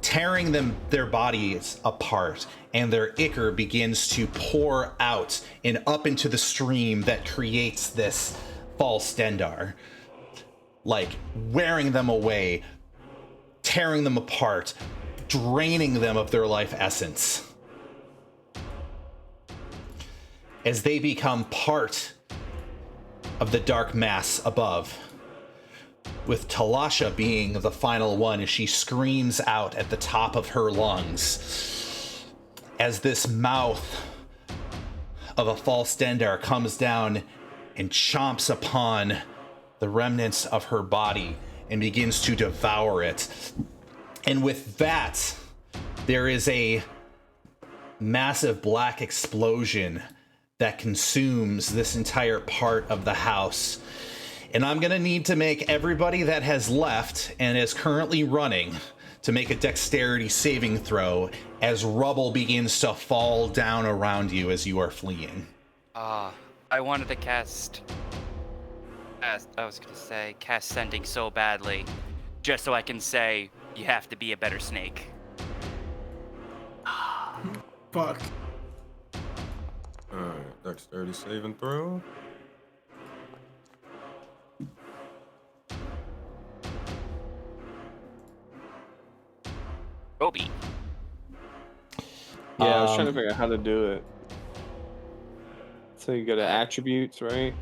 tearing their bodies apart, and their ichor begins to pour out and up into the stream that creates this false Stendar, like wearing them away, tearing them apart, draining them of their life essence as they become part of the dark mass above, with Talasha being the final one as she screams out at the top of her lungs as this mouth of a false Stendar comes down and chomps upon the remnants of her body and begins to devour it. And with that, there is a massive black explosion that consumes this entire part of the house. And I'm going to need to make everybody that has left and is currently running to make a dexterity saving throw as rubble begins to fall down around you as you are fleeing. I wanted to cast sending so badly, just so I can say, you have to be a better snake. Fuck. Alright, dexterity saving throw. Kobe. Yeah, I was trying to figure out how to do it. So you go to attributes, right?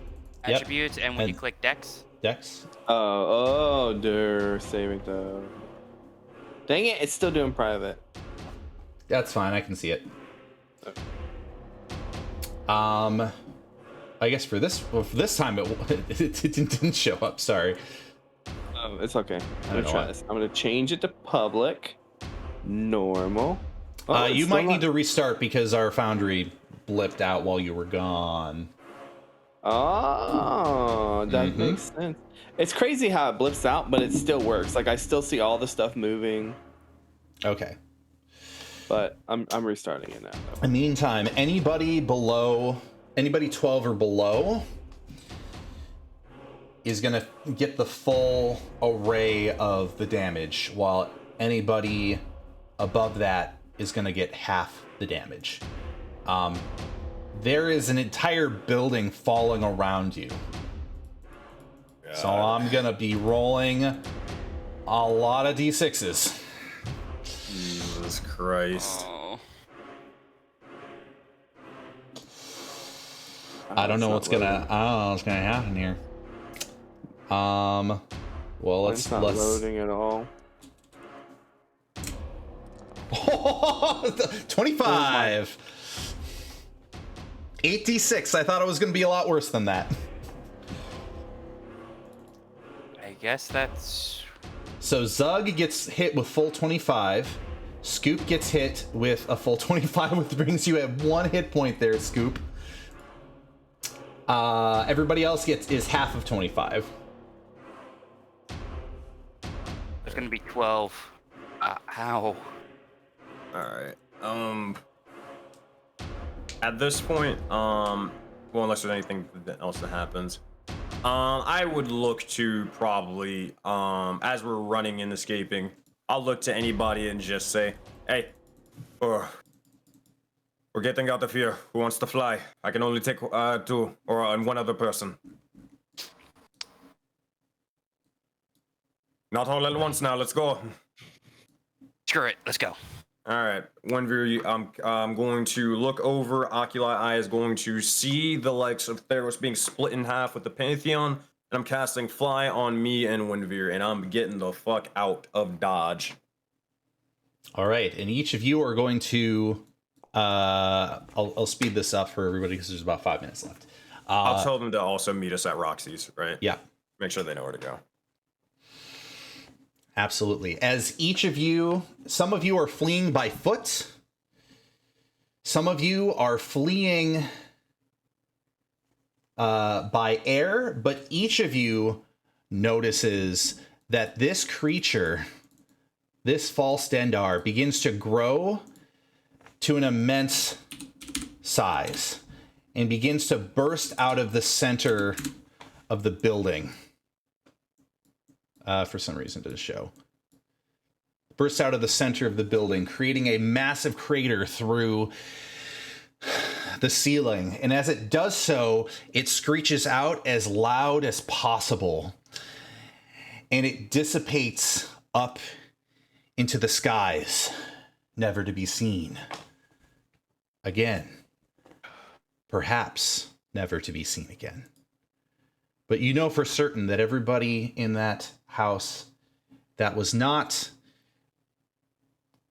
Yep. Attributes, and when you And- click Dex, Dex? They're saving throw. Dang it, it's still doing private. That's fine, I can see it. I guess for this time it didn't show up, sorry. Oh, it's okay. I'm don't know gonna try why. this. I'm gonna change it to public, normal. Oh, it's You still might need not- to restart because our foundry blipped out while you were gone. Oh, that Mhm. makes sense. It's crazy how it blips out, but it still works. Like I still see all the stuff moving, Okay. but I'm restarting it now. In the meantime, anybody 12 or below is going to get the full array of the damage, while anybody above that is going to get half the damage. There is an entire building falling around you. So I'm going to be rolling a lot of d6s. Jesus Christ. oh, I don't know It's what's not gonna. loading. I don't know what's gonna happen here. Well, It's not loading at all. 25. 86. I thought it was gonna be a lot worse than that. I guess that's So Zug gets hit with full 25. Scoop gets hit with a full 25, which brings you at 1 hit point there, Scoop. Everybody else is half of 25. there's gonna be 12. How? Alright. At this point, well, unless there's anything else that happens, I would look to probably, as we're running and escaping, I'll look to anybody and just say, hey, we're getting out of here. Who wants to fly? I can only take 2 or one other person. Not all at once now. Let's go. Screw it. Let's go. All right, Wenvir, I'm going to look over. Oculi Eye is going to see the likes of Theros being split in half with the Pantheon, and I'm casting Fly on me and Wenvir, and I'm getting the fuck out of Dodge. All right, and each of you are going to. I'll speed this up for everybody because there's about 5 minutes left. I'll tell them to also meet us at Roxy's, right? Yeah. Make sure they know where to go. Absolutely. As each of you, some of you are fleeing by foot. Some of you are fleeing by air, but each of you notices that this creature, this false Dendar, begins to grow to an immense size and begins to burst out of the center of the building. For some reason to show. Bursts out of the center of the building, creating a massive crater through the ceiling. And as it does so, it screeches out as loud as possible. And it dissipates up into the skies, never to be seen again. Perhaps never to be seen again. But you know for certain that everybody in that house that was not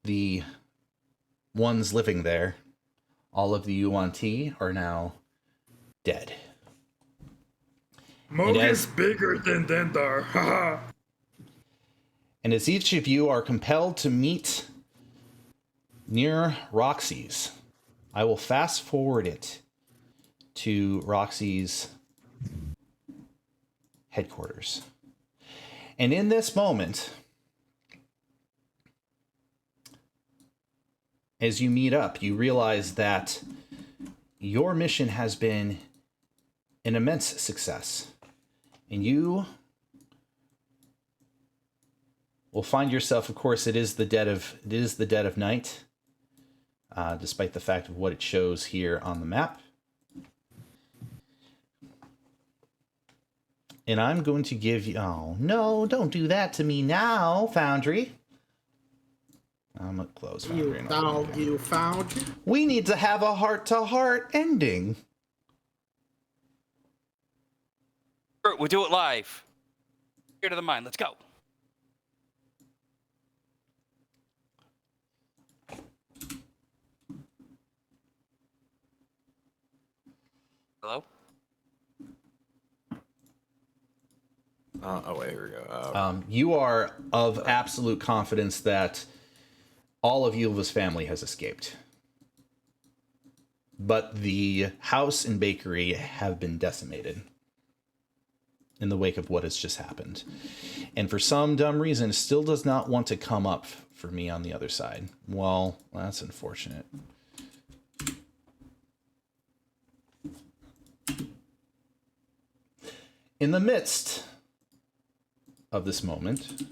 the ones living there, all of the Yuan-Ti are now dead. Moog as- is bigger than Dendar. Haha. And as each of you are compelled to meet near Roxy's, I will fast forward it to Roxy's headquarters. And in this moment, as you meet up, you realize that your mission has been an immense success. And you will find yourself, of course, it is the dead of night, despite the fact of what it shows here on the map. And I'm going to give you... Oh, no, don't do that to me now, Foundry. I'm going to close Foundry. You dog, you found. We need to have a heart-to-heart ending. We'll do it live. Here to the mine. Let's go. Hello? Oh, wait, here we go. You are of absolute confidence that all of Yulva's family has escaped. But the house and bakery have been decimated in the wake of what has just happened. And for some dumb reason, it still does not want to come up for me on the other side. Well, that's unfortunate. In the midst of this moment,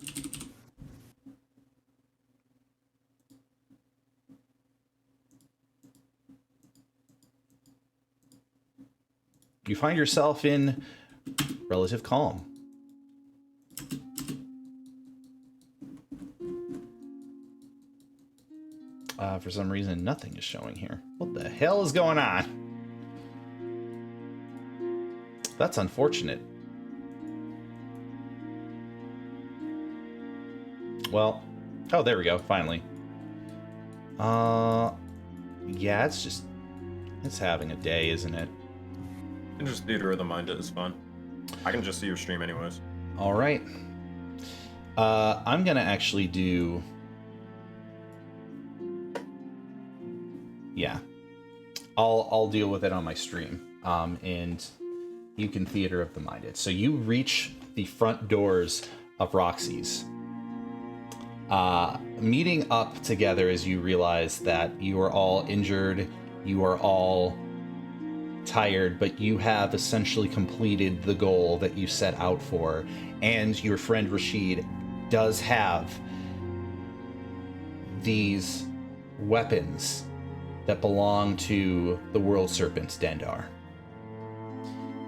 you find yourself in relative calm. For some reason, nothing is showing here. What the hell is going on? That's unfortunate. Well, oh, there we go, finally. Yeah, it's having a day, isn't it? And just Theater of the Mind is fun. I can just see your stream anyways. All right. I'm gonna actually do... Yeah. I'll deal with it on my stream. And you can Theater of the Mind it. So you reach the front doors of Roxy's. Meeting up together as you realize that you are all injured, you are all tired, but you have essentially completed the goal that you set out for, and your friend Rashid does have these weapons that belong to the World Serpent Dendar.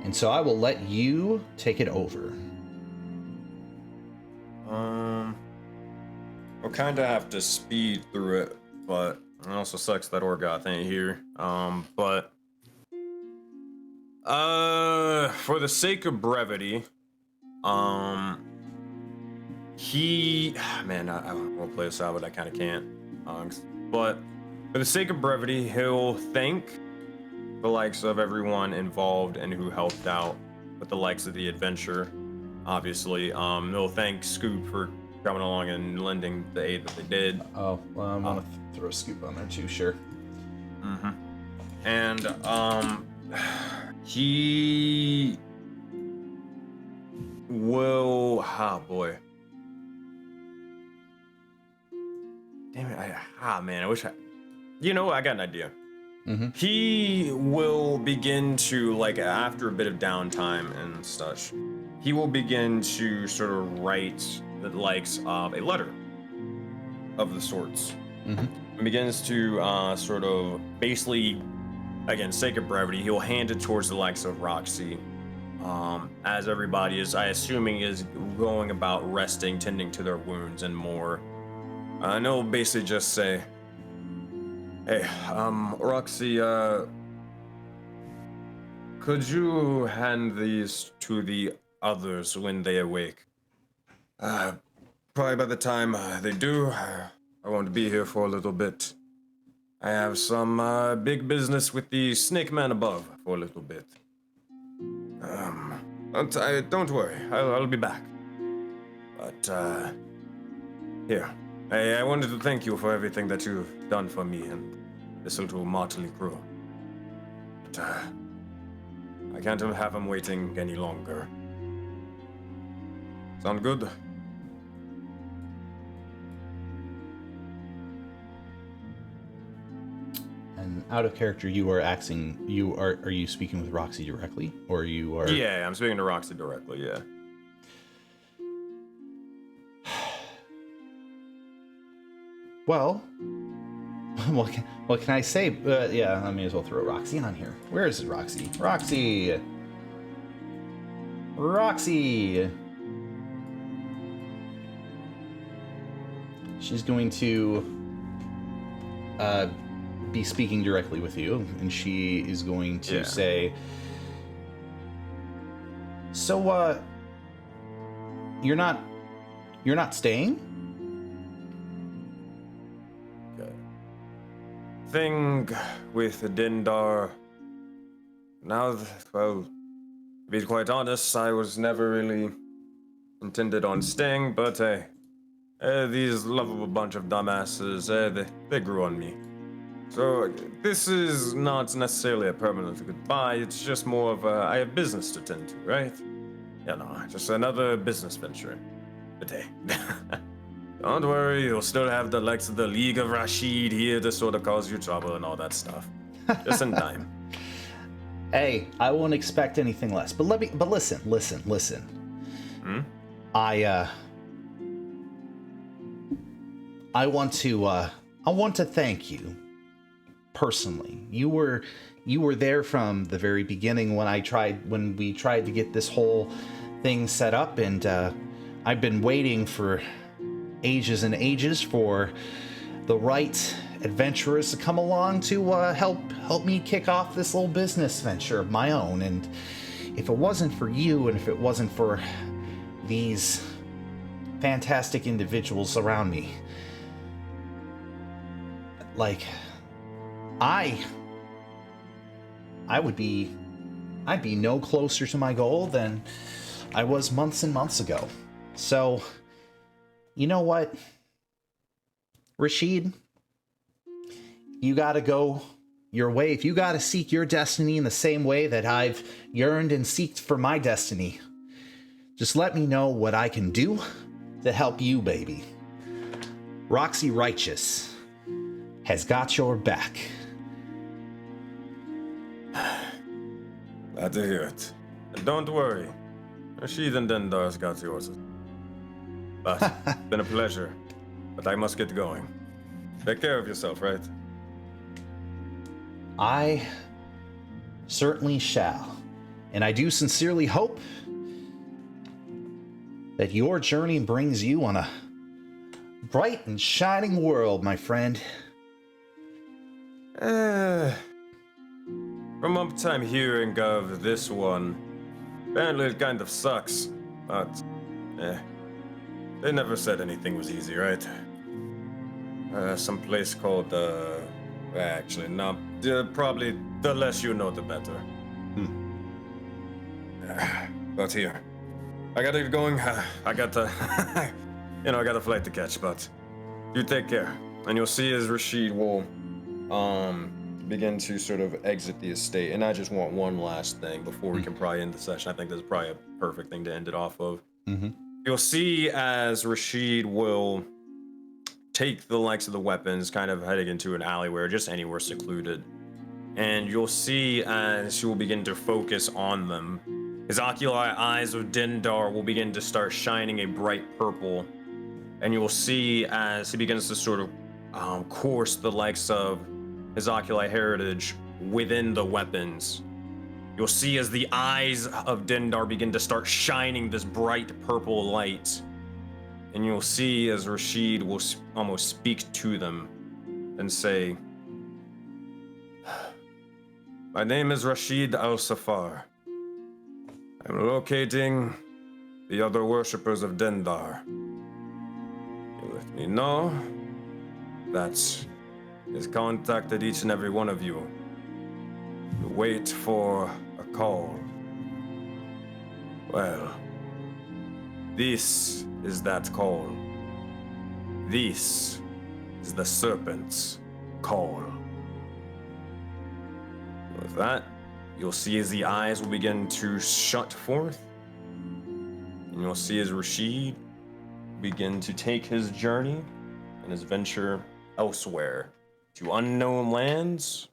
And so I will let you take it over. We'll kind of have to speed through it, but it also sucks that Orgoth ain't here. But for the sake of brevity, I won't play this out, but I kind of can't. But for the sake of brevity, he'll thank the likes of everyone involved and who helped out with the likes of the adventure. Obviously, he'll thank Scoop for coming along and lending the aid that they did. Oh, well, I'm gonna throw a Scoop on there too, sure. Mm-hmm. And he will. Oh boy. Damn it! Man, I wish I. You know, I got an idea. Mm-hmm. He will begin to, like, after a bit of downtime and such, he will begin to sort of write the likes of a letter of the sorts. Mm-hmm. And begins to sort of basically, again, sake of brevity, he'll hand it towards the likes of Roxy, as everybody is, I assuming, is going about resting, tending to their wounds and more. And he'll basically just say, hey, Roxy, could you hand these to the others when they awake? Probably by the time they do, I won't be here for a little bit. I have some big business with the snake man above for a little bit. Don't worry, I'll be back. But, here. I wanted to thank you for everything that you've done for me and this little motley crew. But, I can't have him waiting any longer. Sound good? And out of character, you are acting. Are you speaking with Roxy directly, or you are? Yeah, I'm speaking to Roxy directly. Yeah. Well, what can I say? Yeah, I may as well throw Roxy on here. Where is it, Roxy? Roxy! She's going to be speaking directly with you, and she is going to say, "So, you're not staying?" Thing with Dindar. Now, well, to be quite honest, I was never really intended on staying, but hey, these lovable bunch of dumbasses, they grew on me. So this is not necessarily a permanent goodbye, it's just more of I have business to tend to, right? You know, just another business venture. But hey, don't worry, you'll still have the likes of the League of Rashid here to sort of cause you trouble and all that stuff. Just in time. Hey, I won't expect anything less. But listen. I want to thank you personally. You were there from the very beginning when we tried to get this whole thing set up, and I've been waiting for ages and ages for the right adventurers to come along to help me kick off this little business venture of my own. And if it wasn't for you, and if it wasn't for these fantastic individuals around me, like I'd be no closer to my goal than I was months and months ago. So, you know what, Rashid, you gotta go your way. If you gotta seek your destiny in the same way that I've yearned and seeked for my destiny, just let me know what I can do to help you, baby. Roxy Righteous has got your back. Glad to hear it. And don't worry, Rashid and Dendar's got yours. But it's been a pleasure. But I must get going. Take care of yourself, right? I certainly shall. And I do sincerely hope that your journey brings you on a bright and shining world, my friend. From what I'm hearing of this one, apparently it kind of sucks. But, they never said anything was easy, right? Some place called, actually, no, probably the less you know, the better. But here, I gotta get going. I got to, I got a flight to catch, but you take care. And you'll see as Rashid will, begin to sort of exit the estate. And I just want one last thing before we can probably end the session. I think this is probably a perfect thing to end it off of. You'll see as Rashid will take the likes of the weapons, kind of heading into an alleyway or just anywhere secluded. And you'll see as he will begin to focus on them, his oculi eyes of Dindar will begin to start shining a bright purple. And you will see as he begins to sort of course the likes of his oculi heritage within the weapons. You'll see as the eyes of Dindar begin to start shining this bright purple light. And you'll see as Rashid will almost speak to them and say, "My name is Rashid Al-Safar. I'm locating the other worshippers of Dindar. You let me know that he's contacted each and every one of you. You wait for a call. Well, this is that call. This is the Serpent's call." With that, You'll see as the eyes will begin to shut forth. And you'll see as Rashid begin to take his journey and his venture elsewhere to unknown lands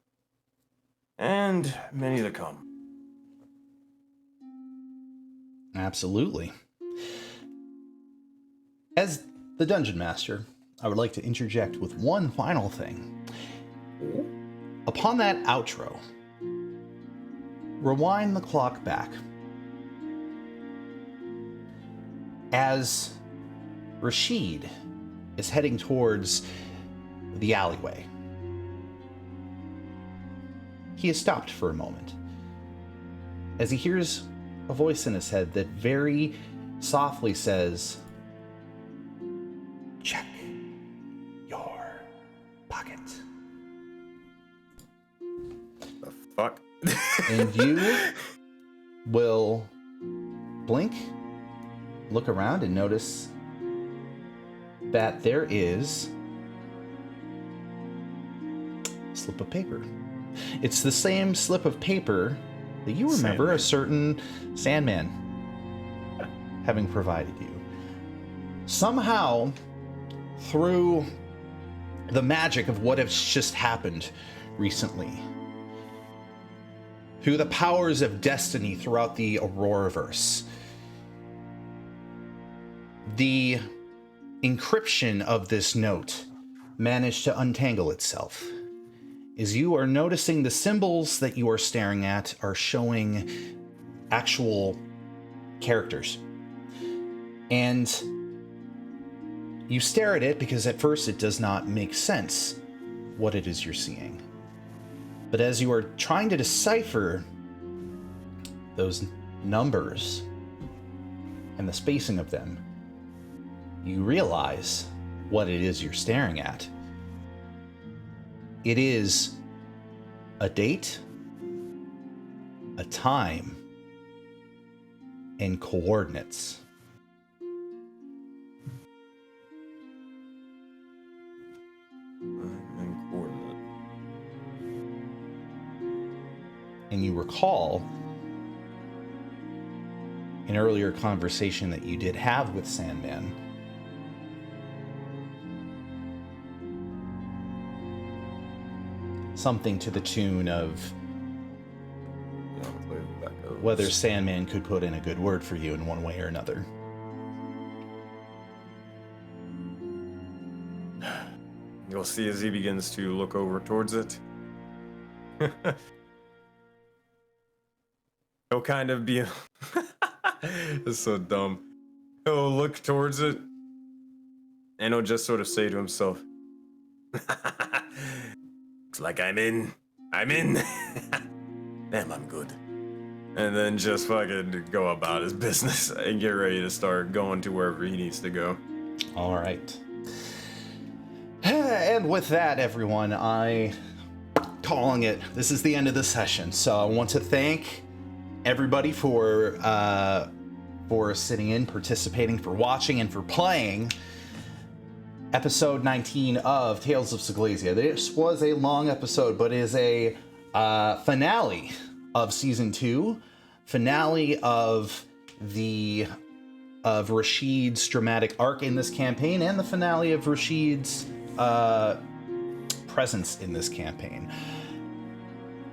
and many to come. Absolutely. As the Dungeon Master, I would like to interject with one final thing. Upon that outro, rewind the clock back. As Rashid is heading towards the alleyway, he is stopped for a moment as he hears a voice in his head that very softly says, "Check your pocket." The fuck? And you will blink, look around, and notice that there is a slip of paper. It's the same slip of paper that you remember Sandman. a certain Sandman having provided you. Somehow, through the magic of what has just happened recently, through the powers of destiny throughout the Auroraverse, the encryption of this note managed to untangle itself. As you are noticing, the symbols that you are staring at are showing actual characters. And you stare at it because at first it does not make sense what it is you're seeing. But as you are trying to decipher those numbers and the spacing of them, you realize what it is you're staring at. It is a date, a time, and coordinates. And you recall an earlier conversation that you did have with Sandman. Something to the tune of whether Sandman could put in a good word for you in one way or another. You'll see as he begins to look over towards it. He'll kind of be... It's so dumb. He'll look towards it, and he'll just sort of say to himself, "Looks like I'm in. Damn, I'm good." And then just fucking go about his business and get ready to start going to wherever he needs to go. All right. And with that, everyone, calling it. This is the end of the session. So I want to thank everybody for sitting in, participating, for watching, and for playing episode 19 of Tales of Seglesia. This was a long episode, but is a finale of season 2, finale of Rashid's dramatic arc in this campaign, and the finale of Rashid's presence in this campaign.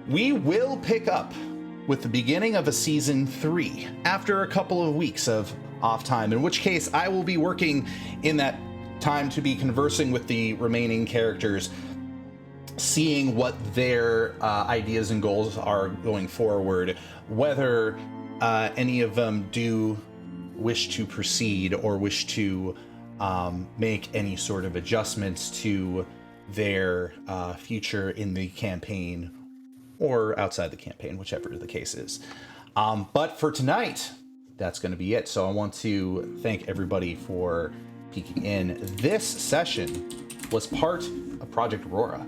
We will pick up with the beginning of a season 3 after a couple of weeks of off time, in which case I will be working in that time to be conversing with the remaining characters, seeing what their ideas and goals are going forward, whether any of them do wish to proceed or wish to make any sort of adjustments to their future in the campaign or outside the campaign, whichever the case is. But for tonight, that's going to be it. So I want to thank everybody for peeking in. This session was part of Project Aurora,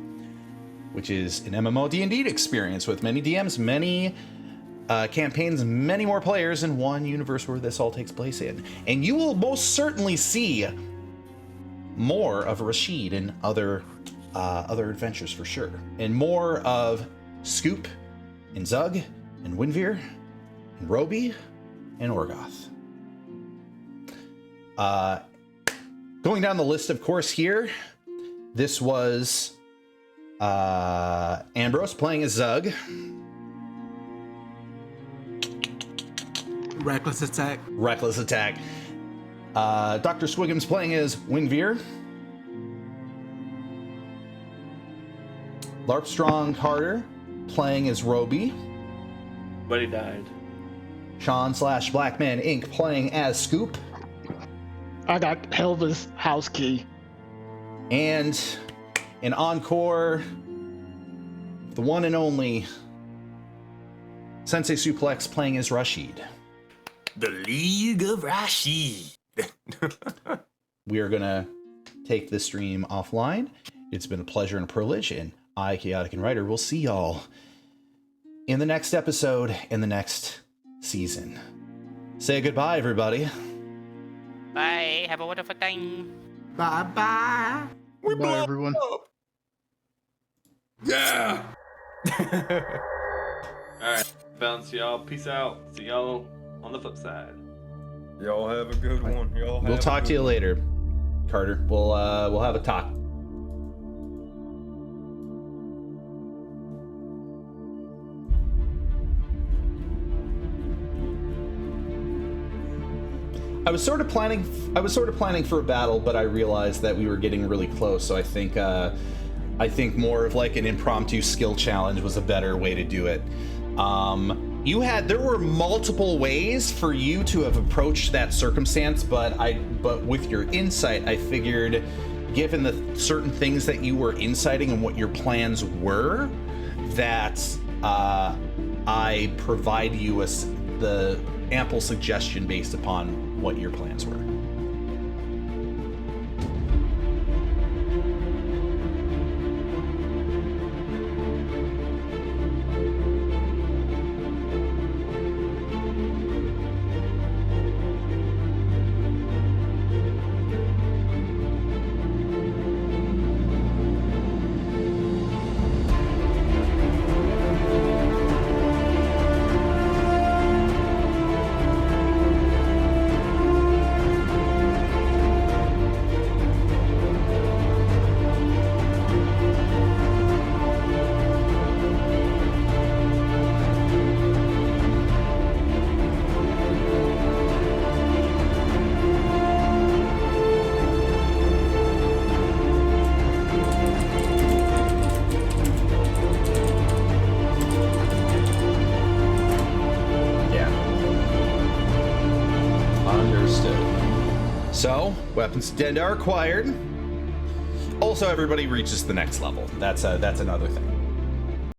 which is an MMO D&D experience with many DMs, many campaigns, many more players in one universe where this all takes place in. And you will most certainly see more of Rashid and other adventures for sure, and more of Scoop and Zug and Winvir and Roby and Orgoth. Going down the list, of course, here, this was Ambrose playing as Zug. Reckless attack. Reckless attack. Dr. Swiggums playing as Winvir. Larpstrong Carter playing as Roby. But he died. Sean / Blackman Inc. playing as Scoop. I got Helva's house key. And an encore, the one and only Sensei Suplex playing as Rashid. The League of Rashid. We are going to take this stream offline. It's been a pleasure and a privilege, and I, Chaotic and Writer, will see y'all in the next episode, in the next season. Say goodbye, everybody. Bye. Have a wonderful time. Bye bye. Bye, everyone. Yeah. Alright, bounce y'all. Peace out. See y'all on the flip side. Y'all have a good one. We'll talk to you later, Carter. We'll have a talk. I was sort of planning for a battle, but I realized that we were getting really close. So I think more of like an impromptu skill challenge was a better way to do it. There were multiple ways for you to have approached that circumstance, but with your insight, I figured, given the certain things that you were inciting and what your plans were, that I provide you the ample suggestion based upon what your plans were. So, weapons to are acquired. Also, everybody reaches the next level. That's another thing.